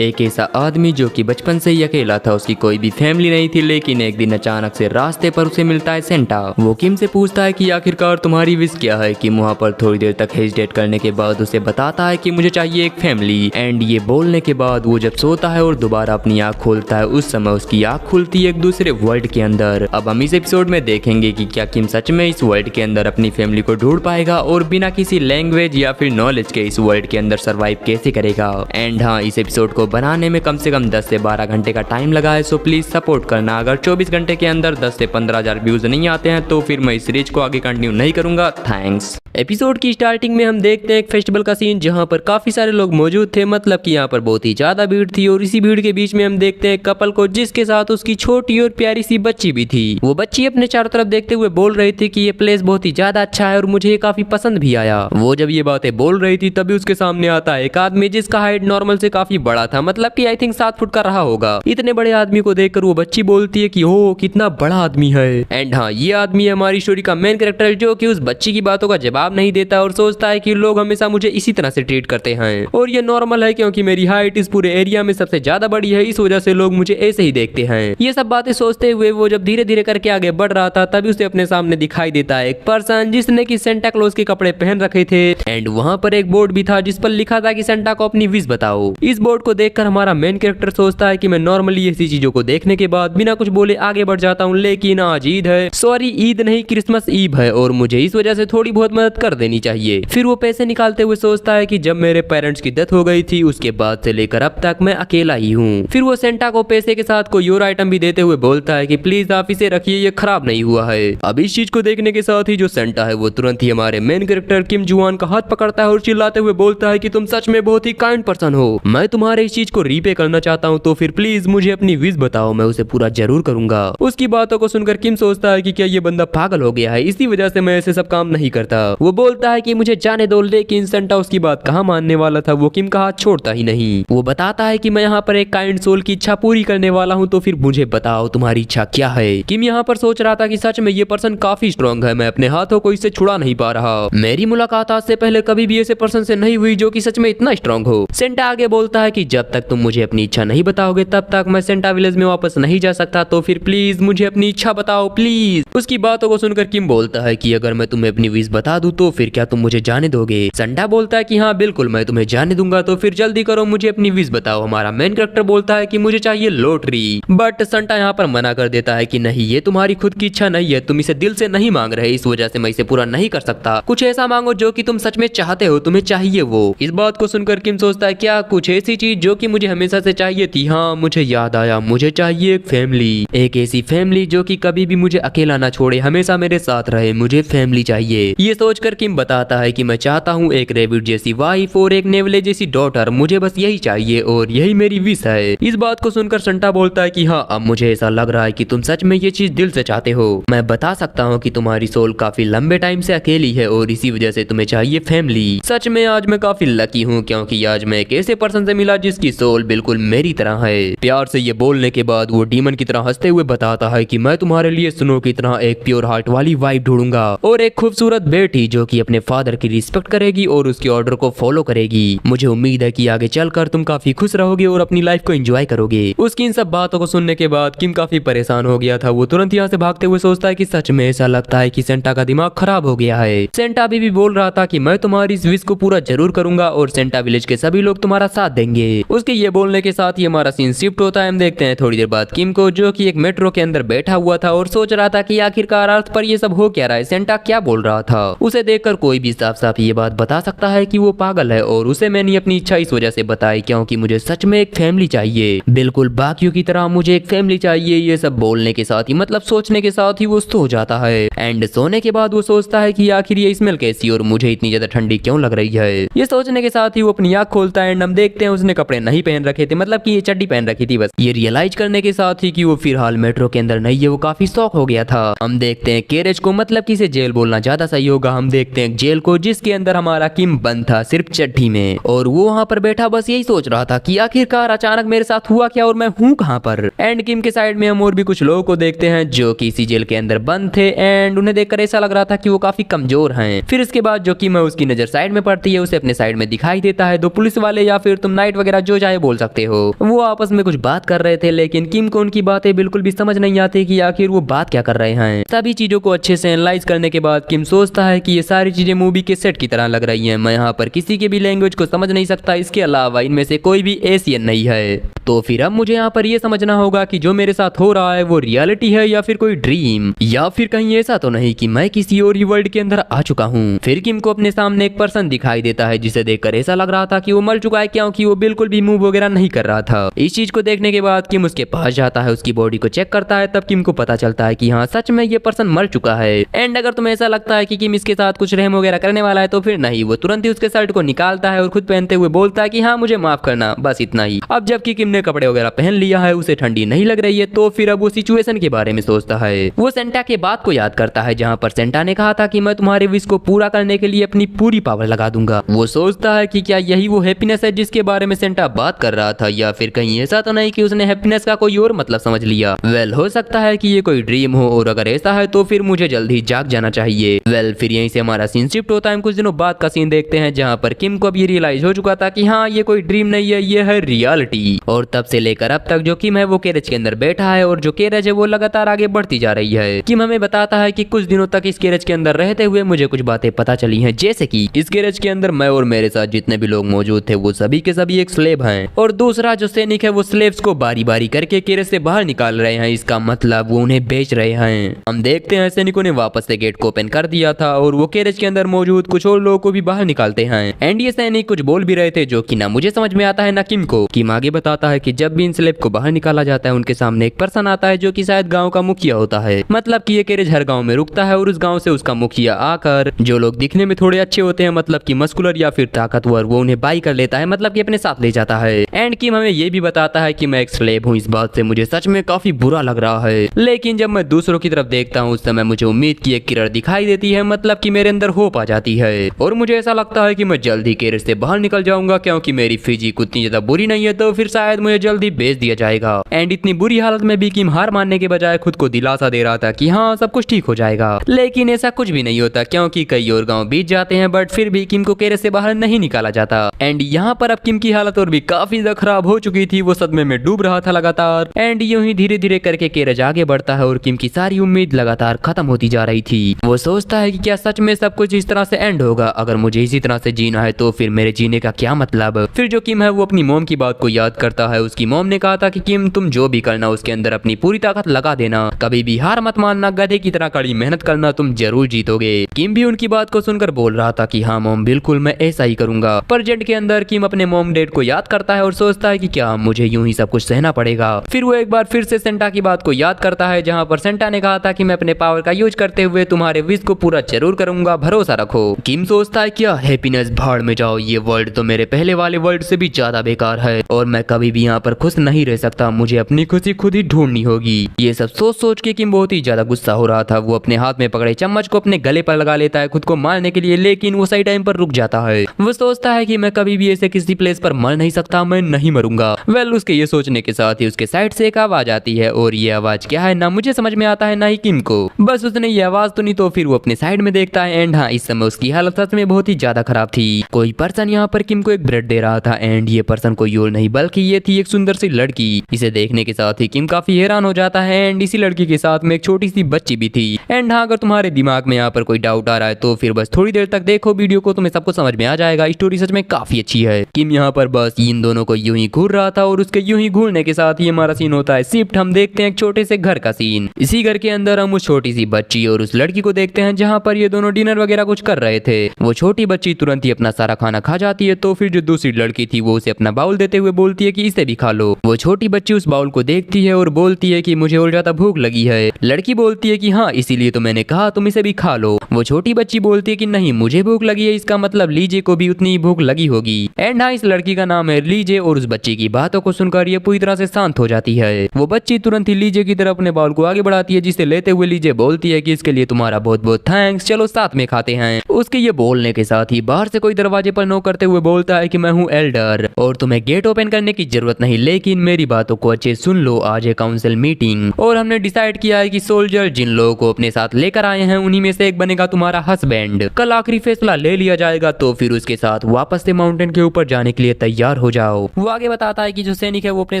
एक ऐसा आदमी जो कि बचपन से ही अकेला था, उसकी कोई भी फैमिली नहीं थी, लेकिन एक दिन अचानक से रास्ते पर उसे मिलता है सेंटा। वो किम से पूछता है कि आखिरकार तुम्हारी विश क्या है। किम वहाँ पर थोड़ी देर तक हेजिटेट करने के बाद उसे बताता है कि मुझे चाहिए एक फैमिली। एंड ये बोलने के बाद वो जब सोता है और दोबारा अपनी आँख खोलता है, उस समय उसकी आँख खुलती है एक दूसरे वर्ल्ड के अंदर। अब हम इस एपिसोड में देखेंगे कि क्या किम सच में इस वर्ल्ड के अंदर अपनी फैमिली को ढूंढ पाएगा और बिना किसी लैंग्वेज या फिर नॉलेज के इस वर्ल्ड के अंदर सर्वाइव कैसे करेगा। एंड हाँ, इस एपिसोड को बनाने में कम से कम 10 से 12 घंटे का टाइम लगा है, सो प्लीज सपोर्ट करना। अगर 24 घंटे के अंदर 10 से 15,000 व्यूज नहीं आते हैं तो फिर मैं इस सीरीज को आगे कंटिन्यू नहीं करूंगा। थैंक्स। एपिसोड की स्टार्टिंग में हम देखते हैं एक फेस्टिवल का सीन जहां पर काफी सारे लोग मौजूद थे, मतलब कि यहाँ पर बहुत ही ज्यादा भीड़ थी। और इसी भीड़ के बीच में हम देखते हैं कपल को, जिसके साथ उसकी छोटी और प्यारी सी बच्ची भी थी। वो बच्ची अपने चारों तरफ देखते हुए बोल रही थी कि ये प्लेस बहुत ही ज्यादा अच्छा है और मुझे ये काफी पसंद भी आया। वो जब ये बातें बोल रही थी तभी उसके सामने आता है एक आदमी जिसका हाइट नॉर्मल से काफी बड़ा था, मतलब कि आई थिंक 7 फुट का रहा होगा। इतने बड़े आदमी को देखकर वो बच्ची बोलती है कि ओ कितना बड़ा आदमी है। एंड हाँ, ये आदमी है हमारी स्टोरी का मेन कैरेक्टर, जो कि उस बच्ची की बातों का जवाब नहीं देता और सोचता है कि लोग हमेशा मुझे इसी तरह से ट्रीट करते हैं और ये नॉर्मल है क्योंकि मेरी हाइट इस पूरे एरिया में सबसे ज्यादा बड़ी है, इस वजह से लोग मुझे ऐसे ही देखते हैं। ये सब बातें सोचते हुए वो जब धीरे धीरे करके आगे बढ़ रहा था तभी उसे अपने सामने दिखाई देता है एक पर्सन जिसने कि सेंटा क्लॉज के कपड़े पहन रखे थे। एंड वहाँ पर एक बोर्ड भी था जिस पर लिखा था कि सेंटा को अपनी विश बताओ। इस बोर्ड को देखकर हमारा मेन कैरेक्टर सोचता है कि मैं नॉर्मली ऐसी चीजों को देखने के बाद बिना कुछ बोले आगे बढ़ जाता हूँ, लेकिन आज ईद है, सॉरी ईद नहीं क्रिसमस ईव है और मुझे इस वजह से थोड़ी बहुत मदद कर देनी चाहिए। फिर वो पैसे निकालते हुए सोचता है कि जब मेरे पेरेंट्स की डेथ हो गई थी उसके बाद से लेकर अब तक मैं अकेला ही हूँ। फिर वो सेंटा को पैसे के साथ कोई और आइटम भी देते हुए बोलता है कि प्लीज आप इसे रखिए, ये खराब नहीं हुआ है। अब इस चीज को देखने के साथ ही जो सेंटा है वो तुरंत ही हमारे मेन कैरेक्टर किम जुआन का हाथ पकड़ता है और चिल्लाते हुए बोलता है कि तुम सच में बहुत ही काइंड पर्सन हो, मैं तुम्हारे इस चीज को रीपे करना चाहता हूँ, तो फिर प्लीज मुझे अपनी विश बताओ, मैं उसे पूरा जरूर करूंगा। उसकी बातों को सुनकर किम सोचता है कि क्या ये बंदा पागल हो गया है, इसी वजह से मैं ऐसे सब काम नहीं करता। वो बोलता है कि मुझे जाने दो, लेकिन सेंटा उसकी बात कहाँ मानने वाला था, वो किम का हाथ छोड़ता ही नहीं। वो बताता है कि मैं यहाँ पर एक काइंड सोल की इच्छा पूरी करने वाला हूँ, तो फिर मुझे बताओ तुम्हारी इच्छा क्या है। किम यहाँ पर सोच रहा था कि सच में ये पर्सन काफी स्ट्रॉन्ग है, मैं अपने हाथों को इससे छुड़ा नहीं पा रहा। मेरी मुलाकात आज से पहले कभी भी ऐसे पर्सन से नहीं हुई जो कि सच में इतना स्ट्रॉन्ग हो। सेंटा आगे बोलता है कि जब तक तुम मुझे अपनी इच्छा नहीं बताओगे तब तक मैं सेंटा विलेज में वापस नहीं जा सकता, तो फिर प्लीज मुझे अपनी इच्छा बताओ प्लीज। उसकी बातों को सुनकर किम बोलता है कि अगर मैं तुम्हें अपनी विश बता दूं तो फिर क्या तुम मुझे जाने दोगे। सेंटा बोलता है कि हाँ बिल्कुल मैं तुम्हें जाने दूंगा, तो फिर जल्दी करो मुझे अपनी विश बताओ। हमारा मेन कैरेक्टर बोलता है कि मुझे चाहिए लॉटरी, बट सेंटा यहाँ पर मना कर देता है कि नहीं, ये तुम्हारी खुद की इच्छा नहीं है, तुम इसे दिल से नहीं मांग रहे, इस वजह से मैं इसे पूरा नहीं कर सकता। कुछ ऐसा मांगो जो कि तुम सच में चाहते हो, तुम्हें चाहिए वो। इस बात को सुनकर किम सोचता है क्या कुछ ऐसी चीज जो कि मुझे हमेशा से चाहिए थी। हाँ मुझे याद आया, मुझे चाहिए एक फैमिली, एक ऐसी फैमिली जो कि कभी भी मुझे अकेला ना छोड़े, हमेशा मेरे साथ रहे, मुझे फैमिली चाहिए। ये सोचकर किम बताता है कि मैं चाहता हूँ एक रेबिट जैसी वाइफ और एक नेवले जैसी डॉटर, मुझे बस यही चाहिए और यही मेरी विश है। इस बात को सुनकर सेंटा बोलता है कि हाँ अब मुझे ऐसा लग रहा है कि तुम सच में ये चीज दिल से चाहते हो। मैं बता सकता हूँ कि तुम्हारी सोल काफी लंबे टाइम से अकेली है और इसी वजह से तुम्हें चाहिए फैमिली। सच में आज मैं काफी लकी हूँ क्योंकि आज मैं एक ऐसे पर्सन से मिला जिसकी सोल बिल्कुल मेरी तरह है। प्यार से ये बोलने के बाद वो डीमन की तरह हंसते हुए बताता है कि मैं तुम्हारे लिए स्नो की तरह एक प्योर हार्ट वाली वाइफ ढूंढूंगा और एक खूबसूरत बेटी जो कि अपने फादर की रिस्पेक्ट करेगी और उसके ऑर्डर को फॉलो करेगी। मुझे उम्मीद है कि आगे चलकर तुम काफी खुश रहोगे और अपनी लाइफ को एंजॉय करोगे। उसकी इन सब बातों को सुनने के बाद किम काफी परेशान हो गया था। वो तुरंत यहाँ से भागते हुए सोचता है कि सच में ऐसा लगता है कि सेंटा का दिमाग खराब हो गया है। सेंटा अभी भी बोल रहा था कि मैं तुम्हारी इस विश को पूरा जरूर करूंगा और सेंटा विलेज के सभी लोग तुम्हारा साथ देंगे। उसके ये बोलने के साथ ही हमारा सीन शिफ्ट होता है। हम देखते हैं थोड़ी देर बाद किम को, जो कि एक मेट्रो के अंदर बैठा हुआ था और सोच रहा था कि आखिरकार अर्थ पर ये सब हो क्या रहा है, सेंटा क्या बोल रहा था। उसे देखकर कोई भी साफ साफ ये बात बता सकता है कि वो पागल है और उसे मैंने अपनी इच्छा इस वजह से बताई क्योंकि मुझे सच में एक फैमिली चाहिए, बिल्कुल बाकियों की तरह मुझे एक फैमिली चाहिए। ये सब बोलने के साथ ही, मतलब सोचने के साथ ही वो सो जाता है। एंड सोने के बाद वो सोचता है कि आखिर ये स्मेल कैसी और मुझे इतनी ज्यादा ठंडी क्यों लग रही है। ये सोचने के साथ ही वो अपनी आंख खोलता है। हम देखते हैं उसने कपड़े नहीं पहन रखे थे, मतलब कि ये चड्डी पहन रखी थी बस। ये रियलाइज करने के साथ ही कि वो फिलहाल मेट्रो के अंदर नहीं है, वो काफी शॉक हो गया था। हम देखते हैं कैरेज को, मतलब कि इसे जेल बोलना ज्यादा सही होगा। हम देखते हैं जेल को जिसके अंदर हमारा किम बंद था सिर्फ चड्डी में, और वो वहाँ पर बैठा बस यही सोच रहा था कि आखिरकार अचानक मेरे साथ हुआ क्या और मैं हूँ कहाँ पर। एंड किम के साइड में हम और भी कुछ लोगों को देखते हैं जो कि इसी जेल के अंदर बंद थे एंड उन्हें देखकर ऐसा लग रहा था कि वो काफी कमजोर हैं। फिर इसके बाद जो कि मैं उसकी नजर साइड में पड़ती है, उसे अपने साइड में दिखाई देता है 2 पुलिस वाले या फिर तुम नाइट वगैरह जो चाहे बोल सकते हो। वो आपस में कुछ बात कर रहे थे, लेकिन किम को उनकी बातें बिल्कुल भी समझ नहीं आती कि आखिर वो बात क्या कर रहे हैं। सभी चीजों को अच्छे से एनालाइज करने के बाद किम सोचता है कि ये सारी चीजें मूवी के सेट की तरह लग रही हैं। मैं यहाँ पर किसी के भी लैंग्वेज को समझ नहीं सकता, इसके अलावा इनमें से कोई भी एशियन नहीं है। तो फिर अब मुझे यहाँ पर ये समझना होगा कि जो मेरे साथ हो रहा है वो रियलिटी है या फिर कोई ड्रीम, या फिर कहीं ऐसा तो नहीं कि मैं किसी और ही वर्ल्ड के अंदर आ चुका हूँ। फिर किम को अपने सामने एक पर्सन दिखाई देता है जिसे देखकर ऐसा लग रहा था कि वो मर चुका है, क्योंकि वो बिल्कुल भी मूव वगैरह नहीं कर रहा था। इस चीज को देखने के बाद किम उसके पास जाता है, उसकी बॉडी को चेक करता है। तब किम को पता चलता है कि हाँ सच में ये पर्सन मर चुका है। एंड अगर तुम्हें ऐसा लगता है कि किम इसके साथ कुछ रहम वगैरह करने वाला है तो फिर नहीं, वो तुरंत ही उसके शर्ट को निकालता है और खुद पहनते हुए बोलता है कि हाँ मुझे माफ करना, बस इतना ही। अब जबकि किम ने कपड़े वगैरह पहन लिया है, उसे ठंडी नहीं लग रही है, तो फिर अब वो सिचुएशन के बारे में सोचता है। वो सेंटा के बात को याद करता है जहाँ पर सेंटा ने कहा था कि मैं तुम्हारे विश को पूरा करने के लिए अपनी पूरी पावर लगा दूंगा। वो सोचता है कि क्या यही वो हैप्पीनेस है जिसके बारे में सेंटा बात कर रहा था, या फिर कहीं ऐसा तो नहीं कि उसने हैप्पीनेस का कोई और मतलब समझ लिया। वेल हो सकता है कि ये कोई ड्रीम हो, और अगर ऐसा है तो फिर मुझे जल्दी जाग जाना चाहिए। वेल फिर यहीं से हमारा सीन शिफ्ट होता है। हम कुछ दिनों बाद का सीन देखते हैं जहाँ पर किम को अब ये रियलाइज हो चुका था कि हाँ ये कोई ड्रीम नहीं है, ये है रियलिटी। और तब से लेकर अब तक जो किम है वो कैरेज के अंदर बैठा है, और जो कैरेज है वो लगातार आगे बढ़ती जा रही है। किम हमें बताता है कि कुछ दिनों तक इस कैरेज के अंदर रहते हुए मुझे कुछ बातें पता चली हैं, जैसे कि इस कैरेज के अंदर मैं और मेरे साथ जितने भी लोग मौजूद थे वो सभी के सभी एक स्लेव हैं, और दूसरा जो सैनिक है वो स्लेव्स को बारी बारी करके कैरेज से बाहर निकाल रहे हैं। इसका मतलब वो उन्हें बेच रहे हैं। हम देखते हैं सैनिकों ने वापस से गेट को ओपन कर दिया था, और वो कैरेज के अंदर मौजूद कुछ और लोगों को भी बाहर निकालते हैं। एंड ये सैनिक कुछ बोल भी रहे थे जो कि ना मुझे समझ में आता है ना किम को। किम आगे बताता है कि जब भी इन स्लेव को बाहर निकाला जाता है उनके सामने एक पर्सन आता है जो कि शायद गांव का मुखिया होता है। मतलब कि ये कैरेज हर गांव में रुकता है, और उस गांव से उसका मुखिया आकर जो लोग दिखने में थोड़े अच्छे होते हैं, मतलब कि मस्कुलर या फिर ताकतवर, वो उन्हें बाई कर लेता है, मतलब कि अपने साथ ले जाता है। एंड किम हमें ये भी बताता है कि मैं एक स्लेव हूँ। इस बात से मुझे सच में काफी बुरा लग रहा है, लेकिन जब मैं दूसरों की तरफ देखता हूँ उस समय मुझे उम्मीद की एक किरण दिखाई देती है, मतलब कि मेरे अंदर होप आ जाती है, और मुझे ऐसा लगता है कि मैं जल्दी कैरेज से बाहर निकल जाऊंगा, क्योंकि मेरी फिजिक उतनी ज्यादा बुरी नहीं है, तो फिर शायद मुझे जल्दी बेच दिया जाएगा। एंड इतनी बुरी हालत में भी किम हार मानने के बजाय खुद को दिलासा दे रहा था कि हाँ सब कुछ ठीक हो जाएगा, लेकिन ऐसा कुछ भी नहीं होता, क्योंकि कई और गांव बीत जाते हैं, बट फिर भी किम को कैरेज से बाहर नहीं निकाला जाता। एंड यहाँ पर अब किम की हालत और भी काफी ज्यादा खराब हो चुकी थी, वो सदमे में डूब रहा था लगातार। एंड यूं ही धीरे धीरे करके कैरेज आगे बढ़ता है, और किम की सारी उम्मीद लगातार खत्म होती जा रही थी। वो सोचता है कि क्या सच में सब कुछ इस तरह से एंड होगा, अगर मुझे इसी तरह से जीना है तो फिर मेरे जीने का क्या मतलब। फिर जो किम है वो अपनी मॉम की बात को याद करता है। उसकी मॉम ने कहा था कि किम तुम जो भी करना उसके अंदर अपनी पूरी ताकत लगा देना, कभी भी हार मत मानना, गधे की तरह कड़ी मेहनत करना, तुम जरूर जीतोगे। किम भी उनकी बात को सुनकर बोल रहा था कि हाँ मॉम बिल्कुल मैं ऐसा ही करूंगा। पर जेट के अंदर किम अपने मॉम डैड को याद करता है और सोचता है कि क्या मुझे यूं ही सब कुछ सहना पड़ेगा। फिर वो एक बार फिर से सेंटा की बात को याद करता है जहाँ पर सेंटा ने कहा था कि मैं अपने पावर का यूज करते हुए तुम्हारे विश को पूरा जरूर करूंगा, भरोसा रखो। किम सोचता है क्या हैप्पीनेस भाड़ में जाओ, ये वर्ल्ड तो मेरे पहले वाले वर्ल्ड से भी ज्यादा बेकार है, और मैं कभी भी यहाँ पर खुश नहीं रह सकता, मुझे अपनी खुशी खुद ही ढूंढनी होगी। ये सब सोच सोच के किम बहुत ही ज्यादा गुस्सा हो रहा था। वो अपने हाथ में पकड़े चम्मच को अपने गले पर लगा लेता है खुद को मारने के लिए, लेकिन वो सही टाइम पर रुक जाता है। वो सोचता है कि मैं कभी भी ऐसे किसी प्लेस पर मर नहीं सकता, मैं नहीं मरूंगा। वेल उसके ये सोचने के साथ ही उसके साइड से एक आवाज आती है, और ये आवाज क्या है ना मुझे समझ में आता है ना ही किम को। बस उसने ये आवाज सुनी तो फिर वो अपने साइड में देखता है। एंड हाँ इस समय उसकी हालत सच में बहुत ही ज्यादा खराब थी। कोई पर्सन यहाँ पर किम को एक ब्रेड दे रहा था, एंड ये पर्सन कोई और नहीं बल्कि ये थी एक सुंदर सी लड़की। इसे देखने के साथ ही किम काफी हैरान हो जाता है। एंड इसी लड़की के साथ में एक छोटी सी बच्ची भी थी। एंड हाँ अगर तुम्हारे दिमाग में यहाँ पर कोई डाउट आ रहा है तो फिर बस थोड़ी देर तक देखो वीडियो को, तुम्हें सब कुछ समझ में आ जाएगा। स्टोरी सच में काफी अच्छी है। किम यहाँ पर बस इन दोनों को यूं ही घूर रहा था, और उसके यूं ही घूरने के साथ ही हमारा सीन होता है शिफ्ट। हम देखते हैं एक छोटे से घर का सीन। इसी घर के अंदर हम उस छोटी सी बच्ची और उस लड़की को देखते हैं जहाँ पर ये दोनों डिनर वगैरह कुछ कर रहे थे। वो छोटी बच्ची तुरंत ही अपना सारा खाना खा जाती है, तो फिर जो दूसरी लड़की थी वो उसे अपना बाउल देते हुए बोलती है कि इसे भी खा लो। वो छोटी बच्ची उस बाउल को देखती है और बोलती है कि मुझे और ज्यादा भूख लगी है। लड़की बोलती है कि हाँ इसीलिए तो मैंने कहा तुम इसे भी खा लो। वो छोटी बच्ची बोलती है कि नहीं मुझे भूख लगी है, इसका मतलब लीजे को भी उतनी ही भूख लगी होगी। एंड हाँ इस लड़की का नाम है लीजे, और उस बच्ची की बातों को सुनकर ये पूरी तरह से शांत हो जाती है। वो बच्ची तुरंत ही लीजे की तरफ अपने बाउल को आगे बढ़ाती है, जिसे लेते हुए लीजे बोलती है कि इसके लिए तुम्हारा बहुत बहुत थैंक्स, चलो साथ में खाते हैं। उसके ये बोलने के साथ ही बाहर से कोई दरवाजे पर नॉक करते हुए बोलता है कि मैं हूँ एल्डर और तुम्हें गेट ओपन करने की जरूरत नहीं, लेकिन मेरी बातों को अच्छे सुन लो। आज है काउंसिल मीटिंग और हमने डिसाइड किया है कि सोल्जर जिन लोगों को अपने साथ लेकर आए हैं उन्हीं में से एक बनेगा तुम्हारा हस्बैंड। कल आखिरी फैसला ले लिया जाएगा, तो फिर उसके साथ वापस से माउंटेन के ऊपर जाने के लिए तैयार बेखबर हो जाओ। वो आगे बताता है कि जो सैनिक है वो अपने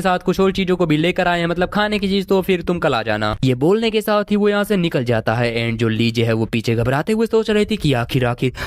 साथ कुछ और चीजों को भी लेकर आए हैं, मतलब खाने की चीज, तो फिर तुम कल आ जाना। ये बोलने के साथ ही वो यहाँ से निकल जाता है। एंड जो लीजे है वो पीछे घबराते हुए सोच रही थी कि आखिर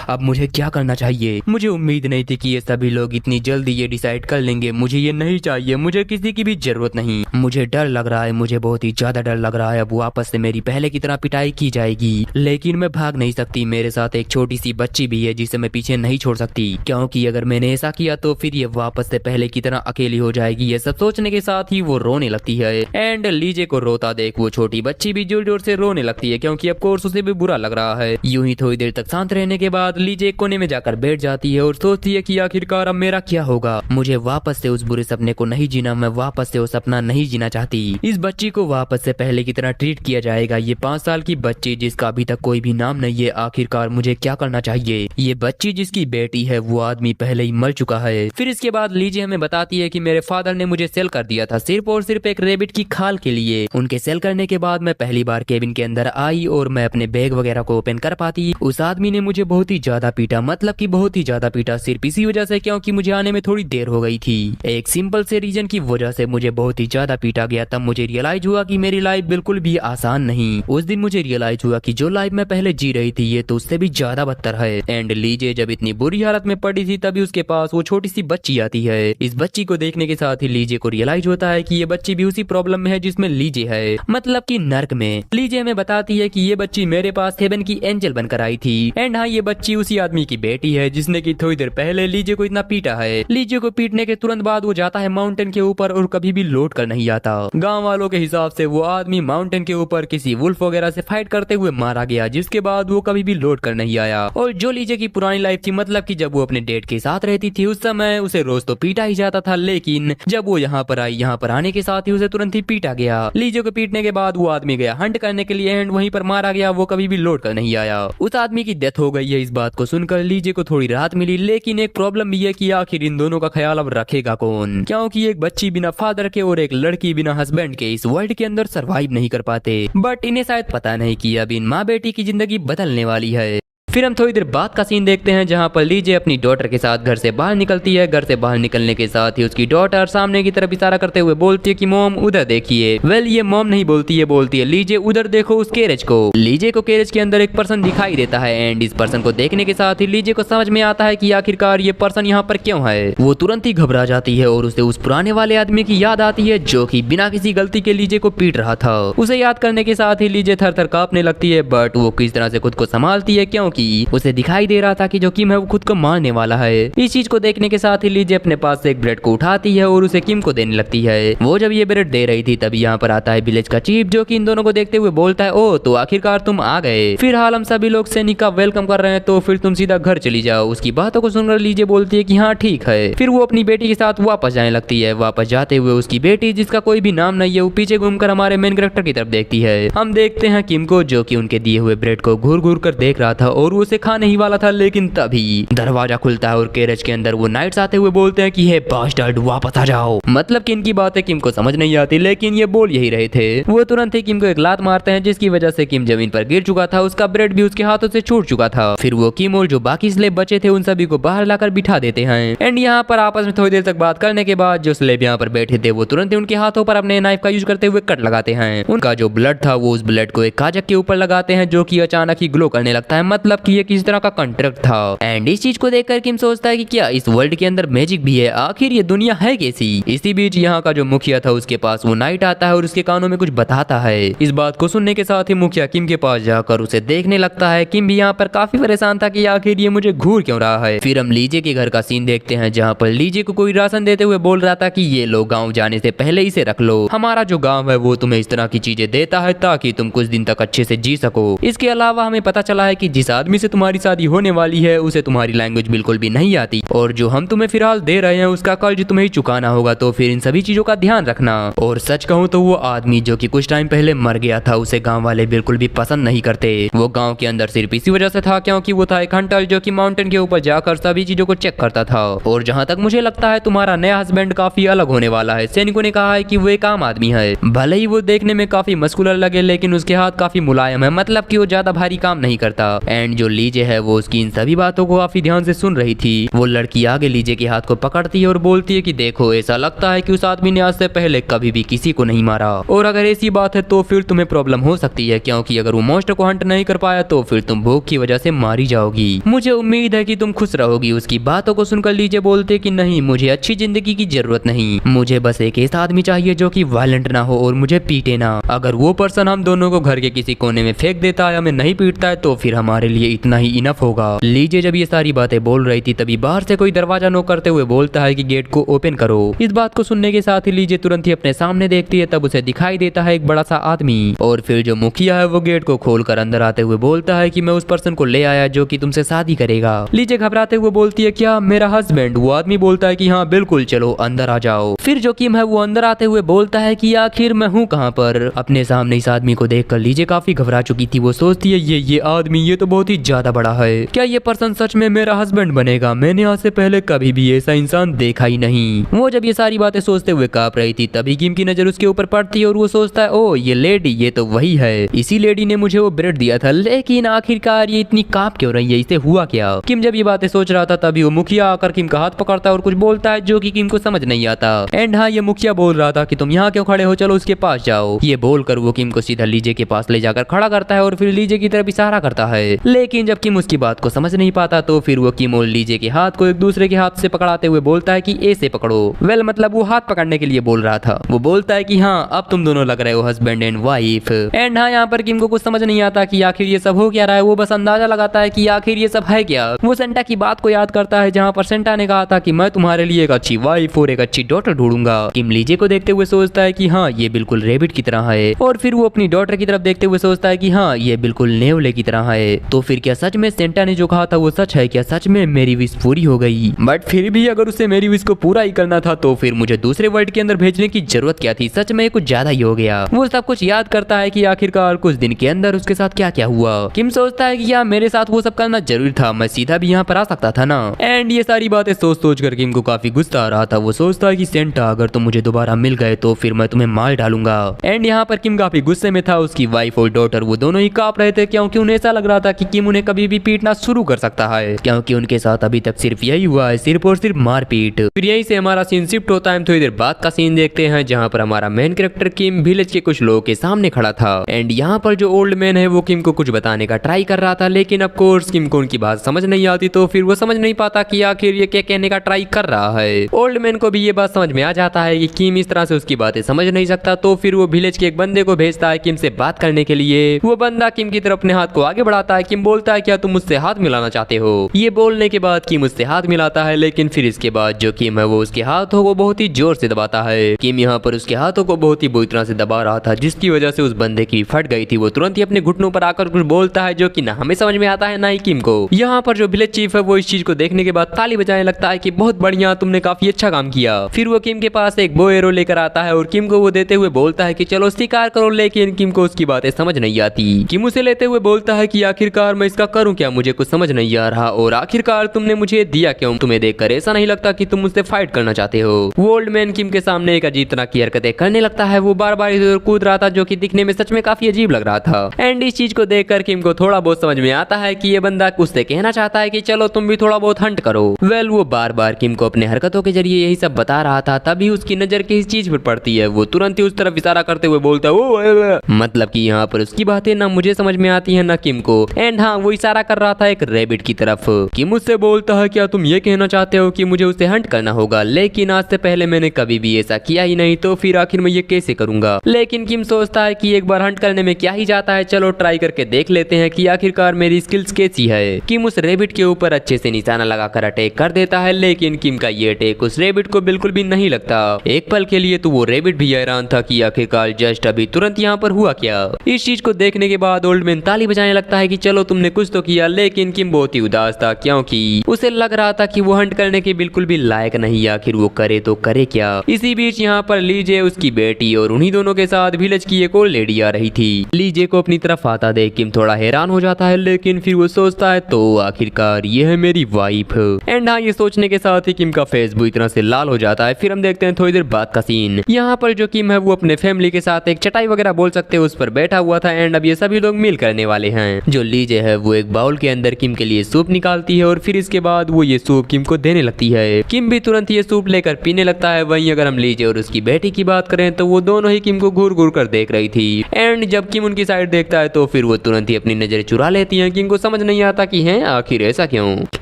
अब मुझे क्या करना चाहिए। मुझे उम्मीद नहीं थी कि ये सभी लोग इतनी जल्दी ये डिसाइड कर लेंगे। मुझे ये नहीं चाहिए, मुझे किसी की भी जरूरत नहीं। मुझे डर लग रहा है, मुझे बहुत ही ज्यादा डर लग रहा है। अब वापस से मेरी पहले की तरह पिटाई की जाएगी, लेकिन मैं भाग नहीं सकती। मेरे साथ एक छोटी सी बच्ची भी है जिसे मैं पीछे नहीं छोड़ सकती, क्योंकि अगर मैंने ऐसा किया तो फिर ये वापस से पहले की तरह अकेली हो जाएगी। ये सब सोचने के साथ ही वो रोने लगती है। एंड लीजे को रोता देख वो छोटी बच्ची भी जोर जोर से रोने लगती है, क्योंकि अब कोर्स उसे भी बुरा लग रहा है। यूं ही थोड़ी देर तक शांत रहने के बाद लीजे एक कोने में जाकर बैठ जाती है और सोचती है कि आखिरकार अब मेरा क्या होगा। मुझे वापस से उस बुरे सपने को नहीं जीना, मैं वापस से वो सपना नहीं जीना चाहती। इस बच्ची को वापस से पहले की तरह ट्रीट किया जाएगा। ये 5 साल की बच्ची जिसका अभी तक कोई भी नाम नहीं है। आखिरकार मुझे क्या करना चाहिए। ये बच्ची जिसकी बेटी है वो आदमी पहले ही मर चुका है। फिर इसके बाद लीजे हमें बताती है कि मेरे फादर ने मुझे सेल कर दिया था सिर्फ और सिर्फ एक रेबिट की खाल के लिए। उनके सेल करने के बाद मैं पहली बार केबिन के अंदर आई और मैं अपने बैग वगैरह को ओपन कर पाती। उस आदमी ने मुझे बहुत ही ज्यादा पीटा, मतलब कि बहुत ही ज्यादा पीटा, सिर्फ इसी वजह से क्योंकि मुझे आने में थोड़ी देर हो गई थी। एक सिंपल से रीजन की वजह से मुझे बहुत ही ज्यादा पीटा गया। तब मुझे रियलाइज हुआ कि मेरी लाइफ बिल्कुल भी आसान नहीं। उस दिन मुझे रियलाइज हुआ कि जो लाइफ मैं पहले जी रही थी ये तो उससे भी ज्यादा बदतर है। एंड लीजे जब इतनी बुरी हालत में पड़ी थी तभी उसके पास वो छोटी सी बच्ची आती है। इस बच्ची को देखने के साथ ही लीजे को रियलाइज होता है कि ये बच्ची भी उसी प्रॉब्लम में है जिसमें लीजे है, मतलब कि नर्क में। लीजे हमें बताती है कि ये बच्ची मेरे पास हेवन की एंजल बनकर आई थी। एंड हाँ, ये बच्ची उसी आदमी की बेटी है जिसने की थोड़ी देर पहले लीजे को इतना पीटा है। लीजे को पीटने के तुरंत बाद वो जाता है माउंटेन के ऊपर और कभी भी लौट कर नहीं आता। गांव वालों के हिसाब से वो आदमी माउंटेन के ऊपर किसी वुल्फ वगैरह से फाइट करते हुए मारा गया, जिसके बाद वो कभी भी लौट कर नहीं आया। और जो लीजे की पुरानी लाइफ थी, मतलब कि जब वो अपने डेट के साथ रहती थी, उस समय उसे रोज तो पीटा ही जाता था, लेकिन जब वो यहाँ पर आई, यहाँ पर आने के साथ ही उसे तुरंत ही पीटा गया। लीजे को पीटने के बाद वो आदमी गया हंट करने के लिए एंड वहीं पर मारा गया। वो कभी भी लौट कर नहीं आया। उस आदमी की डेथ हो गई है। इस बात को सुनकर लीजे को थोड़ी राहत मिली, लेकिन एक प्रॉब्लम भी है कि आखिर इन दोनों का ख्याल अब रखेगा कौन, क्योंकि एक बच्ची बिना फादर के और एक लड़की बिना हस्बैंड के इस वर्ल्ड के अंदर सरवाइव नहीं कर पाते। बट इन्हें शायद पता नहीं कि अब इन माँ बेटी की जिंदगी बदलने वाली है। फिर हम थोड़ी देर बाद का सीन देखते हैं जहां पर लीजे अपनी डॉटर के साथ घर से बाहर निकलती है। घर से बाहर निकलने के साथ ही उसकी डॉटर सामने की तरफ इशारा करते हुए बोलती है कि मॉम उधर देखिए। वेल, ये मॉम नहीं बोलती है, बोलती है लीजे उधर देखो उस कैरेज को। लीजे को कैरेज के अंदर एक पर्सन दिखाई देता है एंड इस पर्सन को देखने के साथ ही लीजे को समझ में आता है कि आखिरकार ये पर्सन यहाँ पर क्यों है। वो तुरंत ही घबरा जाती है और उसे उस पुराने वाले आदमी की याद आती है जो कि बिना किसी गलती के लीजे को पीट रहा था। उसे याद करने के साथ ही लीजे थर थर कांपने लगती है, बट वो किस तरह से खुद को संभालती है क्योंकि उसे दिखाई दे रहा था कि जो किम है वो खुद को मारने वाला है। इस चीज को देखने के साथ ही लीजे अपने पास से एक ब्रेड को उठाती है और उसे किम को देने लगती है। वो जब ये ब्रेड दे रही थी तभी यहाँ पर आता है विलेज का चीफ, जो कि इन दोनों को देखते हुए बोलता है, ओ तो आखिरकार तुम आ गए। फिलहाल हम सभी लोग सैनिक का वेलकम कर रहे हैं, तो फिर तुम सीधा घर चली जाओ। उसकी बातों को सुनकर लीजे बोलती है कि हाँ ठीक है। फिर वो अपनी बेटी के साथ वापस जाने लगती है। वापस जाते हुए उसकी बेटी, जिसका कोई भी नाम नहीं है, वो पीछे घूमकर हमारे मेन कैरेक्टर की तरफ देखती है। हम देखते हैं किम को, जो कि उनके दिए हुए ब्रेड को घूर घूर कर देख रहा था और वो उसे खाने ही वाला था, लेकिन तभी दरवाजा खुलता है और कैरेज के अंदर वो नाइट्स आते हुए बोलते हैं कि हे बास्टर्ड वापस आ जाओ। मतलब कि इनकी बातें किम को समझ नहीं आती, लेकिन ये बोल यही रहे थे। वो तुरंत ही किम को एक लात मारते हैं, जिसकी वजह से किम जमीन पर गिर चुका था। उसका ब्रेड भी उसके हाथों से छूट चुका था। फिर वो किम और जो बाकी स्लेब बचे थे उन सभी को बाहर लाकर बिठा देते हैं। एंड यहाँ पर आपस में थोड़ी देर तक बात करने के बाद जो स्लेब यहाँ पर बैठे थे वो तुरंत ही उनके हाथों पर अपने नाइफ का यूज करते हुए कट लगाते हैं। उनका जो ब्लड था वो उस ब्लड को एक काजक के ऊपर लगाते हैं, जो कि अचानक ही ग्लो करने लगता है। मतलब कि ये किस तरह का कॉन्ट्रैक्ट था। एंड इस चीज को देखकर किम सोचता है कि क्या इस वर्ल्ड के अंदर मैजिक भी है, आखिर ये दुनिया है कैसी। इसी बीच यहाँ का जो मुखिया था उसके पास वो नाइट आता है और उसके कानों में कुछ बताता है। इस बात को सुनने के साथ ही मुखिया किम के पास जाकर उसे देखने लगता है। किम भी यहाँ पर काफी परेशान था कि आखिर ये मुझे घूर क्यों रहा है। फिर हम लीजे के घर का सीन देखते हैं जहाँ पर लीजे को कोई राशन देते हुए बोल रहा था कि ये लो, गाँव जाने से पहले इसे रख लो। हमारा जो गाँव है वो तुम्हें इस तरह की चीजें देता है ताकि तुम कुछ दिन तक अच्छे से जी सको। इसके अलावा हमें पता चला है कि जिस आदमी से तुम्हारी शादी होने वाली है उसे तुम्हारी लैंग्वेज बिल्कुल भी नहीं आती और जो हम तुम्हें फिलहाल दे रहे हैं उसका कर्ज तुम्हें ही चुकाना होगा, तो फिर इन सभी चीजों का ध्यान रखना। और सच कहूँ तो वो आदमी जो कि कुछ टाइम पहले मर गया था उसे गांव वाले बिल्कुल भी पसंद नहीं करते। वो गांव के अंदर सिर्फ इसी वजह से था क्योंकि वो था एक हंटर जो कि माउंटेन के ऊपर जाकर सभी चीजों को चेक करता था। और जहाँ तक मुझे लगता है तुम्हारा नया हस्बैंड काफी अलग होने वाला है। सैनिकों ने कहा है कि वो एक आम आदमी है, भले ही वो देखने में काफी मस्कुलर लगे लेकिन उसके हाथ काफी मुलायम है, मतलब कि वो ज्यादा भारी काम नहीं करता। एंड जो लीजे है वो उसकी इन सभी बातों को काफी ध्यान से सुन रही थी। वो लड़की आगे लीजे के हाथ को पकड़ती है और बोलती है कि देखो, ऐसा लगता है कि उस आदमी ने आज से पहले कभी भी किसी को नहीं मारा, और अगर ऐसी बात है तो फिर तुम्हें प्रॉब्लम हो सकती है, क्योंकि अगर वो मॉन्स्टर को हंट नहीं कर पाया तो फिर तुम भूख की वजह से मारी जाओगी। मुझे उम्मीद है कि तुम खुश रहोगी। उसकी बातों को सुनकर लीजे बोलते कि नहीं, मुझे अच्छी जिंदगी की जरूरत नहीं, मुझे बस एक ऐसा आदमी चाहिए जो कि वायलेंट ना हो और मुझे पीटे ना। अगर वो पर्सन हम दोनों को घर के किसी कोने में फेंक देता है, हमें नहीं पीटता है, तो फिर हमारे लिए इतना ही इनफ होगा। लीजे जब ये सारी बातें बोल रही थी तभी बाहर से कोई दरवाजा नॉक करते हुए बोलता है कि गेट को ओपन करो। इस बात को सुनने के साथ ही लीजे तुरंत ही अपने सामने देखती है, तब उसे दिखाई देता है एक बड़ा सा आदमी, और फिर जो मुखिया है वो गेट को खोलकर अंदर आते हुए बोलता है कि मैं उस पर्सन को ले आया जो कि तुमसे शादी करेगा। लीजे घबराते हुए बोलती है, क्या मेरा हस्बैंड? वो आदमी बोलता है कि हाँ बिल्कुल, चलो अंदर आ जाओ। फिर जो किम है वो अंदर आते हुए बोलता है कि आखिर मैं हूँ कहाँ पर। अपने सामने इस आदमी को देखकर लीजे काफी घबरा चुकी थी। वो सोचती है ये आदमी ये तो बहुत ही ज्यादा बड़ा है, क्या ये पर्सन सच में मेरा हस्बैंड बनेगा? मैंने आज से पहले कभी भी ऐसा इंसान देखा ही नहीं। वो जब ये सारी बातें सोचते हुए कांप रही थी तभी किम की नजर उसके ऊपर पड़ती है और वो सोचता है, ओ ये लेडी, ये तो वही है, इसी लेडी ने मुझे वो ब्रेड दिया था, लेकिन आखिरकार ये इतनी कांप क्यों रही है, इसे हुआ क्या? किम जब ये बातें सोच रहा था तभी वो मुखिया आकर किम का हाथ पकड़ता है और कुछ बोलता है जो कि किम को समझ नहीं आता। एंड हाँ, ये मुखिया बोल रहा था कि तुम यहाँ क्यों खड़े हो, चलो उसके पास जाओ। ये बोलकर वो किम को सीधा लीजे के पास ले जाकर खड़ा करता है और फिर लीजे की तरफ इशारा करता है, लेकिन जब किम उसकी बात को समझ नहीं पाता तो फिर वो किम और लीजे के हाथ को एक दूसरे के हाथ से पकड़ाते हुए बोलता है कि ऐसे पकड़ो। वेल मतलब वो हाथ पकड़ने के लिए बोल रहा था। वो बोलता है कि हाँ अब तुम दोनों लग रहे हो हस्बैंड एंड वाइफ। एंड हाँ, यहाँ पर किम को कुछ समझ नहीं आता कि आखिर ये सब हो क्या रहा है। वो बस अंदाजा लगाता है कि आखिर ये सब है क्या। वो सेंटा की बात को याद करता है जहाँ पर सेंटा ने कहा था कि मैं तुम्हारे लिए एक अच्छी वाइफ और एक अच्छी डॉटर ढूंढूंगा। किम लीजे को देखते हुए सोचता है कि हाँ ये बिल्कुल रेबिट की तरह है, और फिर वो अपनी डॉटर की तरफ देखते हुए सोचता है कि हाँ ये बिल्कुल नेवले की तरह है। तो फिर क्या सच में सेंटा ने जो कहा था वो सच है? क्या सच में मेरी विश पूरी हो गई? बट फिर भी अगर उसे मेरी विश को पूरा ही करना था तो फिर मुझे दूसरे वर्ल्ड के अंदर भेजने की जरूरत क्या थी? सच में कुछ ज्यादा ही हो गया। वो सब कुछ याद करता है कि आखिरकार कुछ दिन के अंदर उसके साथ क्या क्या हुआ। किम सोचता है कि क्या मेरे साथ वो सब करना जरूरी था? मैं सीधा भी यहाँ पर आ सकता था ना। एंड ये सारी बातें सोच कर किम को काफी गुस्सा आ रहा था। वो सोचता है कि सेंटा अगर तुम मुझे दोबारा मिल गए तो फिर मैं तुम्हें मार डालूंगा। एंड यहाँ पर किम काफी गुस्से में था। उसकी वाइफ और डॉटर वो दोनों ही कांप रहे थे, क्योंकि उन्हें ऐसा लग रहा था कि किम उन्हें कभी भी पीटना शुरू कर सकता है, क्योंकि उनके साथ अभी तक सिर्फ यही हुआ है, सिर्फ और सिर्फ मारपीट। फिर यहीं से हमारा सीन शिफ्ट होता है। हम थोड़ी देर बाद का सीन देखते हैं जहाँ पर हमारा मेन कैरेक्टर किम विलेज के कुछ लोगों के सामने खड़ा था। एंड यहाँ पर जो ओल्ड मैन है वो किम को कुछ बताने का ट्राई कर रहा था, लेकिन ऑफ कोर्स किम को उनकी बात समझ नहीं आती, तो फिर वो समझ नहीं पाता कि आखिर ये क्या कहने का ट्राई कर रहा है। ओल्ड मैन को भी ये बात समझ में आ जाता है कि किम इस तरह से उसकी बातें समझ नहीं सकता, तो फिर वो विलेज के एक बंदे को भेजता है किम से बात करने के लिए। वो बंदा किम की तरफ अपने हाथ को आगे बढ़ाता है। किम बोलता है क्या तुम मुझसे हाथ मिलाना चाहते हो? ये बोलने के बाद किम उससे हाथ मिलाता है, लेकिन फिर इसके बाद जो किम है वो उसके हाथों को बहुत ही जोर से दबाता है। किम यहाँ पर उसके हाथों को बहुत ही बुरी तरह से दबा रहा था, जिसकी वजह से उस बंदे की फट गई थी। वो तुरंत ही अपने घुटनों पर आकर कुछ बोलता है जो कि ना हमें समझ में आता है ना ही किम को। यहाँ पर जो विलेज चीफ है वो इस चीज को देखने के बाद ताली बजाने लगता है कि बहुत बढ़िया, तुमने काफी अच्छा काम किया। फिर वो किम के पास एक बो एरो लेकर आता है और किम को वो देते हुए बोलता है कि चलो शिकार करो, लेकिन किम को उसकी बातें समझ नहीं आती। किम उसे लेते हुए बोलता है कि आखिरकार मैं इसका करूं क्या, मुझे कुछ समझ नहीं आ रहा, और आखिरकार तुमने मुझे दिया क्यों? तुम्हें देखकर ऐसा नहीं लगता कि तुम मुझसे फाइट करना चाहते हो? वो ओल्ड मैन किम के सामने एक अजीब तरह की हरकतें करने लगता है। वो बार बार इधर कूद रहा था जो कि दिखने में सच में काफी अजीब लग रहा था। एंड इस चीज को देखकर किम को थोड़ा बहुत समझ में आता है कि ये बंदा उससे कहना चाहता है कि चलो तुम भी थोड़ा बहुत हंट करो। वेल वो बार बार किम को अपने हरकतों के जरिए यही सब बता रहा था, तभी उसकी नजर किसी चीज पर पड़ती है। वो तुरंत ही उस तरफ इशारा करते हुए बोलता है ओ, मतलब कि यहाँ पर उसकी बातें ना मुझे समझ में आती है ना किम को। एंड हाँ, वो इशारा कर रहा था एक रैबिट की तरफ। किम उससे बोलता है क्या तुम ये कहना चाहते हो कि मुझे उसे हंट करना होगा? लेकिन आज से पहले मैंने कभी भी ऐसा किया ही नहीं, तो फिर आखिर मैं ये कैसे करूंगा? लेकिन किम सोचता है कि एक बार हंट करने में क्या ही जाता है, चलो ट्राई करके देख लेते हैं कि आखिरकार मेरी स्किल्स कैसी है। किम उस रैबिट के ऊपर अच्छे से निशाना लगाकर अटैक कर देता है, लेकिन किम का ये अटैक उस रैबिट को बिल्कुल भी नहीं लगता। एक पल के लिए तो वो रैबिट भी हैरान था कि आखिरकार जस्ट अभी तुरंत यहाँ पर हुआ क्या। इस चीज को देखने के बाद ओल्ड मैन ताली बजाने लगता है कि चलो तुमने कुछ तो किया, लेकिन किम बहुत ही उदास था, क्योंकि उसे लग रहा था कि वो हंट करने के बिल्कुल भी लायक नहीं, आखिर वो करे तो करे क्या। इसी बीच यहाँ पर लीजे, उसकी बेटी और उन्हीं दोनों के साथ विलेज की एक और लेडी आ रही थी। लीजे को अपनी तरफ आता देख किम थोड़ा हैरान हो जाता है, लेकिन फिर वो सोचता है तो आखिरकार ये है मेरी वाइफ। एंड हाँ, ये सोचने के साथ ही किम का फेस बुरी तरह से लाल हो जाता है। फिर हम देखते हैं थोड़ी देर बाद का सीन। यहाँ पर जो किम है वो अपने फैमिली के साथ एक चटाई वगैरह बोल सकते हैं उस पर बैठा हुआ था। एंड अब ये सभी लोग मील करने वाले हैं। जो लीजे है है वो एक बाउल के अंदर किम के लिए सूप निकालती है और फिर इसके बाद वो ये सूप किम को देने लगती है। किम भी तुरंत ये सूप लेकर पीने लगता है। वहीं अगर हम लीजे और उसकी बेटी की बात करें तो वो दोनों ही किम को घूर घूर कर देख रही थी एंड जब किम उनकी साइड देखता है तो फिर वो तुरंत ही अपनी नजरें चुरा लेती हैं। किम को समझ नहीं आता कि है आखिर ऐसा क्यों,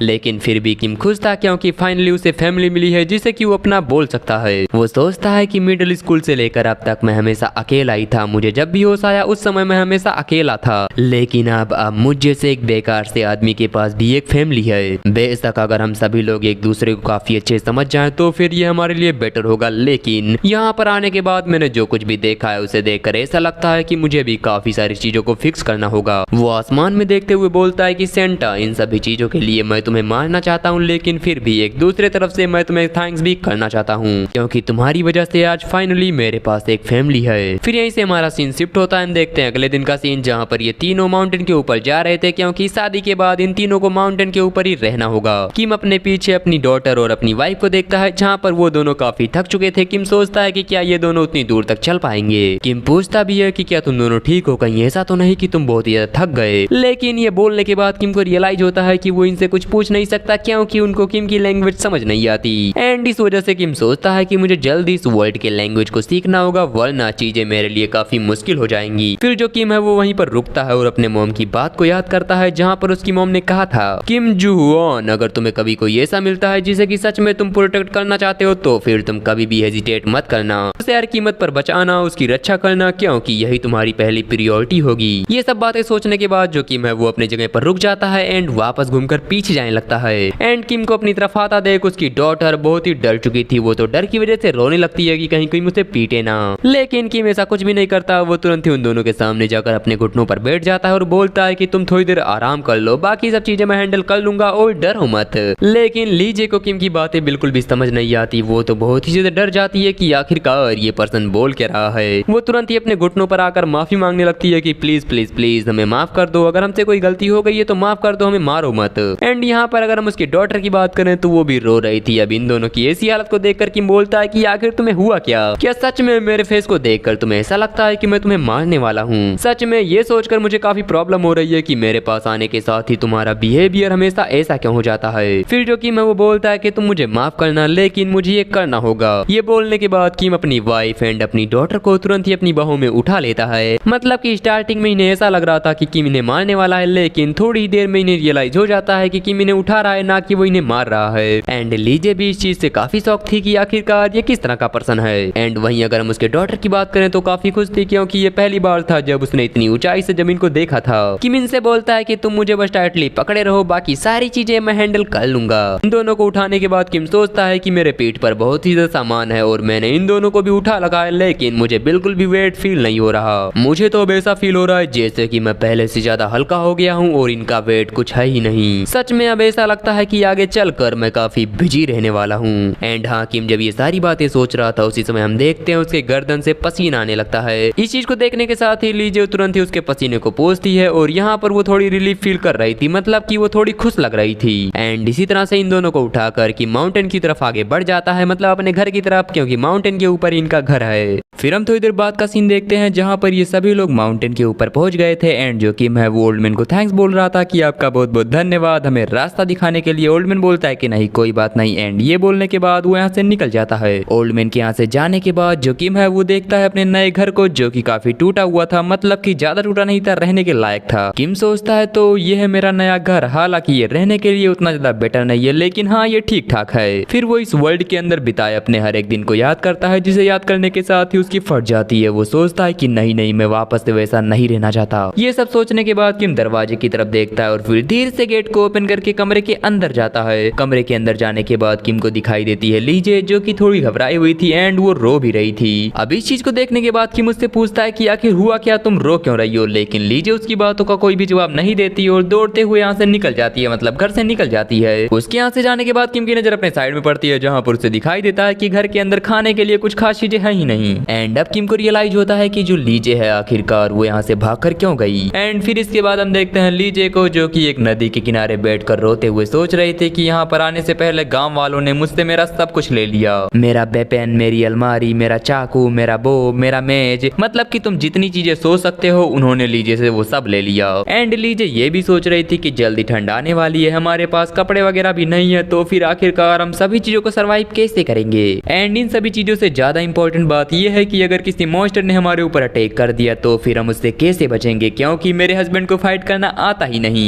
लेकिन फिर भी किम खुश था क्योंकि फाइनली उसे फैमिली मिली है जिसे कि वो अपना बोल सकता है। वो सोचता है कि मिडिल स्कूल से लेकर अब तक मैं हमेशा अकेला ही था, मुझे जब भी होश आया उस समय मैं हमेशा अकेला था, लेकिन अब मुझ जैसे एक बेकार से आदमी के पास भी एक फैमिली है। बेशक अगर हम सभी लोग एक दूसरे को काफी अच्छे समझ जाएं तो फिर ये हमारे लिए बेटर होगा, लेकिन यहाँ पर आने के बाद मैंने जो कुछ भी देखा है उसे देखकर ऐसा लगता है कि मुझे भी काफी सारी चीजों को फिक्स करना होगा। वो आसमान में देखते हुए बोलता है कि सेंटा, इन सभी चीजों के लिए मैं तुम्हें मारना चाहता हूँ, लेकिन फिर भी एक दूसरे तरफ से मैं तुम्हें थैंक्स भी करना चाहता हूँ क्योंकि तुम्हारी वजह से आज फाइनली मेरे पास एक फैमिली है। फिर यहीं से हमारा सीन शिफ्ट होता है। देखते हैं अगले दिन का सीन जहाँ पर ये तीनों माउंटेन के ऊपर जा रहे थे क्योंकि शादी के बाद इन तीनों को माउंटेन के ऊपर ही रहना होगा। किम अपने पीछे अपनी डॉटर और अपनी वाइफ को देखता है जहाँ पर वो दोनों काफी थक चुके थे। किम सोचता है कि क्या ये दोनों उतनी दूर तक चल पाएंगे। किम पूछता भी है कि क्या तुम दोनों ठीक हो, कहीं ऐसा तो नहीं कि तुम बहुत ही ज्यादा थक गए, लेकिन ये बोलने के बाद किम को रियलाइज होता है कि वो इनसे कुछ पूछ नहीं सकता क्योंकि उनको किम की लैंग्वेज समझ नहीं आती एंड इस वजह से किम सोचता है कि मुझे जल्दी इस वर्ल्ड के लैंग्वेज को सीखना होगा वरना चीजें मेरे लिए काफी मुश्किल हो जाएंगी। फिर जो किम है वो वहीं पर रुकता है और अपने मॉम की बात को याद करता है जहाँ पर उसकी मॉम ने कहा था, किम जूहुआन, अगर तुम्हें कभी कोई ऐसा मिलता है जिसे कि सच में तुम प्रोटेक्ट करना चाहते हो तो फिर तुम कभी भी हेजिटेट मत करना, उसे हर कीमत पर बचाना, उसकी रक्षा करना क्योंकि यही तुम्हारी पहली प्रायोरिटी होगी। ये सब बातें सोचने के बाद जो किम है वो अपने जगह पर रुक जाता है एंड वापस घूमकर पीछे जाने लगता है एंड किम को अपनी तरफ आता देख उसकी डॉटर बहुत ही डर चुकी थी। वो तो डर की वजह से रोने लगती है कि कहीं कोई मुझे पीटे ना, लेकिन किम ऐसा कुछ भी नहीं करता। वो तुरंत ही उन दोनों के सामने जाकर अपने घुटनों पर बैठ जाता है और बोलता है कि तुम थोड़ी देर आराम कर लो, बाकी सब चीजें मैं हैंडल कर लूंगा और डरो मत। लेकिन लीजे को किम की बातें बिल्कुल भी समझ नहीं आती। वो तो बहुत ही ज्यादा डर जाती है कि आखिरकार ये पर्सन बोल क्या रहा है। वो तुरंत ही अपने घुटनों पर आकर माफी मांगने लगती है कि प्लीज प्लीज प्लीज हमें माफ कर दो, अगर हमसे कोई गलती हो गई है तो माफ कर दो, हमें मारो मत। एंड यहाँ पर अगर हम उसकी डॉटर की बात करें तो वो भी रो रही थी। अब इन दोनों की ऐसी हालत को देखकर किम बोलता है कि आखिर तुम्हें हुआ क्या सच में मेरे फेस को देखकर तुम्हें ऐसा लगता है कि मैं तुम्हें मारने वाला हूँ? सच में ये सोचकर मुझे काफी प्रॉब्लम हो रही है कि मेरे पास आने के साथ ही तुम्हारा बिहेवियर हमेशा ऐसा क्यों हो जाता है। फिर जो किम है वो बोलता है कि तुम मुझे माफ करना, लेकिन मुझे ये करना होगा। ये बोलने के बाद किम अपनी वाइफ एंड अपनी डॉटर को तुरंत ही अपनी बाहों में उठा लेता है। मतलब कि स्टार्टिंग में इन्हें ऐसा लग रहा था कि किम इन्हें मारने वाला है, लेकिन थोड़ी देर में इन्हें रियलाइज हो जाता है कि किम इन्हें उठा रहा है ना कि वो इन्हें मार रहा है। एंड लीजे भी इस चीज से काफी शौक थी कि आखिरकार ये किस तरह का पर्सन है। एंड वहीं अगर हम उसके डॉटर की बात करें तो काफी खुश थी क्योंकि ये पहली बार था जब उसने इतनी ऊंचाई से जमीन को देखा था। किम इनसे बोलता है कि तुम मुझे बस टाइटली पकड़े रहो, बाकी सारी चीजें मैं हैंडल कर लूंगा। इन दोनों को उठाने के बाद किम सोचता है कि मेरे पीठ पर बहुत ही ज्यादा सामान है और मैंने इन दोनों को भी उठा लगा है, लेकिन मुझे बिल्कुल भी वेट फील नहीं हो रहा। मुझे तो अब ऐसा फील हो रहा है जैसे कि मैं पहले से ज्यादा हल्का हो गया हूँ और इनका वेट कुछ है ही नहीं। सच में अब ऐसा लगता है कि आगे चलकर मैं काफी बिजी रहने वाला हूँ। एंड हाँ, किम जब ये सारी बातें सोच रहा था उसी समय हम देखते हैं उसके गर्दन से पसीना आने लगता है। इस चीज को देखने के साथ ही लीजे तुरंत ही उसके पसीने को पोंछती है और यहाँ पर वो थोड़ी रिलीफ फील कर रही थी, मतलब कि वो थोड़ी खुश लग रही थी। एंड इसी तरह से इन दोनों को उठाकर कि माउंटेन की तरफ आगे बढ़ जाता है, मतलब अपने घर की तरफ, क्योंकि माउंटेन के ऊपर इनका घर है। फिर हम थोड़ी देर बाद का सीन देखते हैं जहाँ पर ये सभी लोग माउंटेन के ऊपर पहुंच गए थे एंड जो किम है वो ओल्डमैन को थैंक्स बोल रहा था कि आपका बहुत बहुत धन्यवाद हमें रास्ता दिखाने के लिए। ओल्डमैन बोलता है कि नहीं कोई बात नहीं एंड ये बोलने के बाद वो यहाँ से निकल जाता है। ओल्डमैन के यहाँ से जाने के बाद जो किम है वो देखता है अपने नए घर को जो कि काफी टूटा हुआ था, मतलब कि ज्यादा टूटा नहीं था, रहने के लायक था। किम सोचता है तो ये है मेरा नया घर, हालांकि ये रहने के लिए उतना ज्यादा बेटर नहीं है लेकिन हाँ ये ठीक ठाक है। फिर वो इस वर्ल्ड के अंदर बिताए अपने हर एक दिन को याद करता है जिसे याद करने के साथ ही उसकी फट जाती है। वो सोचता है कि नहीं नहीं मैं वापस से वैसा नहीं रहना चाहता। ये सब सोचने के बाद किम दरवाजे की तरफ देखता है और फिर धीरे से गेट को ओपन करके कमरे के अंदर जाता है। कमरे के अंदर जाने के बाद किम को दिखाई देती है लीजे जो कि थोड़ी घबराई हुई थी एंड वो रो भी रही थी। अब इस चीज को देखने के बाद किम उससे पूछता है कि आखिर हुआ क्या, तुम रो क्यों रही हो, लेकिन लीजे उसकी बातों का कोई भी जवाब नहीं देती और दौड़ते हुए यहाँ से निकल जाती है, मतलब घर से निकल जाती है। उसके यहाँ से जाने के बाद किम की नजर अपने साइड में पड़ती है जहाँ पर उसे दिखाई देता है कि घर के अंदर खाने के लिए कुछ खास चीजें है ही नहीं। एंड अब किम को रियलाइज होता है कि जो लीजे है आखिरकार वो यहाँ से भागकर क्यों गई। एंड फिर इसके बाद हम देखते हैं लीजे को जो कि एक नदी के किनारे बैठकर रोते हुए सोच रहे थे कि यहाँ पर आने से पहले गांव वालों ने मुझसे मेरा सब कुछ ले लिया, मेरा वेपन, मेरी अलमारी, मेरा चाकू, मेरा बो, मेरा मेज, मतलब कि तुम जितनी चीजें सोच सकते हो उन्होंने लीजे से वो सब ले लिया। एंड लीजे ये भी सोच रही थी कि जल्दी ठंड आने वाली है, हमारे पास कपड़े वगैरह भी नहीं है, तो फिर आखिरकार हम सभी चीजों को सरवाइव कैसे करेंगे। एंड इन सभी चीजों से ज्यादा इंपॉर्टेंट बात यह है कि अगर किसी मॉन्स्टर ने हमारे ऊपर अटैक कर दिया तो फिर हम उससे कैसे बचेंगे, क्योंकि मेरे हस्बैंड को फाइट करना आता ही नहीं।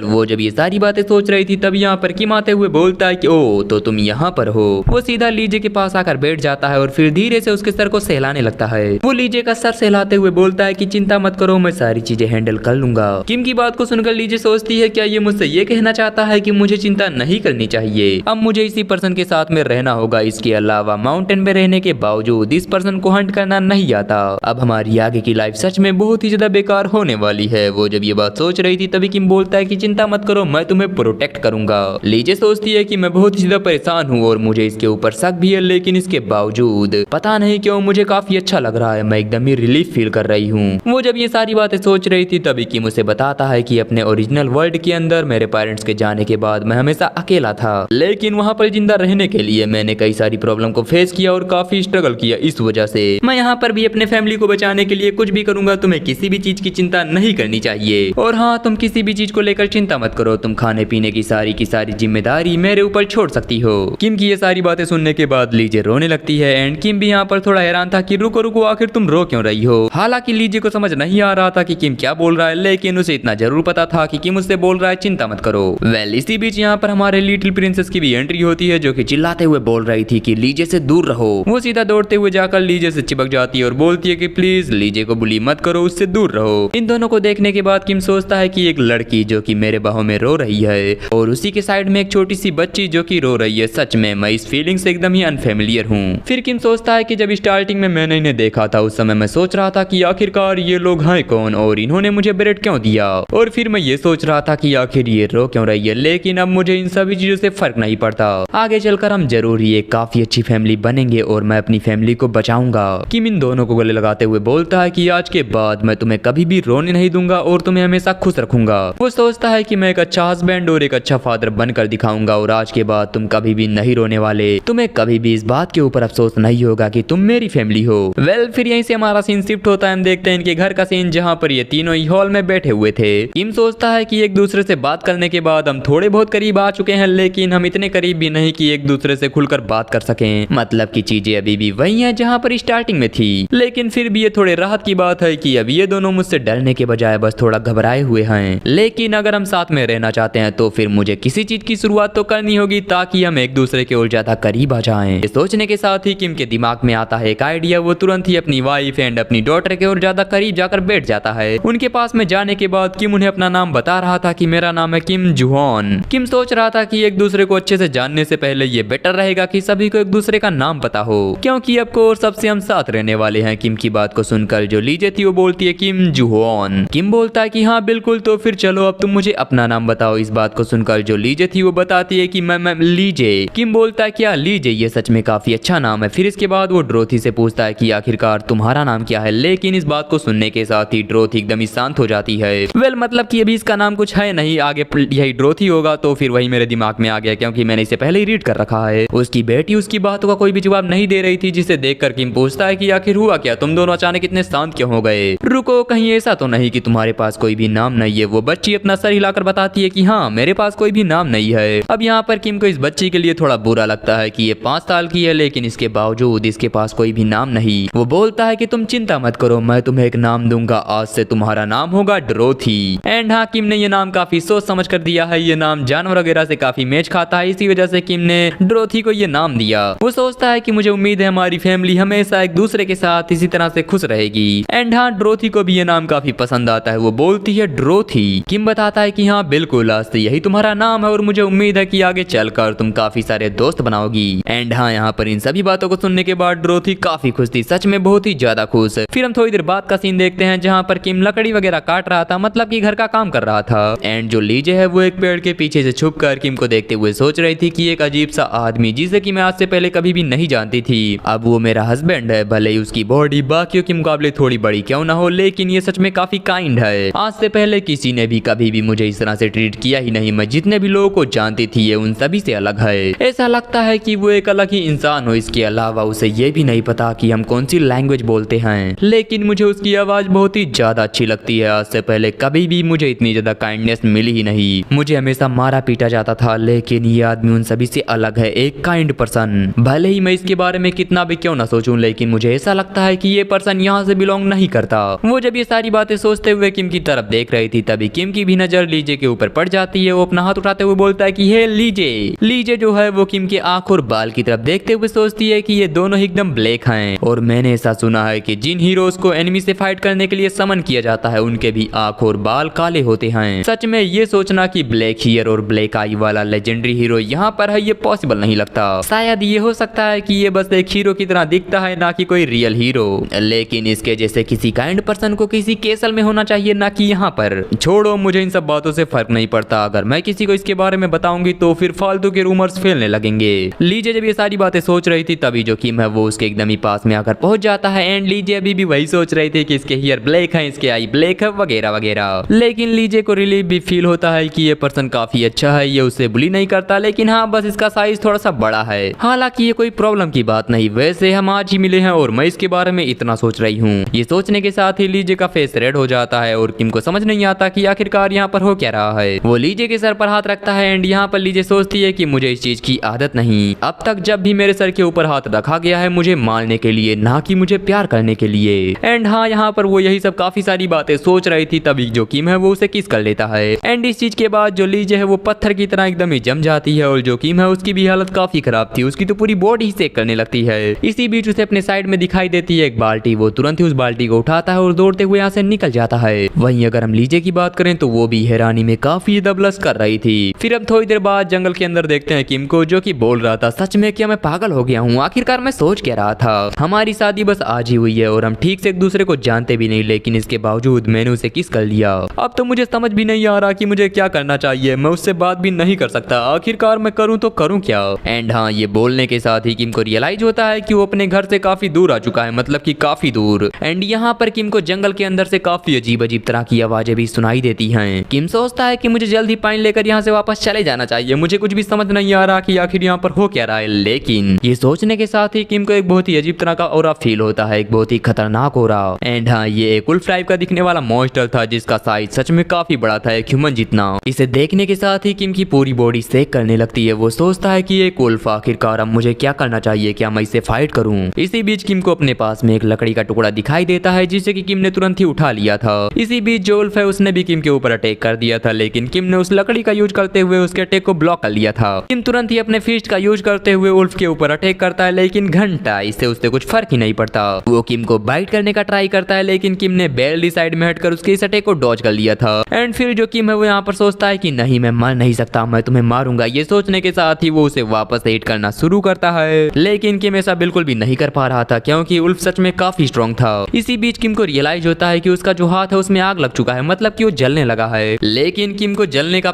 वो जब ये सारी बातें सोच रही थी तब यहाँ पर किम आते हुए बोलता है कि ओ तो तुम यहाँ पर हो। वो सीधा लीजे के पास आकर बैठ जाता है और फिर धीरे से उसके सर को सहलाने लगता है। वो लीजे का सर सहलाते हुए बोलता है कि चिंता मत करो, मैं सारी चीजें हैंडल कर लूंगा। किम की बात को सुनकर लीजे सोचती है क्या ये मुझसे ये कहना चाहता है कि मुझे चिंता नहीं करनी चाहिए, अब मुझे इसी पर्सन के साथ में रहना होगा, इसके अलावा माउंटेन में रहने के बावजूद इस पर्सन को हंट करना नहीं आता। अब हमारी आगे की लाइफ सच में बहुत ही ज्यादा बेकार होने वाली है। वो जब ये बात सोच रही थी तभी किम बोलता है कि चिंता मत करो, मैं तुम्हें प्रोटेक्ट करूंगा। लीजे सोचती है कि मैं बहुत ही ज्यादा परेशान हूँ और मुझे इसके ऊपर शक भी है, लेकिन इसके बावजूद पता नहीं क्यों मुझे काफी अच्छा लग रहा है, मैं एकदम ही रिलीफ फील कर रही हूँ। वो जब ये सारी बातें सोच रही थी तभी किम उसे बताता है कि अपने ओरिजिनल वर्ल्ड के अंदर मेरे पेरेंट्स के जाने के बाद मैं हमेशा अकेला था, लेकिन वहाँ पर जिंदा रहने के लिए मैंने कई सारी प्रॉब्लम को फेस किया और काफी स्ट्रगल किया। इस वजह से मैं यहाँ पर भी अपने फैमिली को बचाने के लिए कुछ भी करूंगा। तुम्हें किसी भी चीज की चिंता नहीं करनी चाहिए, और हाँ तुम किसी भी चीज को लेकर चिंता मत करो, तुम खाने पीने की सारी जिम्मेदारी मेरे ऊपर छोड़ सकती हो। किम की ये सारी बातें सुनने के बाद लीजे रोने लगती है। एंड किम भी यहाँ पर थोड़ा हैरान था कि रुको रुको आखिर तुम रो क्यों रही हो। हालांकि लीजे को समझ नहीं आ रहा था कि किम क्या बोल रहा है, लेकिन उसे इतना जरूर पता था कि किम उससे बोल रहा है चिंता मत करो। इसी बीच यहाँ पर हमारे लिटिल प्रिंसेस की भी एंट्री होती है जो कि चिल्लाते हुए बोल रही थी कि लीजे से दूर रहो। वो सीधा दौड़ते हुए जाकर लीजे से चिपक जाती है और बोलती है कि प्लीज लीजे को बुली मत करो, उससे दूर रहो। इन दोनों को देखने के बाद किम सोचता है कि एक लड़की जो कि मेरे बाहों में रो रही है और उसी के साइड में एक छोटी सी बच्ची जो कि रो रही है, सच में मैं इस फीलिंग से एकदम ही अनफेमिलियर हूँ। फिर किम सोचता है कि जब स्टार्टिंग में मैंने इन्हें देखा था उस समय मैं सोच रहा था कि आखिरकार ये लोग हैं कौन और इन्होंने मुझे ब्रेड क्यों दिया, और फिर मैं ये सोच रहा था कि आखिर ये रो क्यों रही है, लेकिन अब मुझे इन सभी चीजों से फर्क नहीं पड़ता। आगे चलकर हम जरूर ही एक काफी अच्छी फैमिली बनेंगे और मैं अपनी फैमिली को बचाऊंगा। किम इन दोनों को गले लगाते हुए बोलता है कि आज के बाद मैं तुम्हें कभी भी रोने नहीं दूंगा और तुम्हें हमेशा खुश रखूंगा। वो सोचता है कि मैं एक अच्छा हस्बैंड और एक अच्छा फादर बनकर दिखाऊंगा और आज के बाद तुम कभी भी नहीं रोने वाले, तुम्हें कभी भी इस बात के ऊपर अफसोस नहीं होगा कि तुम मेरी फैमिली हो। फिर यहीं से हमारा सीन शिफ्ट होता है। हम देखते हैं इनके घर का सीन जहाँ पर ये तीनों ही हॉल में बैठे हुए थे। किम सोचता है कि एक दूसरे से बात करने के बाद हम थोड़े बहुत करीब आ चुके हैं, लेकिन हम इतने करीब भी नहीं कि एक दूसरे से खुलकर बात कर सकें, मतलब की चीजें अभी भी वही है जहाँ पर स्टार्टिंग में थी। लेकिन फिर भी ये थोड़े राहत की बात है कि अब ये दोनों मुझसे डरने के बजाय बस थोड़ा घबराए हुए हैं। लेकिन अगर हम साथ में रहना चाहते हैं तो फिर मुझे किसी चीज की शुरुआत तो करनी होगी ताकि हम एक दूसरे के और ज्यादा करीब आ जाएं। ये सोचने के साथ ही किम के दिमाग में आता है एक आइडिया। वो तुरंत ही अपनी वाइफ एंड अपनी डॉटर के और ज्यादा करीब जाकर बैठ जाता है। उनके पास में जाने के बाद किम उन्हें अपना नाम बता रहा था कि मेरा नाम है किम जुहॉन। किम सोच रहा था कि एक दूसरे को अच्छे से जानने से पहले ये बेटर रहेगा कि सभी को एक दूसरे का नाम पता हो, क्योंकि अब को सबसे हम साथ रहने वाले हैं। किम की बात को सुनकर जो लीजे थी वो बोलती है किम जुहॉन। किम बोलता है कि हाँ बिल्कुल, तो फिर चलो अब तुम मुझे अपना नाम बताओ। इस बात को सुनकर जो लीजे थी वो बताती है कि मैं लीजे। किम बोलता है क्या लीजे, ये सच में काफी अच्छा नाम है। फिर इसके बाद वो ड्रोथी से पूछता है कि आखिरकार तुम्हारा नाम क्या है, लेकिन इस बात को सुनने के साथ ही ड्रोथी एकदम ही शांत हो जाती है। मतलब कि अभी इसका नाम कुछ है नहीं, आगे यही ड्रोथी होगा। तो फिर वही मेरे दिमाग में आ गया क्योंकि मैंने इसे पहले ही रीड कर रखा है। उसकी बेटी उसकी बातों का कोई भी जवाब नहीं दे रही थी, जिसे देखकर किम पूछता है कि आखिर हुआ क्या, तुम दोनों अचानक इतने शांत क्यों हो गए। रुको, कहीं ऐसा तो नहीं कि तुम्हारे पास कोई भी नाम नहीं है। वो बच्ची अपना सर हिलाकर बताती है कि हाँ मेरे पास कोई भी नाम नहीं है। अब यहाँ पर किम को इस बच्ची के लिए थोड़ा बुरा लगता है कि ये 5 साल की है, लेकिन इसके बावजूद इसके पास कोई भी नाम नहीं। वो बोलता है कि तुम चिंता मत करो, मैं तुम्हें एक नाम दूंगा, आज से तुम्हारा नाम होगा ड्रोथी। एंड हाँ, किम ने ये नाम काफी सोच समझ कर दिया है। ये नाम जानवर वगैरह से काफी मैच खाता है, इसी वजह से किम ने ड्रोथी को ये नाम दिया। वो सोचता है कि मुझे उम्मीद है हमारी फैमिली हमेशा एक दूसरे के साथ इसी तरह से खुश रहेगी। एंड हाँ, ड्रोथी को भी ये नाम काफी पसंद आता है। वो बोलती है ड्रोथी। किम बताता है कि हाँ बिल्कुल, आज से यही तुम्हारा नाम है और मुझे उम्मीद है कि आगे चलकर तुम काफी सारे दोस्त बनाओगी। एंड हाँ, यहाँ पर इन सभी बातों को सुनने के बाद ड्रोथी काफी खुश थी, सच में बहुत ही ज्यादा खुश। फिर हम थोड़ी देर बाद का सीन देखते हैं जहाँ पर किम लकड़ी वगैरह काट रहा था, मतलब कि घर का काम कर रहा था। एंड जो लीजे है वो एक पेड़ के पीछे से छुपकर किम को देखते हुए सोच रही थी कि एक अजीब सा आदमी जिसे कि मैं आज से पहले कभी भी नहीं जानती थी, अब वो मेरा हस्बैंड है। है। भले ही उसकी बॉडी बाकियों के मुकाबले थोड़ी बड़ी क्यों ना हो, लेकिन ये सच में काफी काइंड है। आज से पहले किसी ने भी कभी भी मुझे इस तरह से ट्रीट किया ही नहीं। मैं जितने भी लोगों को जानती थी ये उन सभी से अलग है। ऐसा लगता है कि वो एक अलग ही इंसान हो। इसके अलावा उसे ये भी नहीं पता कि हम कौन सी लैंग्वेज बोलते हैं, लेकिन मुझे उसकी आवाज बहुत ही ज्यादा अच्छी लगती है। आज से पहले कभी भी मुझे इतनी ज्यादा काइंडनेस मिली ही नहीं। मुझे हमेशा मारा पीटा जाता था, लेकिन ये आदमी उन सभी से अलग है, एक काइंड पर्सन। भले ही मैं इसके बारे में कितना भी क्यों ना सोचूं, लेकिन मुझे ऐसा लगता है कि ये पर्सन यहाँ से बिलोंग नहीं करता। वो जब ये सारी बातें सोचते हुए किम की तरफ देख रही थी, तभी किम की भी नजर लीजे के ऊपर पड़ जाती है। वो अपना हाथ उठाते हुए बोलता है कि हे लीजे। लीजे जो है वो किम के आंख और बाल की तरफ देखते हुए सोचती है कि ये दोनों एकदम ब्लैक हैं। और मैंने ऐसा सुना है कि जिन हीरोज को एनिमी से फाइट करने के लिए समन किया जाता है उनके भी आंख और बाल काले होते हैं। सच में ये सोचना कि ब्लैक हेयर और ब्लैक आई वाला लेजेंडरी हीरो यहाँ पर है, ये पॉसिबल नहीं लगता। शायद ये हो सकता है कि ये बस एक हीरो की तरह दिखता है, ना कि कोई रियल हीरो। लेकिन इसके जैसे किसी काइंड पर्सन को किसी केसल में होना चाहिए, ना कि यहाँ पर। छोड़ो, मुझे इन सब बातों से फर्क नहीं पड़ता। अगर मैं किसी को इसके बारे में बताऊंगी तो फिर फालतू के रूमर्स फैलने लगेंगे। लीजे जब ये सारी बातें सोच रही थी, तभी जो किम है वो उसके एकदम ही पास में आकर पहुंच जाता है। एंड लीजे अभी भी वही सोच रही थी कि इसके हेयर ब्लैक है, इसके आई ब्लैक है, वगैरह वगैरह। लेकिन लीजे को रिलीफ भी फील होता है कि ये पर्सन काफी अच्छा है, ये उसे बुली नहीं करता। लेकिन हाँ, बस इसका साइज थोड़ा सा बड़ा है। हालांकि ये कोई प्रॉब्लम की बात नहीं। वैसे हम आज ही मिले हैं और मैं इसके बारे में इतना सोच रही हूँ। ये सोचने के साथ ही लीजे का फेस रेड हो जाता है और किम को समझ नहीं आता कि आखिरकार यहाँ पर हो क्या रहा है। वो लीजे के सर पर हाथ रखता है एंड यहाँ पर लीजे सोचती है कि मुझे इस चीज की आदत नहीं। अब तक जब भी मेरे सर के ऊपर हाथ रखा गया है मुझे मारने के लिए, ना कि मुझे प्यार करने के लिए। एंड हाँ, यहाँ पर वो यही सब काफी सारी बातें सोच रही थी, तभी जो किम है वो उसे किस कर लेता है। एंड इस चीज के बाद जो लीजे है वो पत्थर की तरह एकदम ही जम जाती है और जो किम है उसकी भी हालत काफी खराब थी। उसकी तो पूरी बॉडी ही सेक करने लगती है। इसी बीच उसे अपने साइड में दिखाई देती है एक बाल्टी। वो तुरंत ही उस बाल्टी को उठाता है और दौड़ते हुए यहाँ से निकल जाता है। वहीं अगर हम लीजे की बात करें तो वो भी हैरानी में काफी ज्यादा ब्लश कर रही थी। फिर अब थोड़ी देर बाद जंगल के अंदर देखते हैं किम को, जो कि बोल रहा था, सच में क्या मैं पागल हो गया हूँ? आखिरकार मैं सोच क्या रहा था? हमारी शादी बस आज ही हुई है और हम ठीक से एक दूसरे को जानते भी नहीं, लेकिन इसके बावजूद मैंने उसे किस कर लिया। अब तो मुझे समझ भी नहीं आ रहा कि मुझे क्या करना चाहिए। मैं उससे बात भी नहीं कर सकता। आखिरकार मैं करूँ तो करूँ क्या? एंड हाँ, ये बोलने के साथ ही किम को रियलाइज होता है कि वो अपने घर से काफी दूर आ चुका है, मतलब कि काफी दूर। एंड यहाँ पर किम को जंगल के अंदर से काफी अजीब अजीब तरह की आवाजें भी सुनाई देती हैं। किम सोचता है कि मुझे जल्दी पानी लेकर यहाँ से वापस चले जाना चाहिए। मुझे कुछ भी समझ नहीं आ रहा कि आखिर यहाँ पर हो क्या रहा है। लेकिन ये सोचने के साथ ही किम को एक बहुत ही अजीब तरह का ऑरा फील होता है, एक बहुत ही खतरनाक ऑरा। एंड हाँ, ये एक वुल्फ टाइप का दिखने वाला मॉन्स्टर था जिसका साइज सच में काफी बड़ा था, एक ह्यूमन जितना। इसे देखने के साथ ही किम की पूरी बॉडी सेक करने लगती है। वो सोचता है कि एक वुल्फ, आखिरकार अब मुझे क्या करना चाहिए? क्या मैं इसे फाइट करूं? इसी बीच किम को अपने पास में एक लकड़ी का टुकड़ा दिखाई देता है जिसे कि किम ने तुरंत ही उठा लिया था। इसी बीच जो वुल्फ है उसने भी किम के ऊपर अटैक कर दिया था, लेकिन किम ने उस लकड़ी का यूज करते हुए उसके अटैक को ब्लॉक कर लिया था। किम तुरंत ही अपने फिस्ट का यूज करते हुए वुल्फ के ऊपर अटैक करता है, लेकिन घंटा इससे उससे कुछ फर्क ही नहीं पड़ता। वो किम को बाइट करने का ट्राई करता है, लेकिन किम ने बैरली साइड में हटकर उसके इस अटैक को डॉज कर लिया था। एंड फिर जो किम है वो यहाँ पर सोचता है कि नहीं, मैं मर नहीं सकता, मैं तुम्हें मारूंगा। ये सोचने के साथ ही वो उसे वापस हिट करना शुरू करता है, लेकिन किम ऐसा बिल्कुल भी नहीं कर पा रहा था क्योंकि वुल्फ सच में काफी स्ट्रॉन्ग था। इसी बीच किम को रियलाइज होता है कि उसका जो हाथ है उसमें आग लग चुका है, मतलब कि वो जलने लगा है। लेकिन किम को जलने का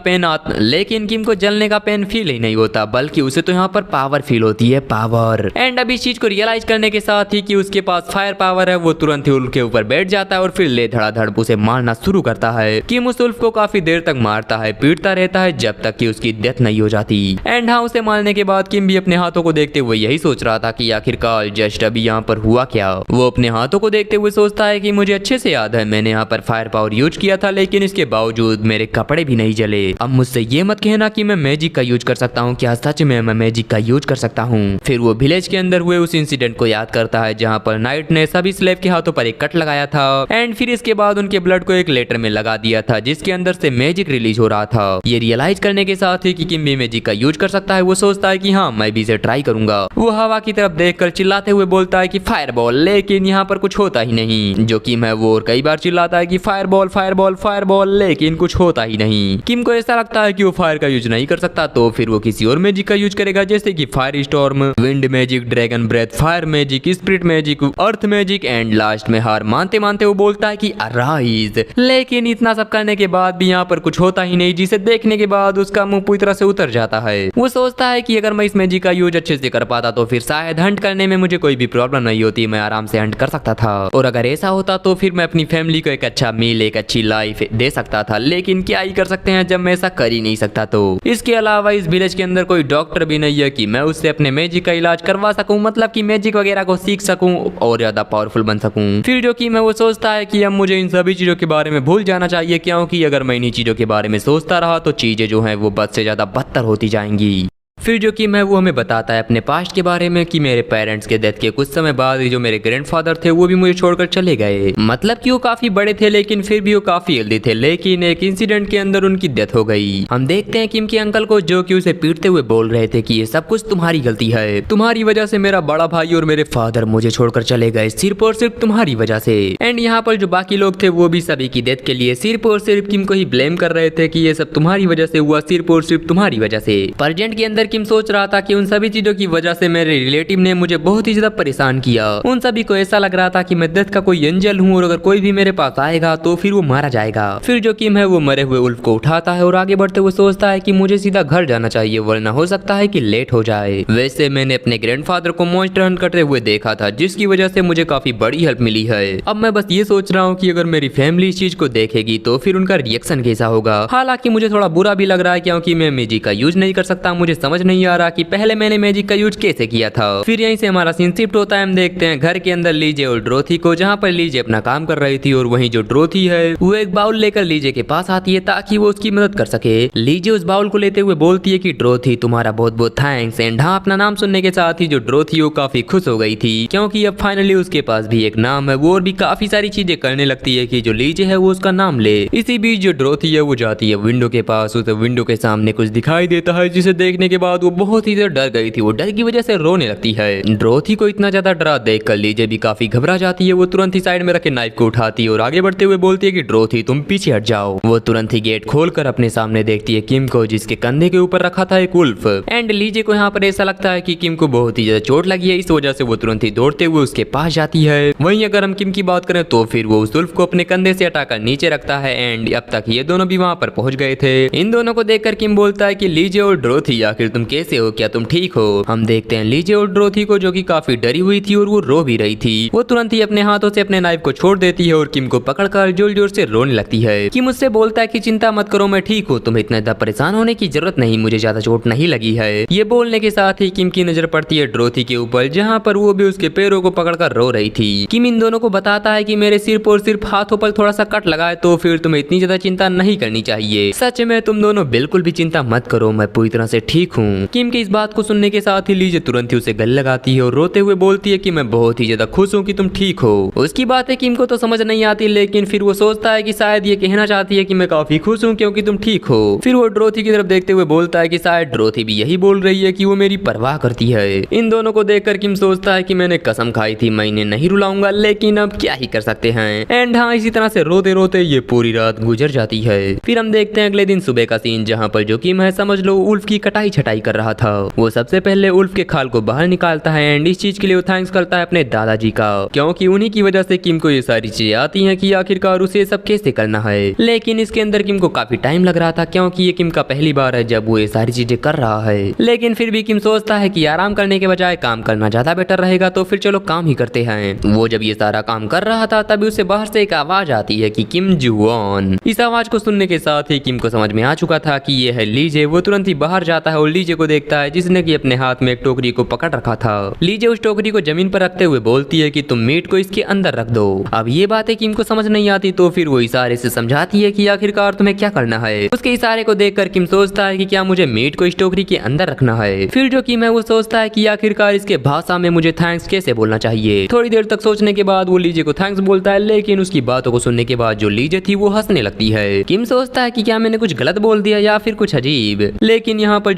पेन फील ही नहीं होता, बल्कि उसे तो यहाँ पर पावर फील होती है, पावर। एंड अब इस चीज को रियलाइज करने के साथ ही कि उसके पास फायर पावर है, वो तुरंत ही वुल्फ के ऊपर बैठ जाता है और फिर ले धड़ाधड़ उसे मारना शुरू करता है। किम उस वुल्फ को काफी देर तक मारता है, पीटता रहता है जब तक कि उसकी डेथ नहीं हो जाती। एंड हाँ, उसे मारने के बाद किम भी अपने हाथों को देखते हुए यही सोच रहा था कि आखिरकार जस्ट अभी यहाँ पर हुआ क्या। वो अपने हाथों को देखते हुए सोचता है कि मुझे अच्छे से याद है मैंने यहाँ पर फायर पावर यूज किया था, लेकिन इसके बावजूद मेरे कपड़े भी नहीं जले। अब मुझसे ये मत कहना कि मैं मैजिक का यूज कर सकता हूँ। क्या सच में मैं मैजिक का यूज कर सकता हूँ? फिर वो विलेज के अंदर हुए उस इंसिडेंट को याद करता है जहाँ पर नाइट ने सभी स्लेव के हाथों पर एक कट लगाया था। एंड फिर इसके बाद उनके ब्लड को एक लेटर में लगा दिया था जिसके अंदर से मैजिक रिलीज हो रहा था। ये रियलाइज करने के साथ ही कि किम भी मैजिक का यूज कर सकता है, वो सोचता है कि हाँ, मैं भी इसे ट्राई करूंगा। वो हवा की तरफ देखकर चिल्लाते हुए बोलता है कि फायरबॉल, लेकिन यहाँ पर कुछ होता ही नहीं। जो किम है वो और कई बार चिल्लाता है कि फायरबॉल फायरबॉल फायरबॉल, लेकिन कुछ होता ही नहीं। किम को ऐसा लगता है कि वो फायर का यूज नहीं कर सकता, तो फिर वो किसी और मैजिक का यूज करेगा, जैसे कि fire storm, wind magic, dragon breath, fire magic, spirit magic, earth magic. And last में हार मानते मानते वो बोलता है कि अराइज। लेकिन इतना सब करने के बाद भी यहाँ पर कुछ होता ही नहीं, जिसे देखने के बाद उसका मुंह पूरी तरह से उतर जाता है। वो सोचता है कि अगर मैं इस मैजिक का यूज अच्छे से कर पाता तो फिर शायद हंट करने में मुझे कोई भी प्रॉब्लम नहीं होती, मैं आराम से हंट कर सकता था। और अगर ऐसा होता तो फिर मैं अपनी फैमिली को एक अच्छा मील, एक अच्छी लाइफ दे सकता था। लेकिन क्या ही कर सकते हैं जब मैं ऐसा कर ही नहीं सकता। तो इसके अलावा इस विलेज के अंदर कोई डॉक्टर भी नहीं है कि मैं उससे अपने मैजिक का इलाज करवा सकूं, मतलब कि मैजिक वगैरह को सीख सकूं और ज्यादा पावरफुल बन सकूं। फिर जो कि मैं वो सोचता है कि अब मुझे इन सभी चीजों के बारे में भूल जाना चाहिए, क्योंकि अगर मैं इन्हीं चीजों के बारे में सोचता रहा तो चीजें जो हैं वो बद से ज्यादा बदतर होती जाएंगी। फिर जो कि मैं वो हमें बताता है अपने पास्ट के बारे में कि मेरे पेरेंट्स के डेथ के कुछ समय बाद जो मेरे ग्रैंडफादर थे वो भी मुझे छोड़कर चले गए। मतलब कि वो काफी बड़े थे लेकिन फिर भी वो काफी हेल्दी थे, लेकिन एक इंसिडेंट के अंदर उनकी डेथ हो गई। हम देखते हैं किम के अंकल को जो कि उसे पीटते हुए बोल रहे थे कि ये सब कुछ तुम्हारी गलती है, तुम्हारी वजह से मेरा बड़ा भाई और मेरे फादर मुझे छोड़कर चले गए, सिर्फ और सिर्फ तुम्हारी वजह से। एंड यहाँ पर जो बाकी लोग थे वो भी सभी की डेथ के लिए सिर्फ और सिर्फ किम को ही ब्लेम कर रहे थे कि ये सब तुम्हारी वजह से हुआ, सिर्फ और सिर्फ तुम्हारी वजह से। प्रेजेंट के अंदर किम सोच रहा था कि उन सभी चीजों की वजह से मेरे रिलेटिव ने मुझे बहुत ही ज्यादा परेशान किया। उन सभी को ऐसा लग रहा था कि मैं डेथ का कोई एंजल हूँ और अगर कोई भी मेरे पास आएगा तो फिर वो मारा जाएगा। फिर जो किम है वो मरे हुए उल्फ को उठाता है और आगे बढ़ते हुए सोचता है कि मुझे सीधा घर जाना चाहिए वरना हो सकता है कि लेट हो जाए। वैसे मैंने अपने ग्रैंडफादर को मॉन्स्टर हंट करते हुए देखा था जिसकी वजह से मुझे काफी बड़ी हेल्प मिली है। अब मैं बस ये सोच रहा हूँ कि अगर मेरी फैमिली इस चीज को देखेगी तो फिर उनका रिएक्शन कैसा होगा। हालांकि मुझे थोड़ा बुरा भी लग रहा है क्योंकि मैं मैजिक का यूज नहीं कर सकता। मुझे समझ नहीं आ रहा कि पहले मैंने मैजिक का यूज कैसे किया था। फिर यहीं से हमारा सीन शिफ्ट होता है। हम देखते हैं घर के अंदर लीजे और ड्रोथी को, जहाँ पर लीजे अपना काम कर रही थी और वहीं जो ड्रोथी है वो एक बाउल लेकर लीजे के पास आती है ताकि वो उसकी मदद कर सके। लीजे उस बाउल को लेते हुए बोलती है कि ड्रोथी तुम्हारा बहुत बहुत थैंक्स। एंड हाँ, अपना नाम सुनने के साथ ही जो ड्रोथी वो काफी खुश हो गई थी क्योंकि अब फाइनली उसके पास भी एक नाम है। वो और भी काफी सारी चीजें करने लगती है कि जो लीजे है वो उसका नाम ले। इसी बीच जो ड्रोथी है वो जाती है विंडो के पास। उसे विंडो के सामने कुछ दिखाई देता है जिसे देखने के बाद वो बहुत ही डर गई थी। वो डर की वजह से रोने लगती है। ड्रोथी को इतना ज्यादा डरा देखकर लीजे भी काफी घबरा जाती है। वो तुरंत ही साइड में रखे नाइफ को उठाती है और आगे बढ़ते हुए बोलती है कि ड्रोथी तुम पीछे हट जाओ। वो तुरंत ही गेट खोलकर अपने सामने देखती है किम को जिसके कंधे के ऊपर रखा था एक उल्फ। एंड लीजे को यहाँ पर ऐसा लगता है कि किम को बहुत ही ज्यादा चोट लगी है, इस वजह से वो तुरंत ही दौड़ते हुए उसके पास जाती है। वहीं अगर हम किम की बात करें तो फिर वो उस उल्फ को अपने कंधे से हटाकर नीचे रखता है। एंड अब तक ये दोनों भी वहाँ पर पहुंच गए थे। इन दोनों को देखकर किम बोलता है कि लीजे और ड्रोथी आखिर तुम कैसे हो, क्या तुम ठीक हो। हम देखते हैं लीजे और ड्रोथी को जो कि काफी डरी हुई थी और वो रो भी रही थी। वो तुरंत ही अपने हाथों से अपने नाइफ को छोड़ देती है और किम को पकड़कर जोर जोर से रोने लगती है। किम उससे बोलता है कि चिंता मत करो, मैं ठीक हूँ, तुम्हें इतना ज्यादा परेशान होने की जरूरत नहीं, मुझे ज्यादा चोट नहीं लगी है। ये बोलने के साथ ही किम की नजर पड़ती है ड्रोथी के ऊपर जहाँ पर वो भी उसके पैरों को पकड़कर रो रही थी। किम इन दोनों को बताता है कि मेरे सिर्फ और सिर्फ हाथों पर थोड़ा सा कट लगा है तो फिर तुम्हें इतनी ज्यादा चिंता नहीं करनी चाहिए। सच में तुम दोनों बिल्कुल भी चिंता मत करो, मैं पूरी तरह से ठीक हूँ। किम की इस बात को सुनने के साथ ही लीजे तुरंत ही उसे गले लगाती है और रोते हुए बोलती है कि मैं बहुत ही ज्यादा खुश हूँ कि तुम ठीक हो। उसकी बातें किम को तो समझ नहीं आती लेकिन फिर वो सोचता है कि शायद ये कहना चाहती है कि मैं काफी खुश हूँ क्योंकि तुम ठीक हो। फिर वो ड्रोथी की तरफ देखते हुए बोलता है कि शायद ड्रोथी भी यही बोल रही है कि वो मेरी परवाह करती है। इन दोनों को देखकर किम सोचता है कि मैंने कसम खाई थी मैं इन्हें नहीं रुलाऊंगा, लेकिन अब क्या ही कर सकते हैं। एंड हाँ, इसी तरह से रोते रोते ये पूरी रात गुजर जाती है। फिर हम देखते हैं अगले दिन सुबह का सीन जहाँ पर जो किम है समझ लो उल्फ की कटाई छटाई कर रहा था। वो सबसे पहले उल्फ के खाल को बाहर निकालता है एंड इस चीज के लिए वो थैंक्स करता है अपने दादाजी का क्योंकि उन्हीं की वजह से किम को ये सारी चीजें आती हैं कि आखिरकार उसे सब कैसे करना है। लेकिन इसके अंदर किम को काफी टाइम लग रहा था क्योंकि ये किम का पहली बार है जब वो ये सारी चीजें कर रहा है। लेकिन फिर भी किम सोचता है कि आराम करने के बजाय काम करना ज्यादा बेटर रहेगा तो फिर चलो काम ही करते हैं। वो जब ये सारा काम कर रहा था तभी उसे बाहर से एक आवाज आती है कि किम जुआन। इस आवाज को सुनने के साथ ही किम को समझ में आ चुका था कि ये है लीजे। वो तुरंत ही बाहर जाता है और लीजे को देखता है जिसने की अपने हाथ में एक टोकरी को पकड़ रखा था। लीजे उस टोकरी को जमीन पर रखते हुए बोलती है कि तुम मीट को इसके अंदर रख दो। अब ये बातें किम को समझ नहीं आती तो फिर वो इशारे से समझाती है कि आखिरकार तुम्हें क्या करना है। उसके इशारे को देखकर किम सोचता है कि क्या मुझे मीट को इस टोकरी के अंदर रखना है। फिर जो किम है वो सोचता है कि आखिरकार इसके भाषा में मुझे थैंक्स कैसे बोलना चाहिए। थोड़ी देर तक सोचने के बाद वो लीजे को थैंक्स बोलता है लेकिन उसकी बातों को सुनने के बाद जो लीजे थी वो हंसने लगती है। किम सोचता है कि क्या मैंने कुछ गलत बोल दिया या फिर कुछ अजीब। लेकिन यहाँ पर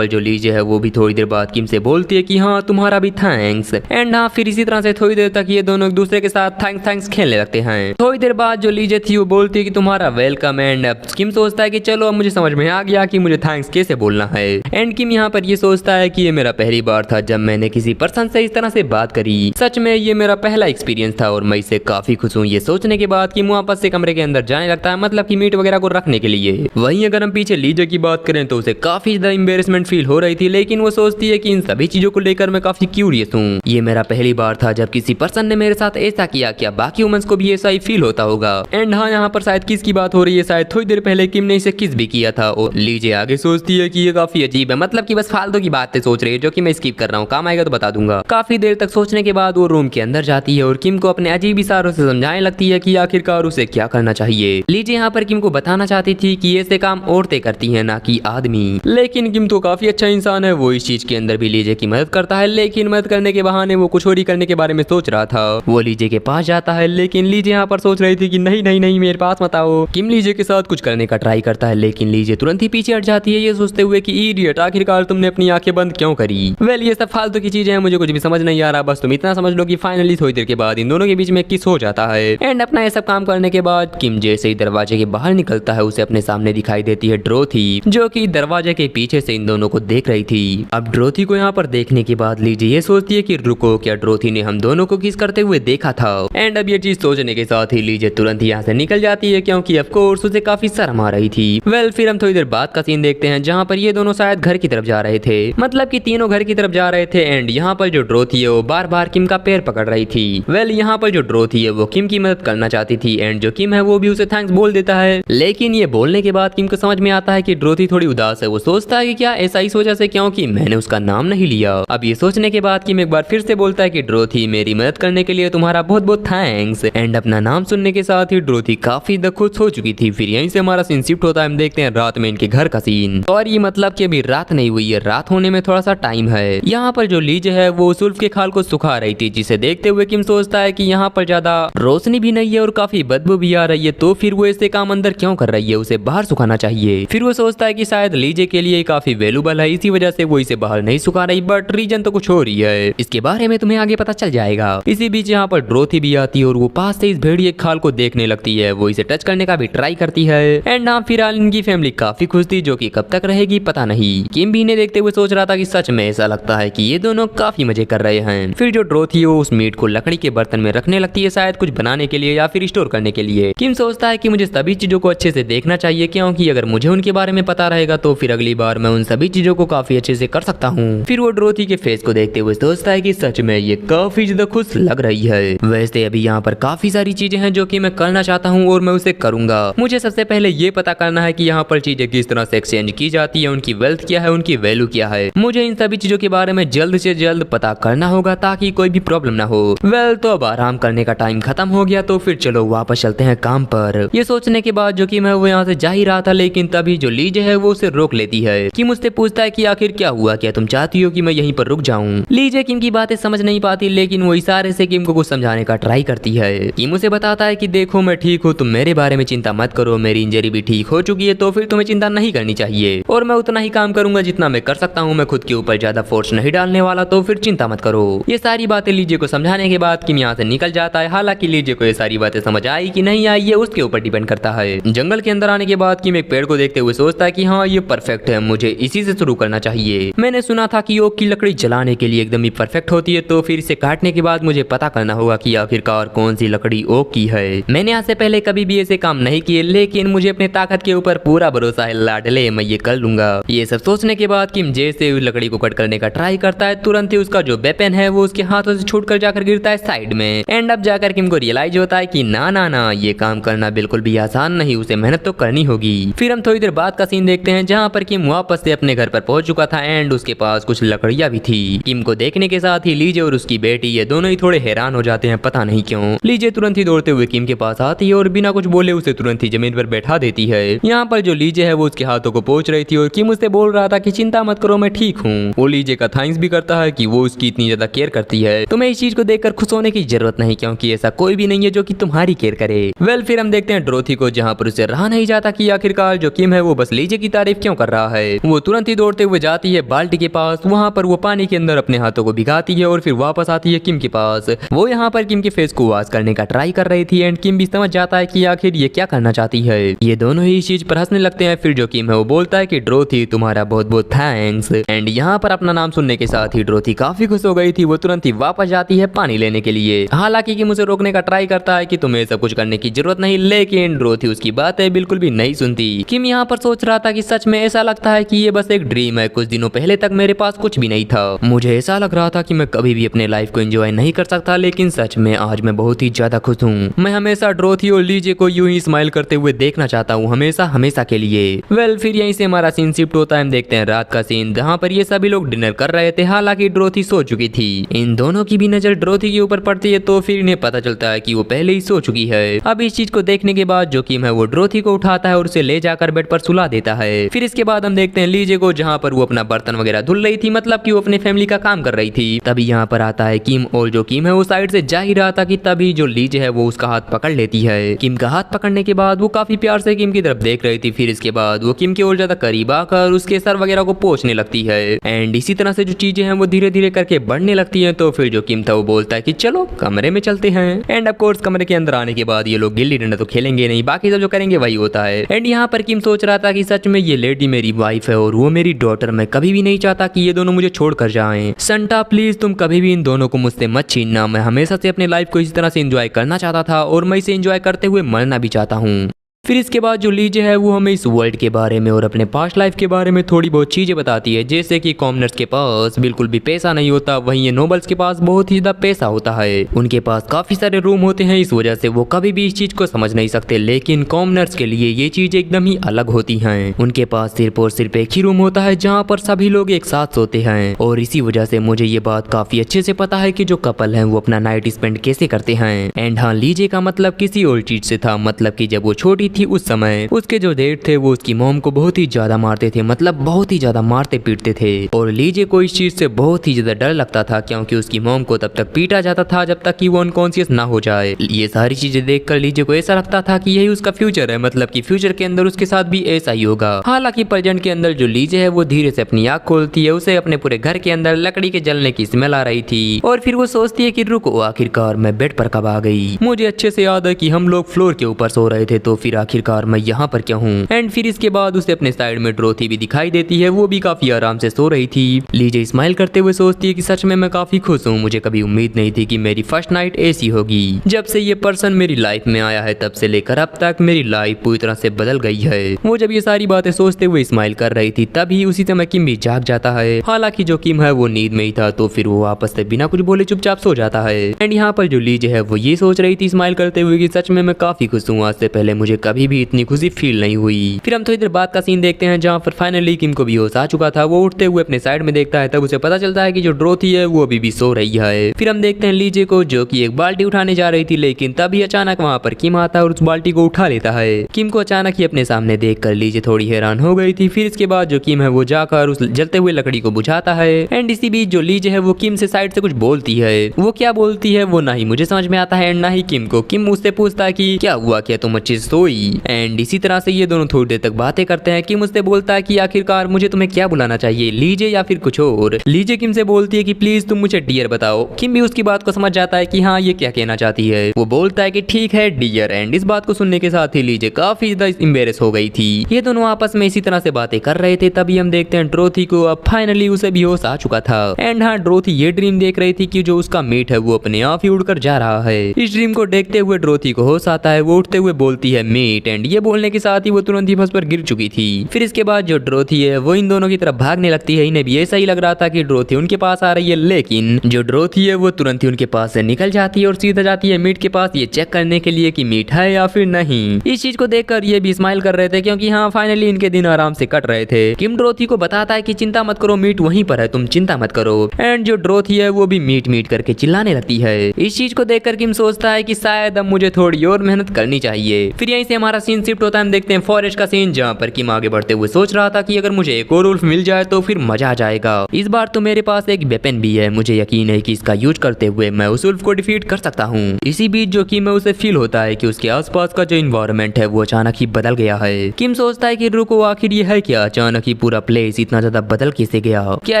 जो लीजे है वो भी थोड़ी देर बाद किम से बोलती है कि हाँ तुम्हारा भी थैंक्स। एंड हाँ, फिर इसी तरह से थोड़ी देर तक ये दोनों एक दूसरे के साथ थैंक्स खेलने लगते हैं। थोड़ी देर बाद जो लीजे थी वो बोलती है कि तुम्हारा वेलकम। एंड किम सोचता है कि चलो अब मुझे समझ में आ गया कि मुझे थैंक्स कैसे बोलना है। एंड किम यहाँ पर ये सोचता है कि ये मेरा पहली बार था जब मैंने किसी पर्सन से इस तरह से बात करी। सच में ये मेरा पहला एक्सपीरियंस था और मैं इससे काफी खुश हूँ। ये सोचने के बाद किम वापस से कमरे के अंदर जाने लगता है, मतलब कि मीट वगैरह को रखने के लिए। वहीं अगर हम पीछे लीजे की बात करें तो उसे काफी ज्यादा एम्बेरसमेंट फील हो रही थी, लेकिन वो सोचती है कि इन सभी चीजों को लेकर मैं काफी क्यूरियस हूँ। ये मेरा पहली बार था जब किसी पर्सन ने मेरे साथ ऐसा किया, क्या बाकी वुमेन्स को भी ऐसा ही फील होता होगा। एंड हाँ, यहाँ पर शायद किस की बात हो रही है, शायद थोड़ी देर पहले किम ने इसे किस भी किया था। और लीजे आगे सोचती है कि ये काफी अजीब है, मतलब कि बस फालतू की बातें सोच रही है जो कि मैं स्किप कर रहा हूँ, काम आएगा तो बता दूंगा। काफी देर तक सोचने के बाद वो रूम के अंदर जाती है और किम को अपने अजीब इशारों से समझाने लगती है कि आखिरकार उसे क्या करना चाहिए। लीजे यहाँ पर किम को बताना चाहती थी कि ऐसे काम औरतें करती है, ना कि आदमी। लेकिन किम तो काफी अच्छा इंसान है, वो इस चीज के अंदर भी लीजे की मदद करता है, लेकिन मदद करने के बहाने वो कुछ और ही करने के बारे में सोच रहा था। वो लीजे के पास जाता है, लेकिन लीजे यहाँ पर सोच रही थी कि नहीं नहीं नहीं, मेरे पास मत आओ। किम लीजे के साथ कुछ करने का ट्राई करता है, लेकिन लीजे तुरंत ही पीछे हट जाती है, ये सोचते हुए कि इडियट, आखिरकार तुमने अपनी आंखें बंद क्यों करी। वेल, ये सब फालतू की चीजें हैं, मुझे कुछ भी समझ नहीं आ रहा, बस तुम इतना समझ लो कि फाइनली थोड़ी देर के बाद इन दोनों के बीच में किस हो जाता है। एंड अपना ये सब काम करने के बाद किम जैसे ही दरवाजे के बाहर निकलता है, उसे अपने सामने दिखाई देती है ड्रोथी, जो कि दरवाजे के पीछे से इन दोनों को देख रही थी। अब ड्रोथी को यहाँ पर देखने के बाद लीजे ये सोचती है कि रुको, क्या ड्रोथी ने हम दोनों को किस करते हुए देखा था। एंड अब ये चीज सोचने के साथ ही लीजे तुरंत यहाँ से निकल जाती है, क्योंकि ऑफ कोर्स उसे काफी शर्म आ रही थी। वेल, फिर हम थोड़ी देर बाद का सीन देखते हैं, जहाँ पर ये दोनों शायद घर की तरफ जा रहे थे, मतलब कि तीनों घर की तरफ जा रहे थे। एंड यहाँ पर जो ड्रोथी है वो बार बार किम का पैर पकड़ रही थी। वेल, यहाँ पर जो ड्रोथी है वो किम की मदद करना चाहती थी, एंड जो किम है वो भी उसे थैंक्स बोल देता है। लेकिन ये बोलने के बाद किम को समझ में आता है कि ड्रोथी थोड़ी उदास है। वो सोचता है कि क्या ऐसा इस वजह से क्योंकि मैंने उसका नाम नहीं लिया। अब ये सोचने के बाद किम एक बार फिर से बोलता है कि ड्रोथी, मेरी मदद करने के लिए तुम्हारा बहुत बहुत थैंक्स। एंड अपना नाम सुनने के साथ ही ड्रोथी काफी खुश हो चुकी थी। फिर यहीं से हमारा सीन शिफ्ट होता है, हम देखते हैं रात में इनके घर का सीन। और ये मतलब कि अभी रात नहीं हुई है, रात होने में थोड़ा सा टाइम है। यहाँ पर जो लीज है वो सुल्फ के खाल को सुखा रही थी, जिसे देखते हुए किम सोचता है कि यहाँ पर ज्यादा रोशनी भी नहीं है और काफी बदबू भी आ रही है, तो फिर वो ऐसे काम अंदर क्यों कर रही है, उसे बाहर सुखाना चाहिए। फिर वो सोचता है कि शायद लीजे के लिए काफी वैल्यूबल है, इसी वजह से वो इसे बाहर नहीं सुखा रही, बट रीजन तो कुछ और ही है, इसके बारे में तुम्हें आगे पता चल जाएगा। इसी बीच यहाँ पर ड्रोथी भी आती है और वो पास से इस भेड़िए खाल को देखने लगती है, वो इसे टच करने का भी ट्राई करती है। एंड हाँ, फिलहाल इनकी फैमिली काफी खुश थी, जो कि कब तक रहेगी पता नहीं। किम भी इन्हें देखते हुए सोच रहा था कि सच में ऐसा लगता है कि ये दोनों काफी मजे कर रहे हैं। फिर जो ड्रोथी है उस मीट को लकड़ी के बर्तन में रखने लगती है, शायद कुछ बनाने के लिए या फिर स्टोर करने के लिए। किम सोचता है कि मुझे सभी चीजों को अच्छे से देखना चाहिए, क्योंकि अगर मुझे उनके बारे में पता रहेगा तो फिर अगली बार मैं उन सभी चीजों को काफी अच्छे से कर सकता हूँ। फिर वो ड्रोथी के फेस को देखते हुए सोचता है कि सच में ये काफी ज्यादा खुश लग रही है। वैसे अभी यहाँ पर काफी सारी चीजें हैं जो कि मैं करना चाहता हूँ और मैं उसे करूंगा। मुझे सबसे पहले ये पता करना है कि यहाँ पर चीजें किस तरह से एक्सचेंज की जाती है, उनकी वेल्थ क्या है, उनकी वैल्यू क्या है। मुझे इन सभी चीजों के बारे में जल्द से जल्द पता करना होगा ताकि कोई भी प्रॉब्लम ना हो। वेल, तो अब आराम करने का टाइम खत्म हो गया, तो फिर चलो वापस चलते हैं काम पर। ये सोचने के बाद जो कि मैं वो यहाँ से जा ही रहा था, लेकिन तभी जो लीजे है वो उसे रोक लेती है। कि मुझसे पूछता है कि आखिर क्या हुआ, क्या तुम चाहती हो कि मैं यहीं पर रुक जाऊं। लीजे किम की बातें समझ नहीं पाती, लेकिन वो इशारे से किम को कुछ समझाने का ट्राई करती है। किम उसे बताता है कि देखो मैं ठीक हूँ, तुम मेरे बारे में चिंता मत करो, मेरी इंजरी भी ठीक हो चुकी है, तो फिर तुम्हें चिंता नहीं करनी चाहिए और मैं उतना ही काम करूंगा जितना मैं कर सकता हूँ, मैं खुद के ऊपर ज्यादा फोर्स नहीं डालने वाला, तो फिर चिंता मत करो। ये सारी बातें लीजे को समझाने के बाद किम यहाँ से निकल जाता है। हालांकि लीजे को ये सारी बातें समझ आई कि नहीं आई, ये उसके ऊपर डिपेंड करता है। जंगल के अंदर आने के बाद किम एक पेड़ को देखते हुए सोचता है कि हाँ, ये परफेक्ट है, मुझे इसी से शुरू करना चाहिए। मैंने सुना था कि ओक की लकड़ी जलाने के लिए एकदम ही परफेक्ट होती है, तो फिर इसे काटने के बाद मुझे पता करना होगा कि आखिरकार कौन सी लकड़ी ओक की है। मैंने आज से पहले कभी भी ऐसे काम नहीं किए, लेकिन मुझे अपने ताकत के ऊपर पूरा भरोसा है लाडले, मैं ये कर लूंगा। ये सब सोचने के बाद किम जैसे उस लकड़ी को कट करने का ट्राई करता है, तुरंत ही उसका जो वेपन है वो उसके हाथों से छूटकर जाकर गिरता है साइड में। एंड अब जाकर किम को रियलाइज होता है कि ना ना ना, ये काम करना बिल्कुल भी आसान नहीं, उसे मेहनत तो करनी होगी। फिर हम थोड़ी देर बाद का सीन देखते हैं, जहाँ पर किम वापस से अपने घर पर पहुंच चुका था एंड उसके पास कुछ लकड़ियां भी थी। किम को देखने के साथ ही लीजे और उसकी बेटी ये दोनों ही थोड़े हैरान हो जाते हैं, पता नहीं क्यों। लीजे तुरंत ही दौड़ते हुए किम के पास आती है और बिना कुछ बोले उसे तुरंत ही जमीन पर बैठा देती है। यहाँ पर जो लीजे है वो उसके हाथों को पोंछ रही थी और किम उससे बोल रहा था कि चिंता मत करो, मैं ठीक हूँ। वो लीजे का थैंक्स भी करता है कि वो उसकी इतनी ज्यादा केयर करती है। तुम्हें इस चीज को देखकर खुश होने की जरूरत नहीं, क्योंकि ऐसा कोई भी नहीं है जो कि तुम्हारी केयर करे। वेल, फिर हम देखते हैं ड्रोथी को, जहाँ पर उसे रहा नहीं जाता कि आखिरकार जो किम है वो बस लीजे की तारीफ क्यों कर रहा है। वो तुरंत ही दौड़ते हुए जाती है बाल्टी के पास, वहाँ पर वो पानी के अंदर अपने हाथों को भिगाती है और फिर वापस आती है किम के पास। वो यहाँ पर किम के फेस को वॉश करने का ट्राई कर रही थी एंड किम भी समझ जाता है कि आखिर ये क्या करना चाहती है। ये दोनों ही इस चीज पर हंसने लगते हैं। फिर जो किम है वो बोलता है कि ड्रोथी तुम्हारा बहुत बहुत थैंक्स। एंड यहाँ पर अपना नाम सुनने के साथ ही ड्रोथी काफी खुश हो गई थी। वो तुरंत ही वापस जाती है पानी लेने के लिए। हालांकि किम उसे रोकने का ट्राई करता है कि तुम्हें सब कुछ करने की जरूरत नहीं, लेकिन ड्रोथी उसकी बातें बिल्कुल भी नहीं सुनती। किम यहाँ पर सोच रहा था कि सच में ऐसा लगता है कि ये बस एक ड्रीम है, कुछ दिनों पहले तक मेरे पास कुछ भी नहीं था। मुझे ऐसा लग रहा था कि मैं कभी भी अपने लाइफ को एंजॉय नहीं कर सकता, लेकिन सच में आज मैं बहुत ही ज्यादा खुश हूँ। मैं हमेशा ड्रोथी और लीजे को यूं ही स्माइल करते हुए देखना चाहता हूँ, हमेशा हमेशा के लिए। फिर यहीं से हमारा सीन शिफ्ट होता है। हम देखते हैं रात का सीन, जहाँ पर ये सभी लोग डिनर कर रहे थे। हालांकि ड्रोथी सो चुकी थी। इन दोनों की भी नजर ड्रोथी के ऊपर पड़ती है, तो फिर इन्हें पता चलता है कि वो पहले ही सो चुकी है। अब इस चीज को देखने के बाद जो किम है वो ड्रोथी को उठाता है और उसे ले जाकर बेड पर सुला देता है। फिर इसके बाद हम देखते हैं लीजे को, जहाँ पर वो अपना बर्तन वगैरह धुल रही थी, मतलब कि वो अपने फैमिली का काम कर रही थी। तभी यहाँ पर आता है किम, और जो किम है वो साइड से जा ही रहा था कि तभी जो लीजे है वो उसका हाथ पकड़ लेती है। किम का हाथ पकड़ने के बाद वो काफी प्यार से किम की तरफ देख रही थी। फिर इसके बाद वो किम के और ज्यादा करीब आकर उसके सर वगैरह को पोंछने लगती है। एंड इसी तरह से जो चीजें हैं वो धीरे धीरे करके बढ़ने लगती हैं। तो फिर जो किम था वो बोलता है कि चलो कमरे में चलते हैं। एंड ऑफ कोर्स कमरे के अंदर आने के बाद ये लोग गिल्ली डंडा तो खेलेंगे नहीं, बाकी सब जो करेंगे वही होता है। एंड यहाँ पर किम सोच रहा था कि सच में ये लेडी मेरी वाइफ है और वो मेरी डॉटर। मैं कभी भी नहीं चाहता कि ये दोनों मुझे छोड़कर जाएं। संटा प्लीज तुम कभी भी इन दोनों को मुझसे मत छीनना। मैं हमेशा से अपने लाइफ को इसी तरह से एंजॉय करना चाहता था और मैं इसे एंजॉय करते हुए मरना भी चाहता हूँ। फिर इसके बाद जो लीजे है वो हमें इस वर्ल्ड के बारे में और अपने पास्ट लाइफ के बारे में थोड़ी बहुत चीजें बताती है, जैसे कि कॉमनर्स के पास बिल्कुल भी पैसा नहीं होता, वहीं ये नोबल्स के पास बहुत ही ज्यादा पैसा होता है। उनके पास काफी सारे रूम होते हैं, इस वजह से वो कभी भी इस चीज को समझ नहीं सकते। लेकिन कॉमनर्स के लिए ये चीज एकदम ही अलग होती है। उनके पास सिर्फ और सिर्फ एक ही रूम होता है जहाँ पर सभी लोग एक साथ सोते हैं। और इसी वजह से मुझे ये बात काफी अच्छे से पता है कि जो कपल है वो अपना नाइट स्पेंड कैसे करते हैं। एंड हाँ, लीजे का मतलब किसी और चीज से था, मतलब की जब वो छोटी थी उस समय उसके जो डैड थे वो उसकी मॉम को बहुत ही ज्यादा मारते थे, मतलब बहुत ही ज्यादा मारते पीटते थे। और लीजे को इस चीज से बहुत ही ज्यादा डर लगता था, क्योंकि उसकी मॉम को तब तक पीटा जाता था जब तक कि वो अनकॉन्शियस ना हो जाए। ये सारी चीजें देखकर लीजे को ऐसा लगता था कि यही उसका फ्यूचर है, मतलब कि फ्यूचर के अंदर उसके साथ भी ऐसा ही होगा। हालांकि प्रेजेंट के अंदर जो लीजे है वो धीरे से अपनी आंख खोलती है। उसे अपने पूरे घर के अंदर लकड़ी के जलने की स्मेल आ रही थी और फिर वो सोचती है कि रुको, आखिरकार मैं बेड पर कब आ गई। मुझे अच्छे से याद है कि हम लोग फ्लोर के ऊपर सो रहे थे, तो फिर आखिरकार मैं यहाँ पर क्या हूँ। एंड फिर इसके बाद उसे अपने साइड में ड्रोथी भी दिखाई देती है, वो भी काफी आराम से सो रही थी। लीजे स्माइल करते हुए सोचती है कि सच में मैं काफी खुश हूँ, मुझे कभी उम्मीद नहीं थी कि मेरी फर्स्ट नाइट ऐसी होगी। जब से ये पर्सन मेरी लाइफ में आया है तब से लेकर अब तक मेरी लाइफ पूरी तरह से बदल गई है। वो जब ये सारी बातें सोचते हुए स्माइल कर रही थी तभी उसी समय किम भी जाग जाता है। हालांकि जो किम है वो नींद में ही था, तो फिर वो वापस से बिना कुछ बोले चुपचाप सो जाता है। एंड यहाँ पर जो लीजे है वो ये सोच रही थी स्माइल करते हुए कि सच में मैं काफी खुश हूँ, आज से पहले मुझे कभी भी इतनी खुशी फील नहीं हुई। फिर हम थोड़ी देर बाद का सीन देखते हैं जहाँ पर फाइनली किम को भी होश आ चुका था। वो उठते हुए अपने साइड में देखता है, तब उसे पता चलता है कि जो ड्रोथी है वो अभी भी सो रही है। फिर हम देखते हैं लीजे को जो कि एक बाल्टी उठाने जा रही थी, लेकिन तभी अचानक वहाँ पर किम आता है और उस बाल्टी को उठा लेता है। किम को अचानक ही अपने सामने देखकर लीजे थोड़ी हैरान हो गई थी। फिर इसके बाद जो किम है वो जाकर उस जलते हुए लकड़ी को बुझाता है। एंड इसी बीच जो लीजे है वो किम से साइड से कुछ बोलती है। वो क्या बोलती है वो ना ही मुझे समझ में आता है एंड ना ही किम को। किम उससे पूछता है कि क्या हुआ, क्या तुम अच्छे से सोई। एंड इसी तरह से ये दोनों थोड़ी देर तक बातें करते हैं। किम उससे बोलता है कि आखिरकार मुझे तुम्हें क्या बुलाना चाहिए, लीजे या फिर कुछ और। लीजे किम से बोलती है कि प्लीज तुम मुझे डियर बताओ। किम भी उसकी बात को समझ जाता है कि हाँ ये क्या कहना चाहती है। वो बोलता है कि ठीक है डियर। एंड इस बात को सुनने के साथ ही लीजे काफी ज्यादा एम्बेरस हो गई थी। ये दोनों आपस में इसी तरह से बातें कर रहे थे, तभी हम देखते हैं ड्रोथी को अब फाइनली उसे भी होश आ चुका था। एंड हाँ, ड्रोथी ये ड्रीम देख रही थी कि जो उसका मीट है वो अपने आप ही उड़कर जा रहा है। इस ड्रीम को देखते हुए ड्रोथी को होश आता है। वो उठते हुए बोलती है मीट। एंड ये बोलने के साथ ही वो तुरंत ही फंस पर गिर चुकी थी। फिर इसके बाद जो ड्रोथी है वो इन दोनों की तरफ भागने लगती है। इन्हें भी ऐसा ही लग रहा था कि ड्रोथी उनके पास आ रही है, लेकिन जो ड्रोथी है वो तुरंत ही उनके पास से निकल जाती है और सीधा जाती है मीट के पास ये चेक करने के लिए कि मीट है या फिर नहीं। इस चीज को देखकर ये भी स्माइल कर रहे थे, क्योंकि हाँ फाइनली इनके दिन आराम से कट रहे थे। किम ड्रोथी को बताता है कि चिंता मत करो, मीट वहीं पर है, तुम चिंता मत करो। एंड जो ड्रोथी है वो भी मीट मीट करके चिल्लाने लगती है। इस चीज को देखकर किम सोचता है कि शायद अब मुझे थोड़ी और मेहनत करनी चाहिए। फिर यहीं से हमारा सीन शिफ्ट होता है। हम देखते हैं फॉरेस्ट का सीन, जहाँ पर किम आगे बढ़ते हुए सोच रहा था कि अगर मुझे एक और वुल्फ मिल जाए तो फिर मजा आ जाएगा। इस बार तो मेरे पास एक वेपन भी है, मुझे यकीन है कि इसका यूज करते हुए मैं उस वुल्फ को डिफीट कर सकता हूँ। इसी बीच जो किम है उसे फील होता है कि उसके आसपास का जो इन्वायरमेंट है वो अचानक ही बदल गया है। किम सोचता है कि रुको, आखिर ये है क्या, अचानक ही पूरा प्लेस इतना ज्यादा बदल कैसे गया। क्या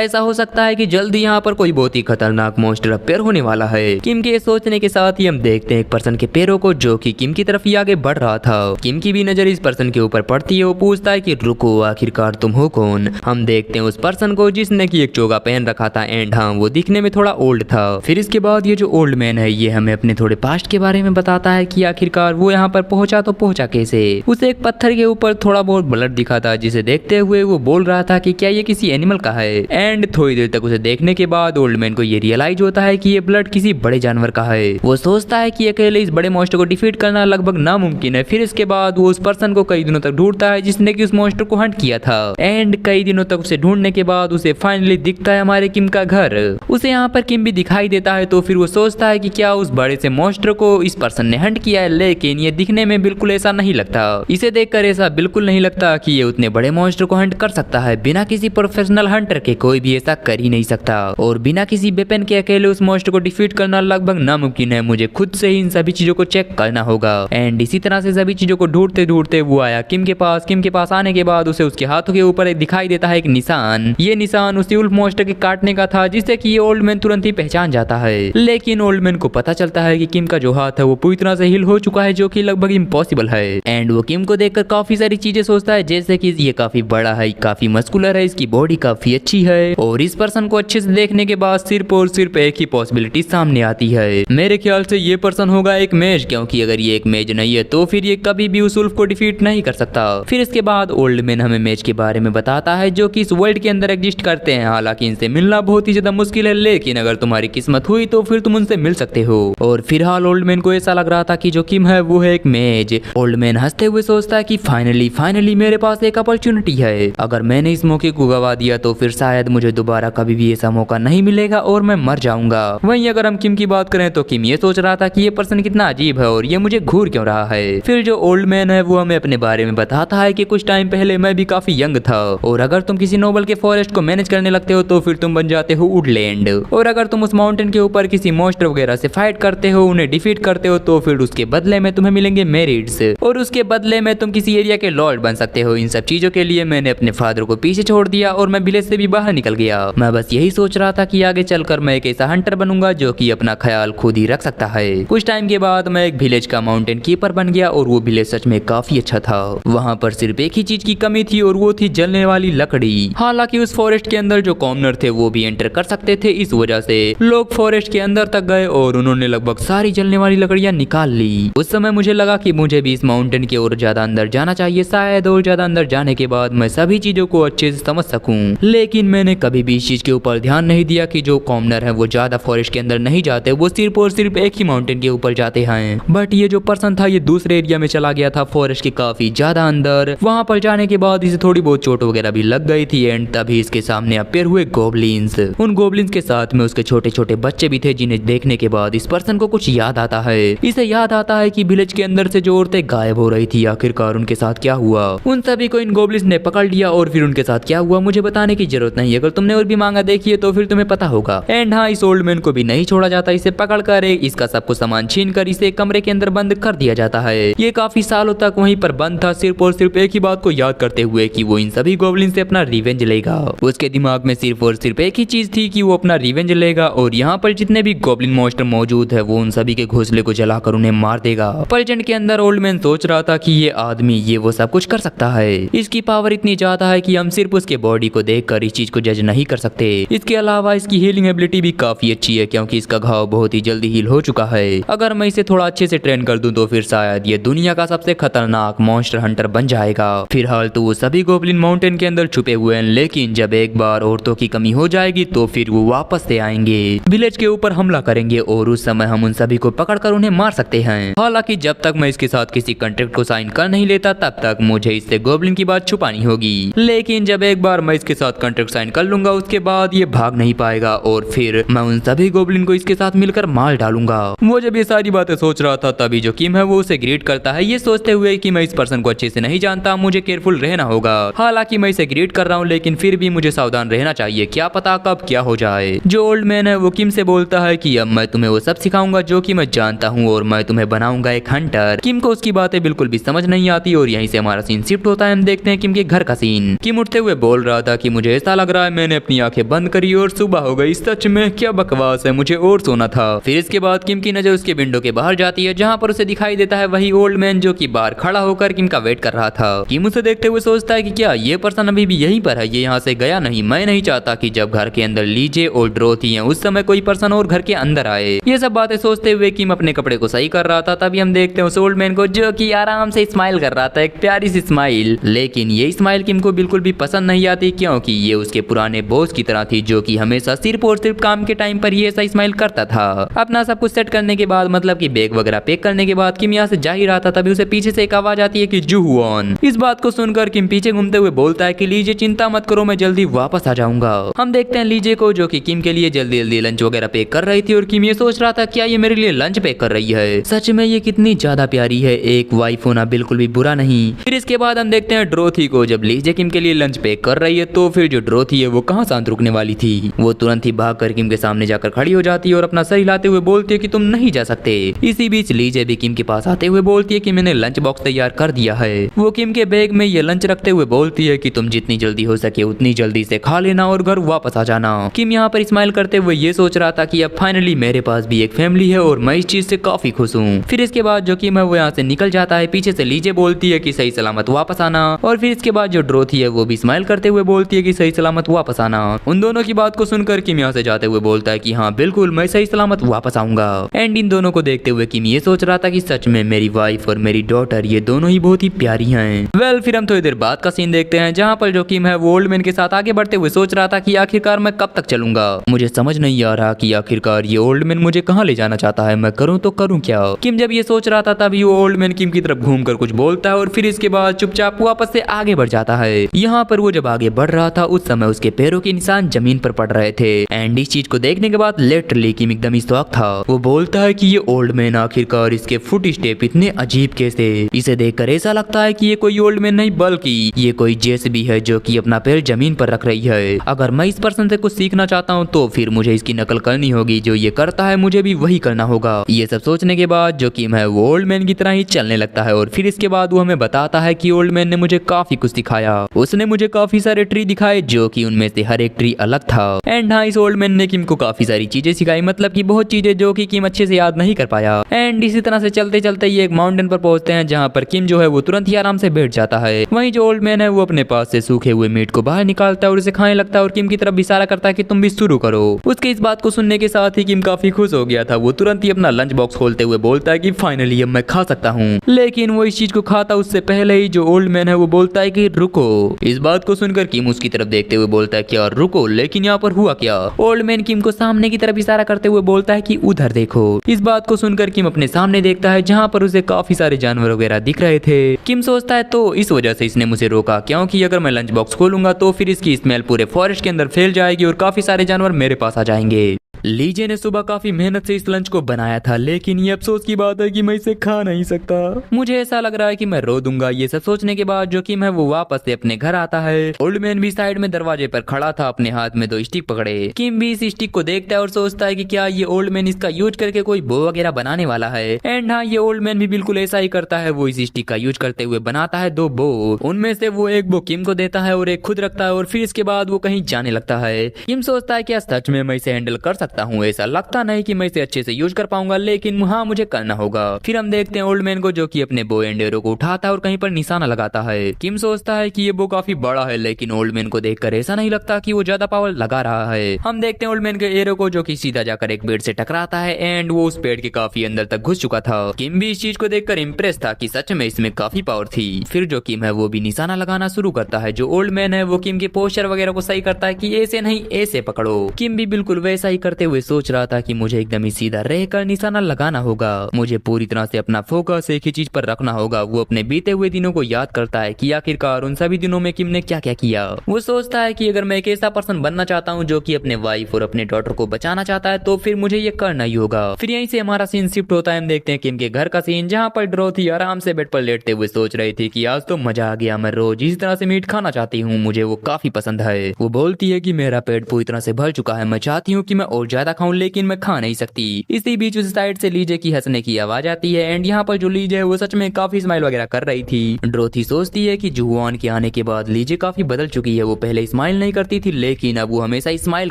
ऐसा हो सकता है कि जल्दी यहाँ पर कोई बहुत ही खतरनाक मॉन्स्टर अपीयर होने वाला है। किम के सोचने के साथ ही हम देखते हैं एक पर्सन के पैरों को, जो कि किम की तरफ ही आगे बढ़ रहा था। किम की भी नजर इस पर्सन के ऊपर पड़ती है। वो पूछता है कि रुको, आखिरकार तुम हो कौन। हम देखते हैं उस पर्सन को जिसने की एक चोगा पहन रखा था एंड हाँ, वो दिखने में थोड़ा ओल्ड था। फिर इसके बाद ये जो ओल्ड मैन है ये हमें अपने थोड़े पास्ट के बारे में बताता है कि आखिरकार वो यहाँ पर पहुंचा तो पहुंचा कैसे। उसे एक पत्थर के ऊपर थोड़ा बहुत ब्लड दिखा था जिसे देखते हुए वो बोल रहा था कि क्या ये किसी एनिमल का है। एंड थोड़ी देर तक उसे देखने के बाद ओल्ड मैन को ये रियलाइज होता है कि ये ब्लड किसी बड़े जानवर का है। वो सोचता है कि अकेले इस बड़े मॉन्स्टर को डिफीट करना लगभग नामुमकिन है। फिर इसके बाद वो उस पर्सन को कई दिनों तक ढूंढता है जिसने कि उस मॉन्स्टर को हंट किया था। एंड कई दिनों तक उसे ढूंढने के बाद उसे फाइनली दिखता है हमारे किम का घर। उसे यहाँ पर किम भी दिखाई देता है तो फिर वो सोचता है कि क्या उस बड़े से मॉन्स्टर को इस पर्सन ने हंट किया है, लेकिन ये दिखने में बिल्कुल ऐसा नहीं लगता। इसे देखकर ऐसा बिल्कुल नहीं लगता कि ये उतने बड़े मॉन्स्टर को हंट कर सकता है। बिना किसी प्रोफेशनल हंटर के कोई भी ऐसा कर ही नहीं सकता और बिना किसी वेपन के अकेले उस मॉन्स्टर को डिफीट करना लगभग नामुमकिन है। मुझे खुद से ही इन सभी चीजों को चेक करना होगा। एंड इसी तरह से सभी चीजों को ढूंढते ढूंढते वो आया किम के पास। किम के पास आने के बाद उसे उसके हाथों के ऊपर दिखाई देता है एक निशान। ये निशान उसी वुल्फ मॉन्स्टर के काटने का था जिससे कि ये ओल्ड मैन तुरंत ही पहचान जाता है। लेकिन ओल्ड मैन को पता चलता है कि किम का जो हाथ है वो पूरी तरह से हिल हो चुका है जो कि लगभग इम्पॉसिबल है। एंड वो किम को देखकर काफी सारी चीजें सोचता है जैसे कि ये काफी बड़ा है, काफी मस्कुलर है, इसकी बॉडी काफी अच्छी है। और इस पर्सन को अच्छे से देखने के बाद सिर्फ और सिर्फ एक ही पॉसिबिलिटी सामने आती है। मेरे ख्याल से ये पर्सन होगा एक मेज, क्योंकि अगर ये एक मेज नहीं है तो फिर ये कभी भी उस वुल्फ को डिफीट नहीं कर सकता। फिर इसके बाद ओल्ड मैन हमें मेज के बारे में बताता है जो कि इस वर्ल्ड के अंदर एग्जिस्ट करते हैं। हालांकि इनसे मिलना बहुत ही ज्यादा मुश्किल है, लेकिन अगर तुम्हारी किस्मत हुई तो फिर तुम उनसे मिल सकते हो। और फिलहाल ओल्ड मैन को ऐसा लग रहा था कि जो किम है वो है एक मेज। ओल्ड मैन हंसते हुए सोचता है कि फाइनली मेरे पास एक अपॉर्चुनिटी है। अगर मैंने इस मौके को गवा दिया तो फिर शायद मुझे दोबारा कभी भी ऐसा मौका नहीं मिलेगा और मैं मर जाऊंगा। वहीं अगर हम किम की बात करें तो किम ये सोच रहा था कि ये पर्सन कितना अजीब है और ये मुझे घूर क्यों रहा है। फिर जो ओल्ड मैन है वो हमें अपने बारे में बताता है कि कुछ टाइम पहले मैं भी काफी यंग था और अगर तुम किसी नोबल के फॉरेस्ट को मैनेज करने लगते हो तो फिर तुम बन जाते हो वुडलैंड। और अगर तुम उस माउंटेन के ऊपर किसी मॉन्स्टर वगैरह से फाइट करते हो, उन्हें डिफीट करते हो, तो फिर उसके बदले में तुम्हें मिलेंगे मेरिट्स और उसके बदले में तुम किसी एरिया के लॉर्ड बन सकते हो। इन सब चीजों के लिए मैंने अपने फादर को पीछे छोड़ दिया और मैं विलेज से भी बाहर निकल गया। मैं बस यही सोच रहा था कि आगे चलकर मैं एक ऐसा हंटर बनूंगा जो कि अपना ख्याल खुद ही रख सकता है। कुछ टाइम के बाद मैं एक विलेज का माउंटेन कीपर बन गया और वो विलेज सच में काफी अच्छा था। वहाँ पर सिर्फ एक ही चीज की कमी थी और वो थी जलने वाली लकड़ी। हालांकि उस फॉरेस्ट के अंदर जो कॉमनर थे वो भी एंटर कर सकते थे, इस वजह से लोग फॉरेस्ट के अंदर तक गए और उन्होंने लगभग सारी जलने वाली लकड़ियां निकाल ली। उस समय मुझे लगा कि मुझे भी इस माउंटेन की ओर ज्यादा अंदर जाना चाहिए, शायद और ज्यादा अंदर जाने के बाद मैं सभी चीजों को अच्छे से समझ सकूं। लेकिन मैंने कभी भी इस चीज के ऊपर ध्यान नहीं दिया कि जो कॉमनर है वो ज्यादा फॉरेस्ट के अंदर नहीं जाते, वो सिर्फ और सिर्फ एक ही माउंटेन के ऊपर जाते हैं। बट ये जो पर्सन था ये दूसरे एरिया में चला गया था, फॉरेस्ट के काफी ज्यादा अंदर। वहां पर जाने के बाद इसे थोड़ी बहुत चोट वगैरह भी लग गई थी एंड तभी इसके सामने अपीयर हुए गोबलिन्स। उन गोबलिन्स के साथ में उसके छोटे छोटे बच्चे भी थे जिन्हें देखने के बाद इस पर्सन को कुछ याद आता है। इसे याद आता है कि विलेज के अंदर से जो औरतें गायब हो रही थी, आखिरकार उनके साथ क्या हुआ। उन सभी को इन गोबलिन्स ने पकड़ लिया और फिर उनके साथ क्या हुआ मुझे बताने की जरूरत नहीं, अगर तुमने और भी मांगा देखी है तो फिर तुम्हें पता होगा। एंड हाँ, इस ओल्ड मैन को भी नहीं छोड़ा जाता, इसे पकड़ कर इसका सब कुछ सामान छीन कर इसे कमरे के अंदर बंद कर दिया जाता है। ये काफी सालों तक वहीं पर बंद था, सिर्फ और सिर्फ एक ही बात को याद करते हुए कि वो इन सभी गोबलिन से अपना रिवेंज लेगा। उसके दिमाग में सिर्फ और सिर्फ एक ही चीज थी कि वो अपना रिवेंज लेगा और यहाँ पर जितने भी गोबलिन मॉन्स्टर मौजूद है वो उन सभी के घोंसले को जलाकर उन्हें मार देगा। प्रेजेंट के अंदर ओल्ड मैन सोच रहा था कि ये आदमी ये वो सब कुछ कर सकता है, इसकी पावर इतनी ज्यादा है कि हम सिर्फ उसके बॉडी को देखकर इस चीज को जज नहीं कर सकते। इसके अलावा इसकी हीलिंग एबिलिटी भी काफी अच्छी है क्योंकि इसका घाव बहुत ही जल्दी हील हो चुका है। अगर मैं इसे थोड़ा अच्छे से ट्रेन कर दूं तो फिर शायद ये दुनिया का सबसे खतरनाक मॉन्स्टर हंटर बन जाएगा। फिलहाल तो वो सभी गोबलिन माउंटेन के अंदर छुपे हुए हैं, लेकिन जब एक बार औरतों की कमी हो जाएगी तो फिर वो वापस से आएंगे, विलेज के ऊपर हमला करेंगे और उस समय हम उन सभी को पकड़कर उन्हें मार सकते हैं। हालांकि जब तक मैं इसके साथ किसी कॉन्ट्रैक्ट को साइन कर नहीं लेता तब तक मुझे इससे गोबलिन की बात छुपानी होगी। लेकिन जब एक बार मैं इसके साथ कॉन्ट्रैक्ट साइन कर लूंगा उसके बाद ये भाग नहीं पाएगा और फिर मैं उन सभी गोबलिन को इसके साथ मिलकर मार डालूंगा। वो जब ये सारी बातें सोच रहा था तभी जो किम है वो उसे ग्रीट करता है, ये सोचते हुए कि मैं इस पर्सन को अच्छे से नहीं जानता, मुझे केयरफुल रहना होगा। हालांकि मैं इसे ग्रीट कर रहा हूँ लेकिन फिर भी मुझे सावधान रहना चाहिए, क्या पता कब क्या हो जाए। जो ओल्ड मैन है वो किम से बोलता है कि अब मैं तुम्हें वो सब सिखाऊंगा जो कि मैं जानता हूँ और मैं तुम्हें बनाऊंगा एक हंटर। किम को उसकी बातें बिल्कुल भी समझ नहीं आती और यहीं से हमारा सीन शिफ्ट होता है। हम देखते हैं किम के घर का सीन। किम उठते हुए बोल रहा था कि मुझे ऐसा लग रहा है मैंने अपनी आंखें बंद करी और सुबह हो गई, सच में क्या बकवास है, मुझे और सोना था। फिर इसके बाद किम की नजर उसके विंडो के बाहर जाती है जहाँ पर उसे दिखाई देता है वही ओल्ड मैन मैन जो कि बाहर खड़ा होकर किम का वेट कर रहा था। किम उसे देखते हुए सोचता है कि क्या ये पर्सन अभी भी यहीं पर है, ये यहाँ से गया नहीं। मैं नहीं चाहता कि जब घर के अंदर लीजे और ड्रोथी हैं उस समय कोई पर्सन और घर के अंदर आए। ये सब बातें सोचते हुए किम अपने कपड़े को सही कर रहा था। तभी हम देखते हैं उस ओल्ड मैन को जो कि आराम से स्माइल कर रहा था, एक प्यारी सी स्माइल। लेकिन ये स्माइल किम को बिल्कुल भी पसंद नहीं आती, क्योंकि ये उसके पुराने बॉस की तरह थी जो कि हमेशा सिर्फ और सिर्फ काम के टाइम पर ही ऐसा स्माइल करता था। अपना सब कुछ सेट करने के बाद, मतलब कि बैग वगैरह पैक करने के बाद किम यहाँ से जा ही रहा था, तभी उसे पीछे से एक आवाज आती है कि जुहुआन। इस बात को सुनकर किम पीछे घूमते हुए बोलता है कि लीजे चिंता मत करो, मैं जल्दी वापस आ जाऊंगा। हम देखते हैं लीजे को जो कि किम के लिए जल्दी जल्दी लंच वगैरह पैक कर रही थी और किम ये सोच रहा था क्या ये मेरे लिए लंच पैक कर रही है। सच में ये कितनी ज्यादा प्यारी है, एक वाइफ होना बिल्कुल भी बुरा नहीं। फिर इसके बाद हम देखते हैं ड्रोथी को, जब लीजे किम के लिए लंच पैक कर रही है तो फिर जो ड्रोथी है वो कहाँ शांत रुकने वाली थी, वो तुरंत ही भागकर किम के सामने जाकर खड़ी हो जाती है और अपना सर हिलाते हुए बोलती है कि तुम नहीं जा सकते। इसी बीच लीजे भी किम के पास आते हुए बोलती है कि मैंने लंच बॉक्स तैयार कर दिया है। वो किम के बैग में ये लंच रखते हुए बोलती है कि तुम जितनी जल्दी हो सके उतनी जल्दी से खा लेना और घर वापस आ जाना। किम यहाँ पर स्माइल करते हुए ये सोच रहा था कि अब फाइनली मेरे पास भी एक फैमिली है और मैं इस चीज से काफी खुश हूँ। फिर इसके बाद जो किम है वो यहाँ से निकल जाता है। पीछे से लीजे बोलती है कि सही सलामत वापस आना, और फिर इसके बाद जो ड्रोथी है वो भी स्माइल करते हुए बोलती है कि सही सलामत वापस आना। उन दोनों की बात को सुनकर किम यहाँ से जाते हुए बोलता है कि हाँ बिल्कुल मैं सही सलामत वापस आऊंगा। एंड इन दोनों को देखते हुए किम ये सोच रहा था कि सच में मेरी वाइफ और मेरी डॉटर ये दोनों ही बहुत ही प्यारी हैं। वेल फिर हम थोड़ी देर बाद का सीन देखते हैं जहाँ पर जो किम है वो ओल्ड मैन के साथ आगे बढ़ते हुए सोच रहा था कि आखिरकार मैं कब तक चलूंगा। मुझे समझ नहीं आ रहा कि आखिरकार ये ओल्ड मैन मुझे कहाँ ले जाना चाहता है, मैं करूँ तो करूँ क्या। किम जब ये सोच रहा था तभी वो ओल्ड मैन किम की तरफ घूमकर कुछ बोलता है और फिर इसके बाद चुपचाप वापस से आगे बढ़ जाता है। यहाँ पर वो जब आगे बढ़ रहा था उस समय उसके पैरों के निशान जमीन पर पड़ रहे थे। एंड इस चीज को देखने के बाद लिटरली किम एकदम इस्तवाक था। वो बोलता है कि ये ओल्ड मैन आखिरकार इसके फुट स्टेप इतने अजीब कैसे। इसे देखकर ऐसा लगता है कि ये कोई ओल्ड मैन नहीं बल्कि ये कोई जेसीबी है जो कि अपना पैर जमीन पर रख रही है। अगर मैं इस पर्सन से कुछ सीखना चाहता हूँ तो फिर मुझे इसकी नकल करनी होगी, जो ये करता है मुझे भी वही करना होगा। ये सब सोचने के बाद जो किम है वो ओल्ड मैन की तरह ही चलने लगता है और फिर इसके बाद वो हमें बताता है कि ओल्ड मैन ने मुझे काफी कुछ सिखाया। उसने मुझे काफी सारे ट्री दिखाए जो कि उनमें से हर एक ट्री अलग था। एंड हाँ इस ओल्ड मैन ने किम को काफी सारी चीजें सिखाई, मतलब कि बहुत चीजें जो कि किम अच्छे से याद नहीं कर पाया। एंड इसी तरह से चलते चलते ये एक माउंटेन पर पहुंचते हैं जहाँ पर किम जो है वो तुरंत ही आराम से बैठ जाता है। वहीं जो ओल्ड मैन है वो अपने पास से सूखे हुए मीट को बाहर निकालता है और उसे खाने लगता है और किम की तरफ इशारा करता है कि तुम भी शुरू करो। उसके इस बात को सुनने के साथ ही किम काफी खुश हो गया था। वो तुरंत ही अपना लंच बॉक्स खोलते हुए बोलता है कि फाइनली अब मैं खा सकता हूँ। लेकिन वो इस चीज को खाता उससे पहले ही जो ओल्ड मैन है वो बोलता है कि रुको। इस बात को सुनकर किम उसकी तरफ देखते हुए बोलता है क्या रुको, लेकिन यहाँ पर हुआ क्या। ओल्ड मैन किम को सामने की तरफ इशारा करते हुए बोलता है कि उधर देखो। इस बात को सुनकर किम अपने सामने देखता है जहाँ पर उसे काफी सारे जानवर वगैरह दिख रहे थे। किम सोचता है तो इस वजह से इसने मुझे रोका, क्योंकि अगर मैं लंच बॉक्स खोलूंगा तो फिर इसकी स्मेल पूरे फॉरेस्ट के अंदर फैल जाएगी और काफी सारे जानवर मेरे पास आ जाएंगे। लीजे ने सुबह काफी मेहनत से इस लंच को बनाया था, लेकिन ये अफसोस की बात है कि मैं इसे खा नहीं सकता। मुझे ऐसा लग रहा है कि मैं रो दूंगा। ये सब सोचने के बाद जो किम है वो वापस से अपने घर आता है। ओल्ड मैन भी साइड में दरवाजे पर खड़ा था, अपने हाथ में 2 स्टिक पकड़े। किम भी इस स्टिक को देखता है और सोचता है कि क्या ये ओल्ड मैन इसका यूज करके कोई बो वगैरह बनाने वाला है। एंड हाँ ये ओल्ड मैन भी बिल्कुल ऐसा ही करता है। वो इस स्टिक का यूज करते हुए बनाता है 2 बो। उनमें से वो एक बो किम को देता है और एक खुद रखता है और फिर इसके बाद वो कहीं जाने लगता है। किम सोचता है क्या सच में मैं इसे हैंडल कर सकता हूँ, ऐसा लगता नहीं कि मैं इसे अच्छे से यूज कर पाऊंगा, लेकिन हाँ मुझे करना होगा। फिर हम देखते हैं ओल्ड मैन को जो कि अपने बो एंड एरो को उठाता है और कहीं पर निशाना लगाता है। किम सोचता है कि ये बो काफी बड़ा है, लेकिन ओल्ड मैन को देखकर ऐसा नहीं लगता कि वो ज्यादा पावर लगा रहा है। हम देखते हैं ओल्ड मैन के एरो को जो कि सीधा जाकर एक पेड़ से टकराता है एंड वो उस पेड़ के काफी अंदर तक घुस चुका था। किम भी इस चीज को देखकर इम्प्रेस था कि सच में इसमें काफी पावर थी। फिर जो किम है वो भी निशाना लगाना शुरू करता है। जो ओल्ड मैन है वो किम के पोस्चर वगैरह को सही करता है कि ऐसे नहीं ऐसे पकड़ो। किम भी बिल्कुल वैसा ही करते हुए सोच रहा था कि मुझे एकदम ही सीधा रहकर निशाना लगाना होगा। मुझे पूरी तरह से अपना फोकस एक ही चीज पर रखना होगा। वो अपने बीते हुए दिनों को याद करता है कि आखिरकार उन सभी दिनों में किम ने क्या क्या किया। वो सोचता है कि अगर मैं एक ऐसा पर्सन बनना चाहता हूँ जो कि अपने वाइफ और अपने डॉटर को बचाना चाहता है तो फिर मुझे ये करना ही होगा। फिर यहीं से हमारा सीन शिफ्ट होता है। हम देखते हैं किम के घर का सीन जहाँ पर ड्रोथी आराम से बेड पर लेटते हुए सोच रही थी कि आज तो मजा आ गया, मैं रोज इस तरह से मीट खाना चाहती हूँ, मुझे वो काफी पसंद है। वो बोलती है कि मेरा पेट पूरी तरह से भर चुका है, मैं चाहती हूँ कि मैं और और ज्यादा खाऊं लेकिन मैं खा नहीं सकती। इसी बीच उस साइड से लीजे की हंसने की आवाज आती है एंड यहाँ पर जो लीजे है वो सच में काफी स्माइल वगैरह कर रही थी। डोरथी सोचती है कि जुहुआन के आने के बाद लीजे काफी बदल चुकी है, वो पहले स्माइल नहीं करती थी लेकिन अब वो हमेशा स्माइल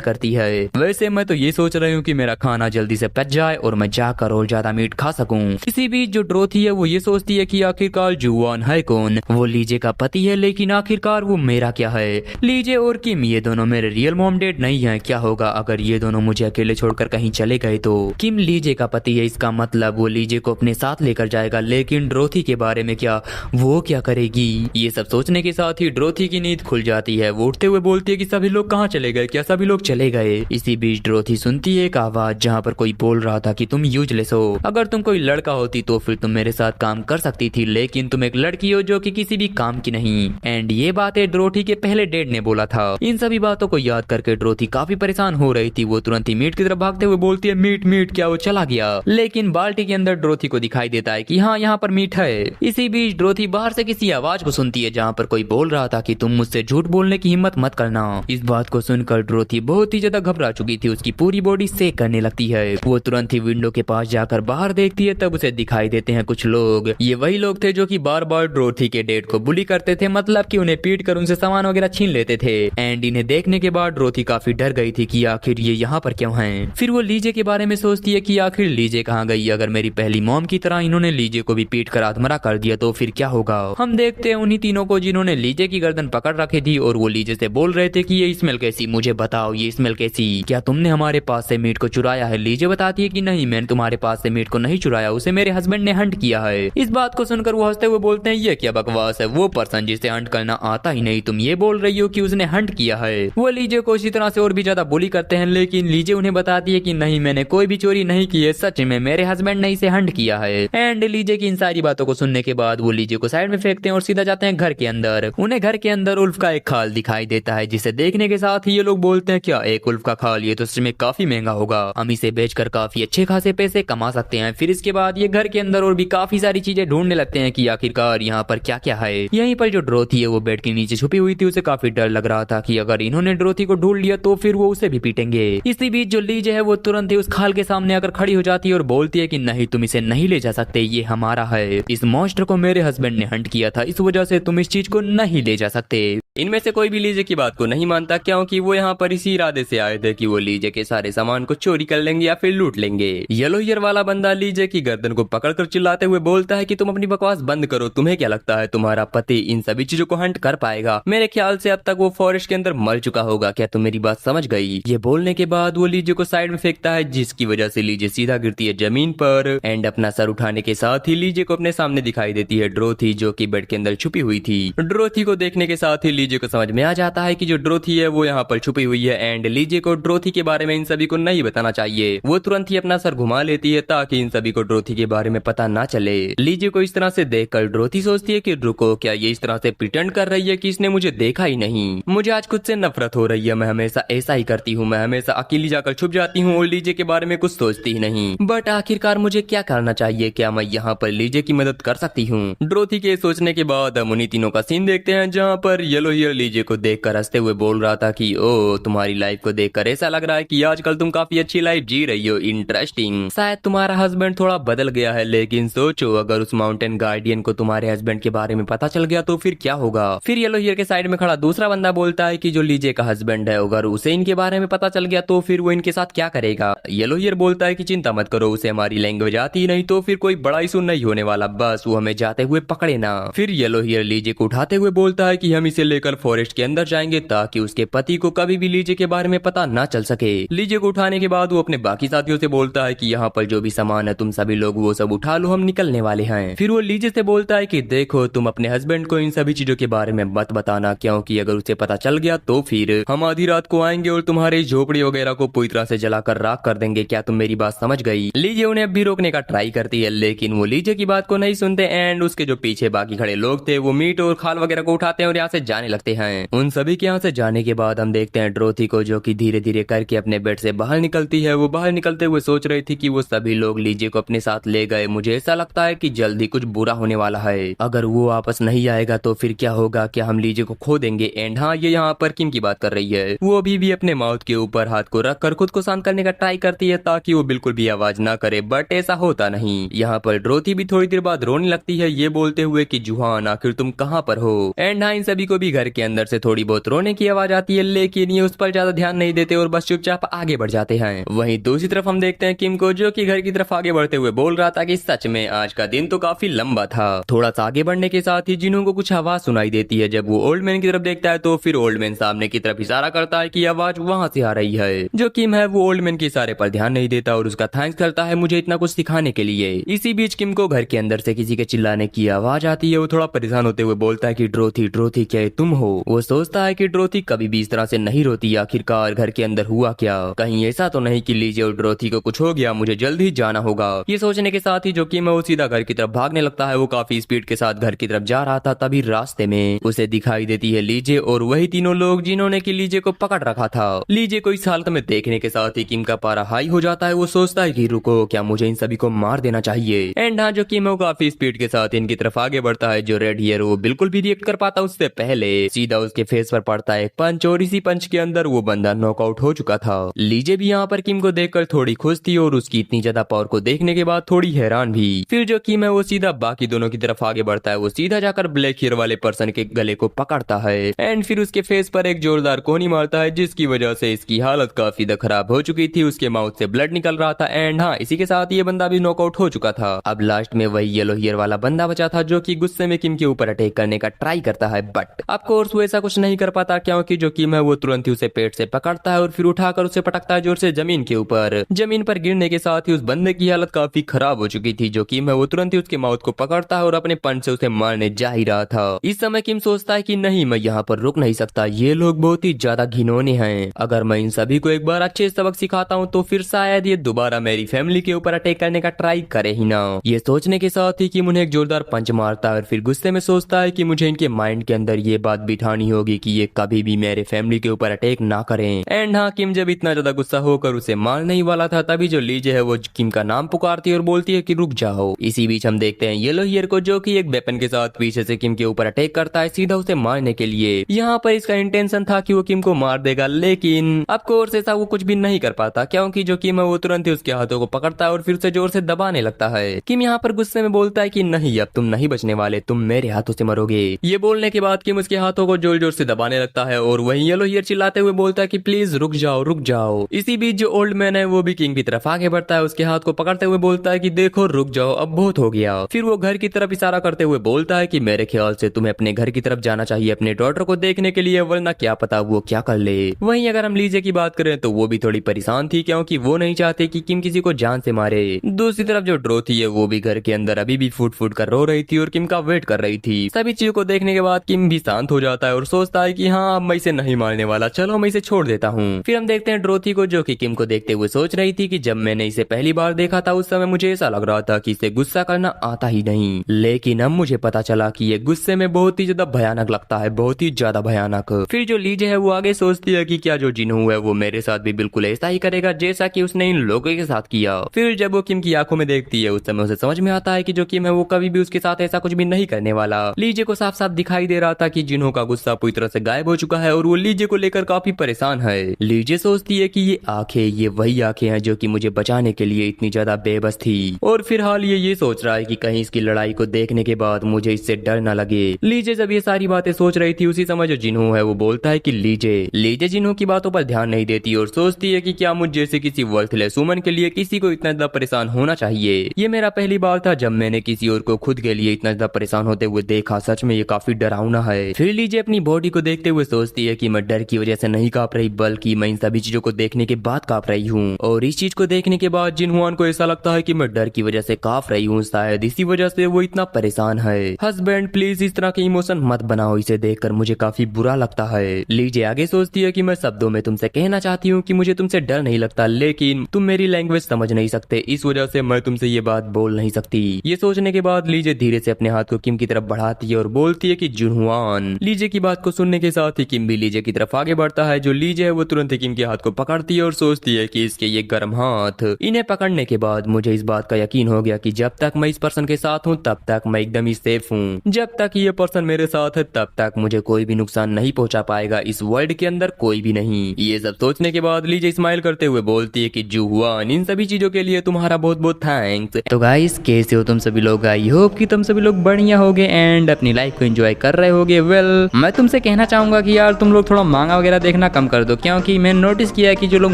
करती है। वैसे मैं तो ये सोच रही हूँ कि मेरा खाना जल्दी से पच जाए और मैं जाकर और ज्यादा मीट खा सकूं। इसी बीच जो डोरथी है वो ये सोचती है कि आखिरकार जुहुआन है कौन, वो लीजे का पति है लेकिन आखिरकार वो मेरा क्या है। लीजे और किम ये दोनों मेरे रियल मॉम डैड नहीं है, क्या होगा अगर ये दोनों मुझे अकेले छोड़कर कहीं चले गए तो। किम लीजे का पति है, इसका मतलब वो लीजे को अपने साथ लेकर जाएगा, लेकिन डोरथी के बारे में क्या, वो क्या करेगी। ये सब सोचने के साथ ही डोरथी की नींद खुल जाती है। वो उठते हुए बोलती है कि सभी लोग कहाँ चले गए, क्या सभी लोग चले गए। इसी बीच डोरथी सुनती है एक आवाज जहाँ पर कोई बोल रहा था कि तुम यूजलेस हो, अगर तुम कोई लड़का होती तो फिर तुम मेरे साथ काम कर सकती थी, लेकिन तुम एक लड़की हो जो कि किसी भी काम की नहीं। एंड ये बातें डोरथी के पहले डैड ने बोला था। इन सभी बातों को याद करके डोरथी काफी परेशान हो रही थी। वो तुरंत ही मीट की तरफ भागते हुए बोलती है मीट मीट, क्या वो चला गया। लेकिन बाल्टी के अंदर डोरथी को दिखाई देता है कि हाँ यहाँ पर मीट है। इसी बीच डोरथी बाहर से किसी आवाज को सुनती है जहाँ पर कोई बोल रहा था कि तुम मुझसे झूठ बोलने की हिम्मत मत करना। इस बात को सुनकर डोरथी बहुत ही ज्यादा घबरा चुकी थी, उसकी पूरी बॉडी शेक करने लगती है। वो तुरंत ही विंडो के पास जाकर बाहर देखती है, तब उसे दिखाई देते हैं कुछ लोग। ये वही लोग थे जो कि बार बार डोरथी के डैड को बुली करते थे, मतलब कि उन्हें पीट कर उनसे सामान वगैरह छीन लेते थे। एंड इन्हें देखने के बाद डोरथी काफी डर गई थी कि आखिर ये यहाँ पर क्यों हैं। फिर वो लीजे के बारे में सोचती है कि आखिर लीजे कहाँ गई, अगर मेरी पहली मॉम की तरह इन्होंने लीजे को भी पीट कर आत्मरा कर दिया तो फिर क्या होगा। हम देखते हैं उन्हीं तीनों को जिन्होंने लीजे की गर्दन पकड़ रखी थी और वो लीजे से बोल रहे थे कि ये स्मेल कैसी, मुझे बताओ ये स्मेल कैसी, क्या तुमने हमारे पास से मीट को चुराया है। लीजे बताती है कि नहीं मैंने तुम्हारे पास से मीट को नहीं चुराया, उसे मेरे हस्बैंड ने हंट किया है। इस बात को सुनकर वो हंसते हुए बोलते हैं ये क्या बकवास है, वो पर्सन जिसे हंट करना आता ही नहीं, तुम ये बोल रही हो कि उसने हंट किया है। वो लीजे को इसी तरह से और भी ज्यादा बुली करते हैं, लेकिन लीजे उन्हें बताती है कि नहीं मैंने कोई भी चोरी नहीं की है, सच में मेरे हस्बैंड ने इसे हंट किया है। एंड लीजे की इन सारी बातों को सुनने के बाद वो लीजे को साइड में फेंकते हैं और सीधा जाते हैं घर के अंदर। उन्हें घर के अंदर उल्फ का एक खाल दिखाई देता है, जिसे देखने के साथ ही ये लोग बोलते हैं क्या एक उल्फ का खाल, ये तो सच में काफी महंगा होगा, हम इसे बेचकर काफी अच्छे खासे पैसे कमा सकते हैं। फिर इसके बाद ये घर के अंदर और भी काफी सारी चीजें ढूंढने लगते हैं कि आखिरकार यहाँ पर क्या क्या है। यहीं पर जो डोरथी है वो बेड के नीचे छुपी हुई थी, उसे काफी डर लग रहा था कि अगर इन्होंने डोरथी को ढूंढ लिया तो फिर वो उसे भी पीटेंगे। इसी बीच जो लीजे है वो तुरंत ही उस खाल के सामने आकर खड़ी हो जाती है और बोलती है कि नहीं तुम इसे नहीं ले जा सकते, ये हमारा है, इस मॉन्स्टर को मेरे हस्बैंड ने हंट किया था, इस वजह से तुम इस चीज को नहीं ले जा सकते। इनमें से कोई भी लीजे की बात को नहीं मानता, क्योंकि वो यहाँ पर इसी इरादे से आए थे कि वो लीजे के सारे सामान को चोरी कर लेंगे या फिर लूट लेंगे। येलो ईयर वाला बंदा लीजे की गर्दन को पकड़कर चिल्लाते हुए बोलता है कि तुम अपनी बकवास बंद करो, तुम्हें क्या लगता है तुम्हारा पति इन सभी चीजों को हंट कर पाएगा, मेरे ख्याल से अब तक वो फॉरेस्ट के अंदर मर चुका होगा, क्या तुम मेरी बात समझ गई। ये बोलने के बाद वो लीजे को साइड में फेंकता है, जिसकी वजह से लीजे सीधा गिरती है जमीन पर। एंड अपना सर उठाने के साथ ही लीजे को अपने सामने दिखाई देती है डोरथी, जो की बेड के अंदर छुपी हुई थी। डोरथी को देखने के साथ ही लीजे को समझ में आ जाता है कि जो डोरथी है वो यहाँ पर छुपी हुई है एंड लीजे को डोरथी के बारे में इन सभी को नहीं बताना चाहिए। वो तुरंत ही अपना सर घुमा लेती है ताकि इन सभी को डोरथी के बारे में पता ना चले। लीजे को इस तरह से देखकर डोरथी सोचती है कि रुको, क्या ये इस तरह से प्रिटेंड कर रही है कि इसने मुझे देखा ही नहीं। मुझे आज खुद से नफरत हो रही है, मैं हमेशा ऐसा ही करती हूँ, मैं हमेशा अकेली जाकर छुप जाती हूँ और लीजे के बारे में कुछ सोचती ही नहीं। बट आखिरकार मुझे क्या करना चाहिए, क्या मैं यहाँ पर लीजे की मदद कर सकती हूँ। डोरथी के सोचने के बाद हम उन्हीं तीनों का सीन देखते हैं, जहाँ पर येलो हेयर लीजे को देखकर हंसते हुए बोल रहा था कि ओ तुम्हारी लाइफ को देखकर ऐसा लग रहा है कि आजकल तुम काफी अच्छी लाइफ जी रही हो, इंटरेस्टिंग। शायद तुम्हारा हस्बैंड थोड़ा बदल गया है, लेकिन सोचो अगर उस माउंटेन गार्डियन को तुम्हारे हस्बैंड के बारे में पता चल गया तो फिर क्या होगा। फिर येलो हेयर के साइड में खड़ा दूसरा बंदा बोलता है कि जो लीजे का हस्बैंड है अगर उसे इनके बारे में पता चल गया तो फिर वो इनके साथ क्या करेगा। येलो हेयर बोलता है कि चिंता मत करो, उसे हमारी लैंग्वेज आती नहीं तो फिर कोई बड़ा इशू नहीं होने वाला, बस वो हमें जाते हुए पकड़े ना। फिर येलो हेयर लीजे को उठाते हुए बोलता है कि हम इसे लेकर फॉरेस्ट के अंदर जाएंगे ताकि उसके पति को कभी भी लीजे के बारे में पता ना चल सके। लीजे को उठाने के बाद वो अपने बाकी साथियों से बोलता है कि यहाँ पर जो भी सामान है तुम सभी लोग वो सब उठा लो, हम निकलने वाले हैं। फिर वो लीजे से बोलता है कि देखो तुम अपने हस्बैंड को इन सभी चीजों के बारे में मत बताना, क्योंकि अगर उसे पता चल गया तो फिर हम आधी रात को आएंगे और तुम्हारी झोपड़ी वगैरह को पूरी तरह से जलाकर राख कर देंगे, क्या तुम मेरी बात समझ गई। लीजे उन्हें अब भी रोकने का ट्राई करती है, लेकिन वो लीजे की बात को नहीं सुनते एंड उसके जो पीछे बाकी खड़े लोग थे वो मीट और खाल वगैरह को उठाते हैं और यहाँ से जाने लगते हैं। उन सभी के यहाँ से जाने के बाद हम देखते हैं डोरथी को, जो कि धीरे धीरे करके अपने बेड से बाहर निकलती है। वो बाहर निकलते हुए सोच रही थी कि वो सभी लोग लीजे को अपने साथ ले गए, मुझे ऐसा लगता है कि जल्दी कुछ बुरा होने वाला है, अगर वो वापस नहीं आएगा तो फिर क्या होगा, क्या हम लीजे को खो देंगे। एंड हाँ, ये यहाँ पर किम की बात कर रही है। वो अभी भी अपने माउथ के ऊपर हाथ को रख जाकर खुद को शांत करने का ट्राई करती है ताकि वो बिल्कुल भी आवाज ना करे, बट ऐसा होता नहीं। यहाँ पर ड्रोथी भी थोड़ी देर बाद रोने लगती है, ये बोलते हुए कि जुहान आखिर तुम कहाँ पर हो। एंड हाँ, इन सभी को भी घर के अंदर से थोड़ी बहुत रोने की आवाज आती है, लेकिन ये उस पर ज्यादा ध्यान नहीं देते और बस चुपचाप आगे बढ़ जाते हैं। वहीं दूसरी तरफ हम देखते हैं किम को, जो कि घर की तरफ आगे बढ़ते हुए बोल रहा था कि सच में आज का दिन तो काफी लंबा था। थोड़ा सा आगे बढ़ने के साथ ही जिन्हों को कुछ आवाज सुनाई देती है। जब वो ओल्ड मैन की तरफ देखता है तो फिर ओल्ड मैन सामने की तरफ इशारा करता है कि आवाज वहां से आ रही है। जो किम है वो ओल्ड मैन के इशारे पर ध्यान नहीं देता और उसका थैंक्स करता है मुझे इतना कुछ सिखाने के लिए। इसी बीच किम को घर के अंदर से किसी के चिल्लाने की आवाज आती है। वो थोड़ा परेशान होते हुए बोलता है कि ड्रोथी ड्रोथी क्या तुम हो। वो सोचता है कि ड्रोथी कभी भी इस तरह से नहीं रोती, आखिरकार घर के अंदर हुआ क्या, कहीं ऐसा तो नहीं कि लीजे और ड्रोथी को कुछ हो गया, मुझे जल्द ही जाना होगा। ये सोचने के साथ ही जो किम है वो सीधा घर की तरफ भागने लगता है। वो काफी स्पीड के साथ घर की तरफ जा रहा था, तभी रास्ते में उसे दिखाई देती है लीजे और वही तीनों लोग जिन्होंने की लीजे को पकड़ रखा था। लीजे को इस हालत में देखने के साथ ही किम का पारा हाई हो जाता है। वो सोचता है कि रुको, क्या मुझे इन सभी को मार देना चाहिए। एंड हाँ, जो किम है वो काफी स्पीड के साथ इनकी तरफ आगे बढ़ता है। जो रेड हियर वो बिल्कुल भी रिएक्ट कर पाता उससे पहले सीधा उसके फेस पर पड़ता है एक पंच और इसी पंच के अंदर वो बंदा नॉकआउट हो चुका था। लीजे भी यहाँ पर किम को देखकर थोड़ी खुश थी और उसकी इतनी ज्यादा पावर को देखने के बाद थोड़ी हैरान भी। फिर जो किम है वो सीधा बाकी दोनों की तरफ आगे बढ़ता है। वो सीधा जाकर ब्लैक हियर वाले पर्सन के गले को पकड़ता है एंड फिर उसके फेस पर एक जोरदार कोहनी मारता है, जिसकी वजह से इसकी हालत काफी खराब हो चुकी थी। उसके माउथ से ब्लड निकल रहा था एंड हाँ, इसी के साथ ये बंदा भी नॉकआउट हो चुका था। अब लास्ट में वही येलो हियर वाला बंदा बचा था, जो कि गुस्से में किम के ऊपर अटैक करने का ट्राई करता है, बट ऑफ कोर्स वो ऐसा कुछ नहीं कर पाता, क्योंकि जो किम है वो तुरंत ही उसे पेट से पकड़ता है और फिर उठाकर उसे पटकता है जोर से जमीन के ऊपर। जमीन पर गिरने के साथ ही उस बंदे की हालत काफी खराब हो चुकी थी। जो किम है वो तुरंत ही उसके माउथ को पकड़ता है और अपने पंच से उसे मारने जा ही रहा था। इस समय किम सोचता है कि नहीं, मैं यहाँ पर रुक नहीं सकता, ये लोग बहुत ही ज्यादा घिनौने हैं। अगर मैं इन सभी को एक बार अच्छे सबक सिखाता हूँ तो फिर शायद ये दोबारा मेरी फैमिली के ऊपर अटैक करने का ट्राई करे ही ना। ये सोचने के साथ ही किम उन्हें एक जोरदार पंच मारता है और फिर गुस्से में सोचता है कि मुझे इनके माइंड के अंदर ये बात बिठानी होगी कि ये कभी भी मेरे फैमिली के ऊपर अटैक ना करें। एंड हाँ, किम जब इतना ज्यादा गुस्सा होकर उसे मारने ही वाला था, तभी जो लीजे है वो किम का नाम पुकारती है और बोलती है कि रुक जाओ। इसी बीच हम देखते हैं येलो हियर को, जो कि एक वेपन के साथ पीछे से किम के ऊपर अटैक करता है सीधा उसे मारने के लिए। यहाँ पर इसका इंटेंशन था कि वो किम को मार देगा, लेकिन ऑफ कोर्स ऐसा वो कुछ भी नहीं कर पाता, क्योंकि जो किम है वो तुरंत ही उसके हाथों को पकड़ता है और फिर उसे जोर से दबाने लगता है। किम यहाँ पर गुस्से में बोलता है कि नहीं, अब तुम नहीं बचने वाले, तुम मेरे हाथों से मरोगे। ये बोलने के बाद किम उसके हाथों को जोर जोर से दबाने लगता है और वही येलो हियर चिल्लाते हुए बोलता है कि प्लीज रुक जाओ रुक जाओ। इसी बीच जो ओल्ड मैन है वो भी किंग की तरफ आगे बढ़ता है, उसके हाथ को पकड़ते हुए बोलता है कि देखो रुक जाओ, अब बहुत हो गया। फिर वो घर की तरफ इशारा करते हुए बोलता है कि मेरे ख्याल से तुम्हें अपने घर की तरफ जाना चाहिए अपने डॉटर को देखने के लिए, वरना क्या पता वो क्या कर ले। वहीं अगर हम लीजे की बात करें तो वो भी थोड़ी परेशान थी, क्योंकि वो नहीं चाहते कि किम किसी को जान से मारे। दूसरी तरफ जो ड्रोथी है वो भी घर के अंदर अभी भी फूट फूट कर रो रही थी और किम का वेट कर रही थी। सभी चीजों को देखने के बाद किम भी शांत हो जाता है और सोचता है कि हाँ, अब मैं इसे नहीं मारने वाला, चलो मैं इसे छोड़ देता हूँ। फिर हम देखते हैं ड्रोथी को, जो कि किम को देखते हुए सोच रही थी कि जब मैंने इसे पहली बार देखा था उस समय मुझे ऐसा लग रहा था कि इसे गुस्सा करना आता ही नहीं, लेकिन अब मुझे पता चला कि ये गुस्से में बहुत ही ज्यादा भयानक लगता है, बहुत ही ज्यादा भयानक। फिर जो लीजे है वो आगे सोचती है कि क्या जो जिन्हू है वो मेरे साथ भी बिल्कुल ऐसा ही करेगा जैसा कि उसने इन लोगों के साथ किया। फिर जब वो किम की आंखों में देखती है उस समय उसे समझ में आता है कि जो किम है वो कभी भी उसके साथ ऐसा कुछ भी नहीं करने वाला। लीजे को साफ साफ दिखाई दे रहा था कि जिन्हों का गुस्सा पूरी तरह से गायब हो चुका है और वो लीजे को लेकर काफी परेशान है। लीजे सोचती है कि ये आंखें, ये वही आंखें हैं जो कि मुझे बचाने के लिए इतनी ज्यादा बेबस थी, और फिलहाल ये सोच रहा है कि कहीं इसकी लड़ाई को देखने के बाद मुझे इससे डर न लगे। लीजे जब ये सारी बातें सोच रही थी उसी समय जो जिन्हों है वो बोलता है कि लीजे जिन्हों की बातों पर ध्यान नहीं देती और सोचती है कि क्या मुझ जैसे किसी वर्थलेस वुमन के लिए किसी को इतना ज्यादा परेशान होना चाहिए। ये मेरा पहली बार था जब मैंने किसी और को खुद के लिए इतना ज्यादा परेशान होते हुए देखा, सच में ये काफी डरावना है। फिर लीजे अपनी बॉडी को देखते हुए सोचती है कि मैं डर की वजह से नहीं कांप रही, बल्कि मैं इन सभी चीजों को देखने के बाद कांप रही हूँ, और इस चीज को देखने के बाद जिन्हुआन को ऐसा लगता है कि मैं डर की वजह से कांप रही हूँ, शायद इसी वजह से वो इतना परेशान है। हस्बैंड प्लीज इस तरह के इमोशन मत बनाओ, इसे देखकर मुझे काफी बुरा लगता है। लीजे आगे सोचती है कि मैं शब्दों में तुमसे कहना चाहती हूँ कि मुझे तुमसे डर नहीं लगता, लेकिन तुम मेरी लैंग्वेज समझ नहीं सकते, इस वजह से मैं तुमसे ये बात बोल नहीं सकती। ये सोचने के बाद लीजे धीरे से अपने हाथ को किम की तरफ बढ़ाती है और बोलती है कि जुनहुआन। लीजे की बात को सुनने के साथ ही किम भी लीजे की तरफ आगे बढ़ता है। जो लीजे है वो तुरंत ही किम के हाथ को पकड़ती है और सोचती है कि इसके ये गर्म हाथ। इन्हें पकड़ने के बाद मुझे इस बात का यकीन हो गया कि जब तक मैं इस पर्सन के साथ हूँ तब तक मैं एकदम ही सेफ हूँ, जब तक ये पर्सन मेरे साथ है तब तक मुझे कोई भी नुकसान नहीं पहुंचा पाएगा, इस वर्ल्ड के अंदर कोई भी नहीं। ये सब सोचने के बाद बाद लीजे स्माइल करते हुए बोलती है कि जुहुआन, इन सभी चीजों के लिए तुम्हारा बहुत बहुत थैंक्स। तो गाइस कैसे हो तुम सभी लोग? आई होप कि तुम सभी लोग बढ़िया होगे एंड अपनी लाइफ को एंजॉय कर रहे होगे। वेल मैं तुमसे कहना चाहूंगा कि यार तुम लोग थोड़ा मांगा वगैरह देखना कम कर दो, क्योंकि मैंने नोटिस किया है कि जो लोग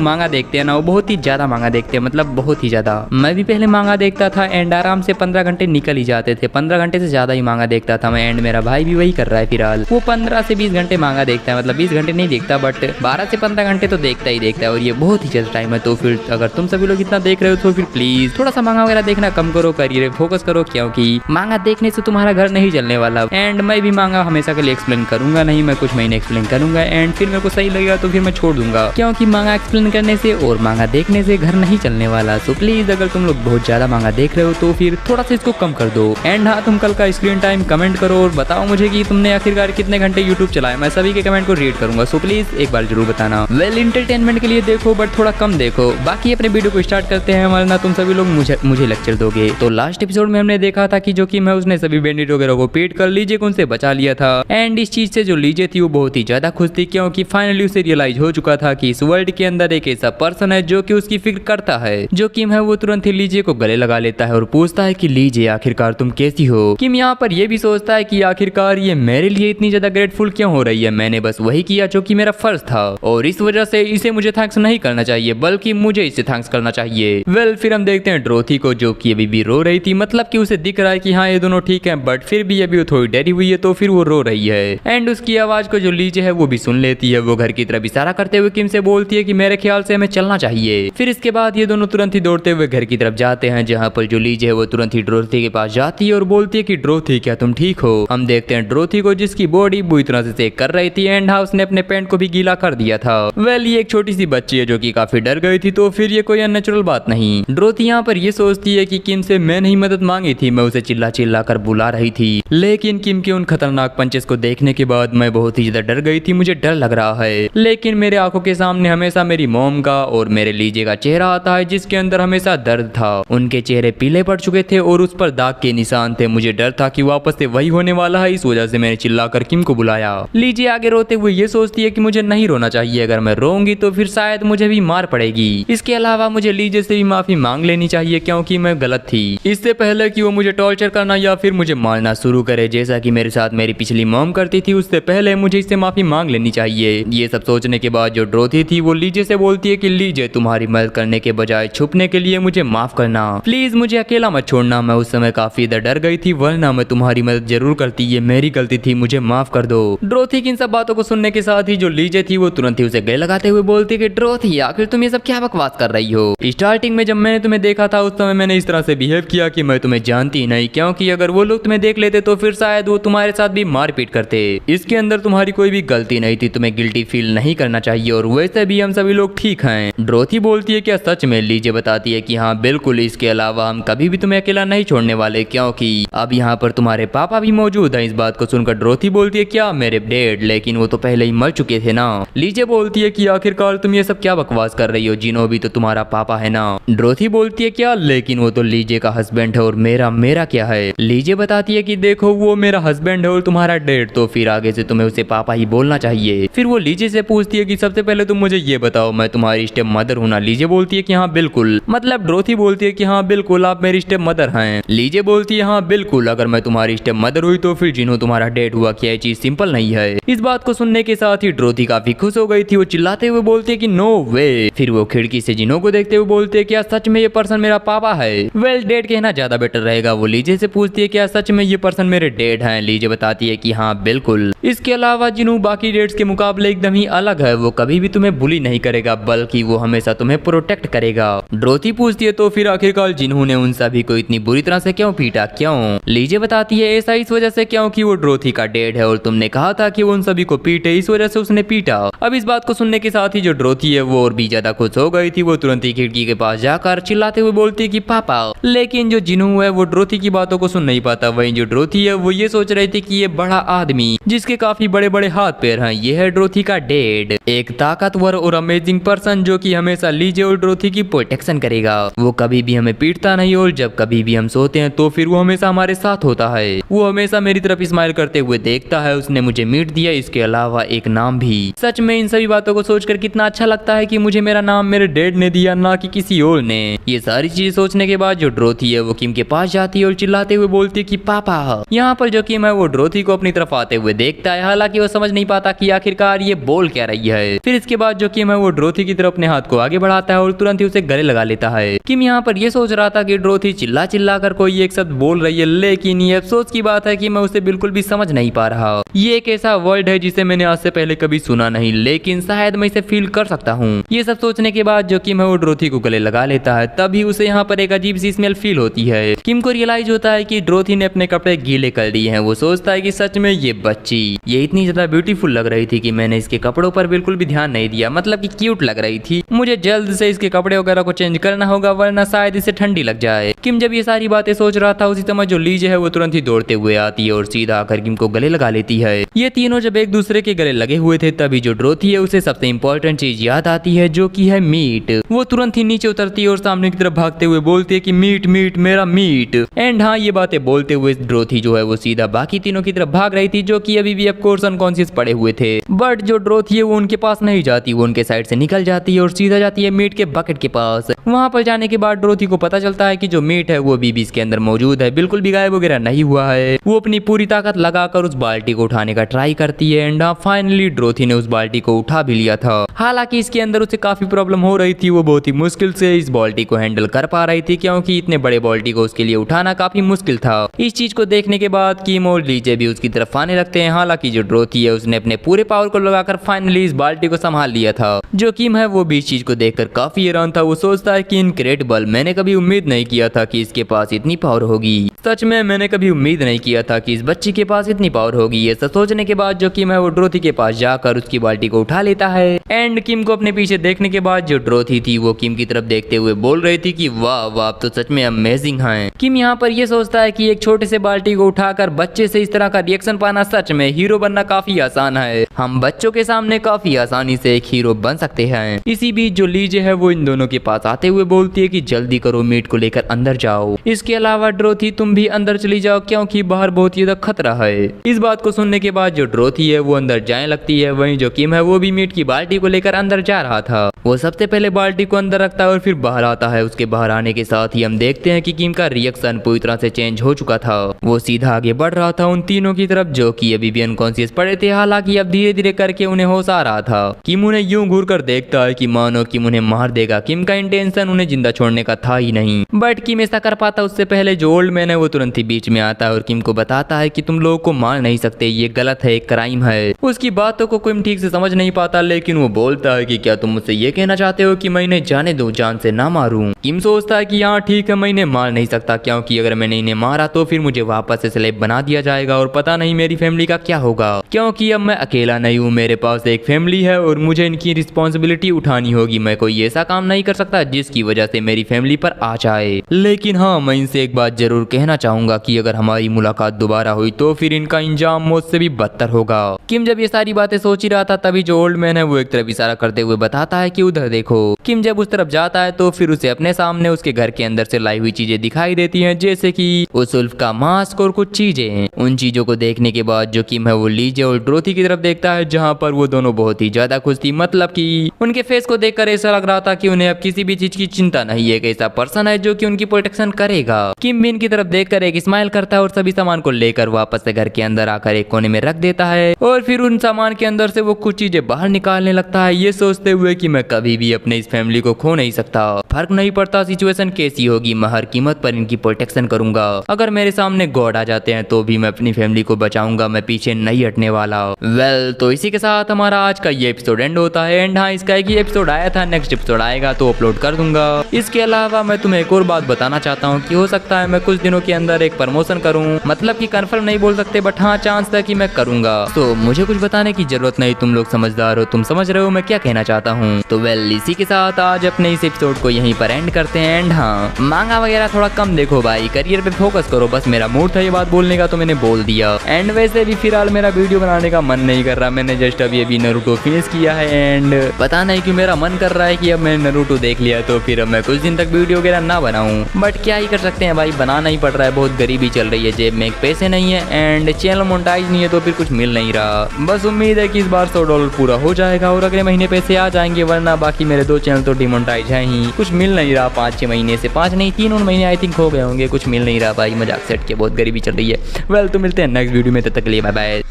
मांगा देखते हैं ना वो बहुत ही ज्यादा मांगा देखते हैं, मतलब बहुत ही ज्यादा। मैं भी पहले मांगा देखता था एंड आराम से 15 घंटे निकल ही जाते थे, 15 घंटे से ज्यादा ही मांगा देखता था मैं। एंड मेरा भाई भी वही कर रहा है फिलहाल, वो 15 से 20 घंटे मांगा देखता है, मतलब 20 घंटे नहीं देखता बट 12 से 15 घंटे तो देखता ही देखता है, और ये बहुत ही ज्यादा टाइम है। तो फिर अगर तुम सभी लोग इतना देख रहे हो तो फिर प्लीज थोड़ा सा मांगा वगैरह देखना कम करो, करियर फोकस करो, क्योंकि मांगा देखने से तुम्हारा घर नहीं चलने वाला। एंड मैं भी मांगा हमेशा के लिए एक्सप्लेन करूंगा नहीं, मैं कुछ महीने एक्सप्लेन करूंगा एंड फिर मेरे को सही लगेगा तो फिर मैं छोड़ दूंगा, क्योंकि मांगा एक्सप्लेन करने से और मांगा देखने से घर नहीं चलने वाला। तो प्लीज अगर तुम लोग बहुत ज्यादा मांगा देख रहे हो तो फिर थोड़ा सा इसको कम कर दो। एंड हाँ, तुम कल का स्क्रीन टाइम कमेंट करो और बताओ मुझे कि तुमने आखिरकार कितने घंटे यूट्यूब चलाया, मैं सभी के कमेंट को रीड करूंगा। सो प्लीज एक बार जरूर बताना। वेल एंटरटेनमेंट के लिए देखो बट थोड़ा कम देखो। बाकी अपने वीडियो को स्टार्ट करते हैं, वरना तुम सभी लोग मुझे लेक्चर दोगे। तो लास्ट एपिसोड में हमने देखा था कि जो कि मैं उसने सभी बैंडिट वगैरह को पीट कर लीजे को उनसे बचा लिया था। एंड इस चीज से जो लीजे थी वो बहुत ही ज्यादा खुश थी, क्योंकि फाइनली उसे रियलाइज हो चुका था कि इस वर्ल्ड के अंदर एक ऐसा पर्सन है जो कि उसकी फिक्र करता है। जो किम है वो तुरंत ही लीजे को गले लगा लेता है और पूछता है कि लीजे आखिरकार तुम कैसी हो। किम यहाँ पर ये भी सोचता है कि आखिरकार ये मेरे लिए इतनी ज्यादा ग्रेटफुल क्यों हो रही है, मैंने बस वही किया जो कि मेरा फर्ज था और इस वजह से इसे मुझे थैंक्स नहीं करना चाहिए बल्कि मुझे इसे थैंक्स करना चाहिए। वेल फिर हम देखते हैं ड्रोथी को, जो कि अभी भी रो रही थी, मतलब कि उसे दिख रहा है कि हाँ ये दोनों ठीक है, बट फिर भी अभी वो थोड़ी डरी हुई है तो फिर वो रो रही है। एंड उसकी आवाज को जो लीजे है वो भी सुन लेती है। वो घर की तरफ इशारा करते हुए किम से बोलती है कि मेरे ख्याल से हमें चलना चाहिए। फिर इसके बाद ये दोनों तुरंत ही दौड़ते हुए घर की तरफ जाते हैं, जहाँ पर जो लीजे है वो तुरंत ही ड्रोथी के पास जाती है और बोलती है कि ड्रोथी क्या तुम ठीक हो। हम देखते हैं ड्रोथी को, जिसकी बॉडी बुरी तरह से सेक कर रही थी एंड हाउस ने अपने पैंट को भी गीला कर दिया था। वेल ये एक छोटी सी बच्ची है जो कि काफी डर गई थी, तो फिर ये कोई अननेचुरल बात नहीं। ड्रोथी यहाँ पर ये सोचती है कि किम से मैं नहीं मदद मांगी थी, मैं उसे चिल्ला चिल्ला कर बुला रही थी, लेकिन किम के उन खतरनाक पंचेस को देखने के बाद मैं बहुत ही ज्यादा डर गई थी, मुझे डर लग रहा है। लेकिन मेरे आंखों के सामने हमेशा मेरी मॉम का और मेरे लीजे का चेहरा आता है, जिसके अंदर हमेशा दर्द था। उनके चेहरे पीले पड़ चुके थे और उस पर दाग के निशान थे। मुझे डर था कि वापस से वही होने वाला है, इस वजह से मैंने चिल्लाकर किम को बुलाया। लीजे आगे रोते हुए ये सोचती है कि मुझे नहीं रोना चाहिए, अगर मैं रोऊंगी तो फिर शायद मुझे भी मार पड़ेगी। इसके अलावा मुझे लीजे से भी माफी मांग लेनी चाहिए, क्योंकि मैं गलत थी। इससे पहले कि वो मुझे टॉर्चर करना या फिर मुझे मारना शुरू करे, जैसा कि मेरे साथ मेरी पिछली मॉम करती थी, उससे पहले मुझे इससे माफी मांग लेनी चाहिए। ये सब सोचने के बाद जो ड्रोथी थी वो लीजे से बोलती है कि लीजे तुम्हारी मदद करने के बजाय छुपने के लिए मुझे माफ करना, प्लीज मुझे अकेला मत छोड़ना। मैं उस समय काफी डर गई थी, वरना मैं तुम्हारी मदद जरूर करती, ये मेरी गलती थी, मुझे माफ कर दो। ड्रोथी की इन सब बातों को सुनने के साथ ही जो लीजे थी वो तुरंत ही उसे गले लगाते हुए बोलती कि ड्रोथी आखिर तुम ये सब क्या बकवास कर रही हो। स्टार्टिंग में जब मैंने तुम्हें देखा था उस समय मैंने इस तरह से बिहेव किया कि मैं तुम्हें जानती ही नहीं, क्योंकि अगर वो लोग तुम्हें देख लेते तो फिर शायद वो तुम्हारे साथ भी मारपीट करते। इसके अंदर तुम्हारी कोई भी गलती नहीं थी, तुम्हें गिल्टी फील नहीं करना चाहिए और वैसे भी हम सभी लोग ठीक हैं। ड्रोथी बोलती है क्या सच में? लीजे बताती है कि हाँ बिल्कुल, इसके अलावा हम कभी भी तुम्हें अकेला नहीं छोड़ने वाले, क्योंकि अब यहाँ पर तुम्हारे पापा भी मौजूद हैं। इस बात को सुनकर ड्रोथी बोलती है क्या मेरे डैड? लेकिन वो तो पहले ही मर चुके थे ना। लीजे बोलती है कि आखिरकार तुम ये सब क्या बकवास कर रही हो, जिनो भी तो तुम्हारा पापा है ना। ड्रोथी बोलती है क्या, लेकिन वो तो लीजे का हस्बैंड है और मेरा क्या है? लीजे बताती है कि देखो वो मेरा हस्बैंड है और तुम्हारा डैड, तो फिर आगे से तुम्हें उसे पापा ही बोलना चाहिए। फिर वो लीजे से पूछती है कि सबसे पहले तुम मुझे ये बताओ मैं तुम्हारी स्टेप मदर हूं ना? लीजे बोलती है कि हाँ बिल्कुल, मतलब ड्रोथी बोलती है कि हाँ बिल्कुल आप मेरी स्टेप मदर हैं। लीजे बोलती है हाँ बिल्कुल, अगर मैं तुम्हारी स्टेप मदर हुई तो फिर जिन्हों तुम्हारा डैड हुआ, क्या ये चीज सिंपल नहीं है? इस बात को सुनने के साथ ही ड्रोथी काफी खुश हो गई थी, वो चिल्लाते हुए बोलती है कि नो वे। फिर वो खिड़की से जिन्हों को देखते हुए बोलते है क्या सच में ये पर्सन मेरा पापा है? वेल डैड कहना ज्यादा बेटर रहेगा। वो लीजे से पूछती है क्या सच में ये पर्सन मेरे डैड हैं? लीजे बताती है कि हाँ बिल्कुल। इसके अलावा जिन्हों बाकी डेड्स के मुकाबले एकदम ही अलग है, वो कभी भी तुम्हें बुली नहीं करेगा बल्कि वो हमेशा तुम्हें प्रोटेक्ट करेगा। ड्रोथी पूछती है तो फिर आखिरकार जिन्हों ने उन सभी को इतनी बुरी तरह से क्यों पीटा? क्यों? लीजे बताती है ऐसा इस वजह से क्योंकि वो ड्रोथी का डैड है और तुमने कहा था कि वो उन सभी को पीटे, इस वजह से उसने पीटा। अब इस बात को सुनने के साथ ही जो ड्रोथी है वो और भी ज्यादा खुश हो गई थी। वो तुरंत ही खिड़की के पास जाकर चिल्लाते हुए बोलती है कि पापा। लेकिन जो जिन्हों है वो ड्रोथी की बातों को सुन नहीं पाता। वहीं जो ड्रोथी है वो ये सोच रही थी कि ये बड़ा आदमी जिसके काफी बड़े बड़े हाथ पैर हैं, ये है ड्रोथी का डैड, एक ताकतवर और अमेजिंग पर्सन जो कि हमेशा लीजे और ड्रोथी की प्रोटेक्शन करेगा। वो कभी भी हमें पीटता नहीं और जब कभी भी हम सोते हैं तो फिर वो हमेशा हमारे साथ होता है। वो हमेशा मेरी तरफ स्माइल करते हुए देखता है। उसने मुझे मीट दिया, इसके अलावा एक नाम भी। सच में इन सभी बातों को सोचकर कितना इतना अच्छा लगता है कि मुझे मेरा नाम मेरे डैड ने दिया, ना कि किसी और ने। ये सारी चीजें सोचने के बाद जो ड्रोथी है वो किम के पास जाती है और चिल्लाते हुए बोलती है कि पापा। यहाँ पर जो किम है वो ड्रोथी को अपनी तरफ आते हुए देखता है, हालांकि वो समझ नहीं पाता कि आखिरकार ये बोल क्या रही है। फिर इसके बाद जो किम है वो ड्रोथी की तरफ अपने हाथ को आगे बढ़ाता है और तुरंत ही उसे गले लगा लेता है। किम यहाँ पर ये सोच रहा था कि ड्रोथी चिल्ला चिल्ला कर कोई एक शब्द बोल रही है, लेकिन ये अफसोस की बात है कि मैं उसे बिल्कुल भी समझ नहीं पा रहा। ये एक ऐसा वर्ड है जिसे मैंने आज से पहले कभी सुना नहीं, लेकिन शायद मैं इसे फील कर सकता हूँ। ये सब सोचने के बाद जो किम है वो ड्रोथी को गले लगा लेता है। तभी उसे यहाँ पर एक अजीब सी स्मेल फील होती है। किम को रियलाइज होता है कि ड्रोथी ने अपने कपड़े गीले कर दिए हैं। वो सोचता है कि सच में ये बच्ची ये इतनी ज्यादा ब्यूटीफुल लग रही थी कि मैंने इसके कपड़ों पर बिल्कुल भी ध्यान नहीं दिया, मतलब कि क्यूट लग रही थी। मुझे जल्द से इसके कपड़े वगैरह को चेंज करना होगा, वरना शायद इसे ठंडी लग जाए। किम जब ये सारी बातें सोच रहा था, उसी समय जो लीजे है वो तुरंत ही दौड़ते हुए आती है और सीधा आकर किम को गले लगा लेती है। ये तीनों जब एक दूसरे के गले लगे हुए थे, तभी जो ड्रोथी है उसे सबसे इंपॉर्टेंट चीज याद आती है, जो की है मीट। वो तुरंत ही नीचे उतरती है और सामने की तरफ भागते हुए बोलती है कि मीट मीट मेरा मीट। एंड हाँ, ये बातें बोलते हुए ड्रोथी जो है वो सीधा बाकी तीनों की तरफ भाग रही थी, जो कि अभी भी ऑफकोर्स अनकॉन्शियस पड़े हुए थे। बट जो ड्रोथी है वो उनके पास नहीं जाती, वो उनके साइड से निकल जाती है और सीधा जाती है मीट के बकेट के पास। वहां पर जाने के बाद ड्रोथी को पता चलता है कि जो मीट है वो बीबी इसके अंदर मौजूद है, बिल्कुल भी गायब वगैरह नहीं हुआ है। वो अपनी पूरी ताकत लगाकर उस बाल्टी को उठाने का ट्राई करती है एंड फाइनली ड्रोथी ने उस बाल्टी को उठा भी लिया था। हालांकि इसके अंदर उसे काफी प्रॉब्लम हो रही थी, वो बहुत ही मुश्किल से इस बाल्टी को हैंडल कर पा रही थी, क्योंकि इतने बड़े बाल्टी को उसके लिए उठाना काफी मुश्किल था। इस चीज को देखने के बाद किम और लीजे भी उसकी तरफ आने लगते हैं। हालांकि जो ड्रोथी है उसने अपने पूरे पावर को लगाकर फाइनली इस बाल्टी को संभाल लिया था। जो किम है वो भी इस चीज को देखकर काफी हैरान था। वो सोचता है कि इनक्रेडिबल, मैंने कभी उम्मीद नहीं किया था कि इसके पास इतनी पावर होगी। सच में मैंने कभी उम्मीद नहीं किया था कि इस बच्ची के पास इतनी पावर होगी। ये सब सोचने के बाद जो किम है वो ड्रोथी के पास जाकर उसकी बाल्टी को उठा लेता है। एंड किम को अपने पीछे देखने के बाद जो ड्रोथी थी वो किम की तरफ देखते हुए बोल रही थी कि वाह वाह, आप तो सच में अमेजिंग हैं। किम यहाँ पर ये सोचता है कि एक छोटे से बाल्टी को उठाकर बच्चे से इस तरह का रिएक्शन पाना, सच में हीरो बनना काफी आसान है। हम बच्चों के सामने काफी आसानी से एक हीरो बन सकते हैं। इसी बीच जो लीजे है वो इन दोनों के पास आते हुए बोलती है कि जल्दी करो, मीट को लेकर अंदर जाओ। इसके अलावा ड्रोथी तुम भी अंदर चली जाओ, क्योंकि बाहर बहुत ज्यादा खतरा है। इस बात को सुनने के बाद जो ड्रोथी है वो अंदर जाने लगती है। वहीं जो किम है वो भी मीट की बाल्टी को लेकर अंदर जा रहा था। वो सबसे पहले बाल्टी को अंदर रखता है और फिर बाहर आता है। उसके बाहर आने के साथ ही हम देखते हैं कि किम का रिएक्शन पूरी तरह से चेंज हो चुका था। वो सीधा आगे बढ़ रहा था उन तीनों की तरफ, जो कि अभी भी अनकॉन्शियस पड़े थे। हालांकि अब धीरे धीरे करके उन्हें होश आ रहा था। किम उन्हें यूं घूर कर देखता है कि मानो किम उन्हें मार देगा। किम का इंटेंशन उन्हें जिंदा छोड़ने का था ही नहीं, बट किम ऐसा कर पाता उससे पहले जो ओल्ड मैन है वो तुरंत ही बीच में आता है और किम को बताता है कि तुम लोगों को मार नहीं सकते, ये गलत है, एक क्राइम है। उसकी बातों को किम ठीक से समझ नहीं पाता, लेकिन वो बोलता है कि क्या तुम मुझसे ये कहना चाहते हो कि मैं इन्हें जाने दूं, जान से ना मारूं। किम सोचता है कि हाँ ठीक है, मैं इन्हें मार नहीं सकता, क्योंकि अगर मैंने इन्हें मारा तो फिर मुझे वापस से स्लेव बना दिया जाएगा और पता नहीं मेरी फैमिली का क्या होगा, क्योंकि अब मैं अकेला नहीं हूँ, मेरे पास एक फैमिली है और मुझे इनकी रिस्पॉन्सिबिलिटी उठानी होगी। मैं कोई ऐसा काम नहीं कर सकता जिसकी वजह से मेरी फैमिली पर आ जाए। लेकिन हाँ, मैं इनसे एक बात जरूर कहना चाहूंगा कि अगर हमारी मुलाकात दोबारा हुई तो फिर इनका इंजाम मुझसे भी बदतर होगा। किम जब ये सारी बातें सोच ही रहा था, तभी जो ओल्ड मैन है वो एक तरफ इशारा करते हुए बताता है कि उधर देखो। किम जब उस तरफ जाता है तो फिर उसे अपने सामने उसके घर के अंदर से लाई हुई चीजें दिखाई देती हैं, जैसे कि उस उल्फ का मास्क और कुछ चीजें। उन चीजों को देखने के बाद जो किम है वो लीजे और ड्रोथी की तरफ देखता है, जहाँ पर वो दोनों बहुत ही ज्यादा खुश थी। मतलब कि उनके फेस को देखकर ऐसा लग रहा था कि उन्हें अब किसी भी चीज की चिंता नहीं है, एक ऐसा पर्सन है जो कि उनकी प्रोटेक्शन करेगा। किम भी इनकी तरफ देखकर एक स्माइल करता है और सभी सामान को लेकर वापस से घर के अंदर आकर एक कोने में रख देता है और फिर उन सामान के अंदर से वो कुछ चीजें बाहर निकालने लगता है, ये सोचते हुए कि मैं कभी भी अपने इस फैमिली को खो नहीं सकता। फर्क नहीं पड़ता सिचुएशन कैसी होगी, मैं हर कीमत पर इनकी प्रोटेक्शन करूंगा। अगर मेरे सामने गॉड आ जाते हैं तो भी मैं अपनी फैमिली को बचाऊंगा, मैं पीछे नहीं हटने वाला। वेल, तो इसी के साथ हमारा आज का ये एपिसोड एंड होता है। एंड हाँ, इसका एक ही एपिसोड आया था, नेक्स्ट एपिसोड आएगा तो अपलोड कर दूंगा। इसके अलावा मैं तुम्हें एक और बात बताना चाहता हूँ कि हो सकता है मैं कुछ दिनों के अंदर एक प्रमोशन करूँ, मतलब कि कंफर्म नहीं बोल सकते, बट हाँ चांस है कि मैं करूंगा। तो मुझे कुछ बताने की जरूरत नहीं, तुम लोग समझदार हो, तुम समझ रहे हो मैं क्या कहना चाहता हूँ। तो वेल, इसी के साथ आज अपने इस एपिसोड को यहीं पर एंड करते हैं। एंड हाँ, मांगा वगैरह थोड़ा कम देखो भाई, करियर पे फोकस करो, बस मेरा मूड था ये बात बोलने का तो मैंने बोल दिया। एंड वैसे भी फिलहाल मेरा वीडियो बनाने का मन नहीं कर रहा, मैंने जस्ट अभी नारुतो फिनिश किया है एंड पता नहीं क्यों मेरा मन कर रहा है कि अब मैंने नारुतो देख लिया तो फिर अब मैं कुछ दिन तक वीडियो वगैरह ना बनाऊं, बट क्या ही कर सकते हैं भाई, बनाना ही पड़ रहा है, बहुत गरीबी चल रही है, जेब में पैसे नहीं है एंड चैनल मोनेटाइज नहीं है तो फिर कुछ मिल नहीं रहा। बस उम्मीद है कि इस बार $100 पूरा हो जाएगा और अगले महीने महीने पैसे आ जाएंगे, वरना बाकी मेरे 2 चैनल तो डिमोनेटाइज हैं ही। कुछ मिल नहीं रहा 5-6 महीने से, 5 नहीं 3 महीने आई थिंक हो गए होंगे, कुछ मिल नहीं रहा भाई, मजाक सेट के बहुत गरीबी चल रही है। वेल तो मिलते हैं नेक्स्ट वीडियो में, तब तक के लिए बाय बाय।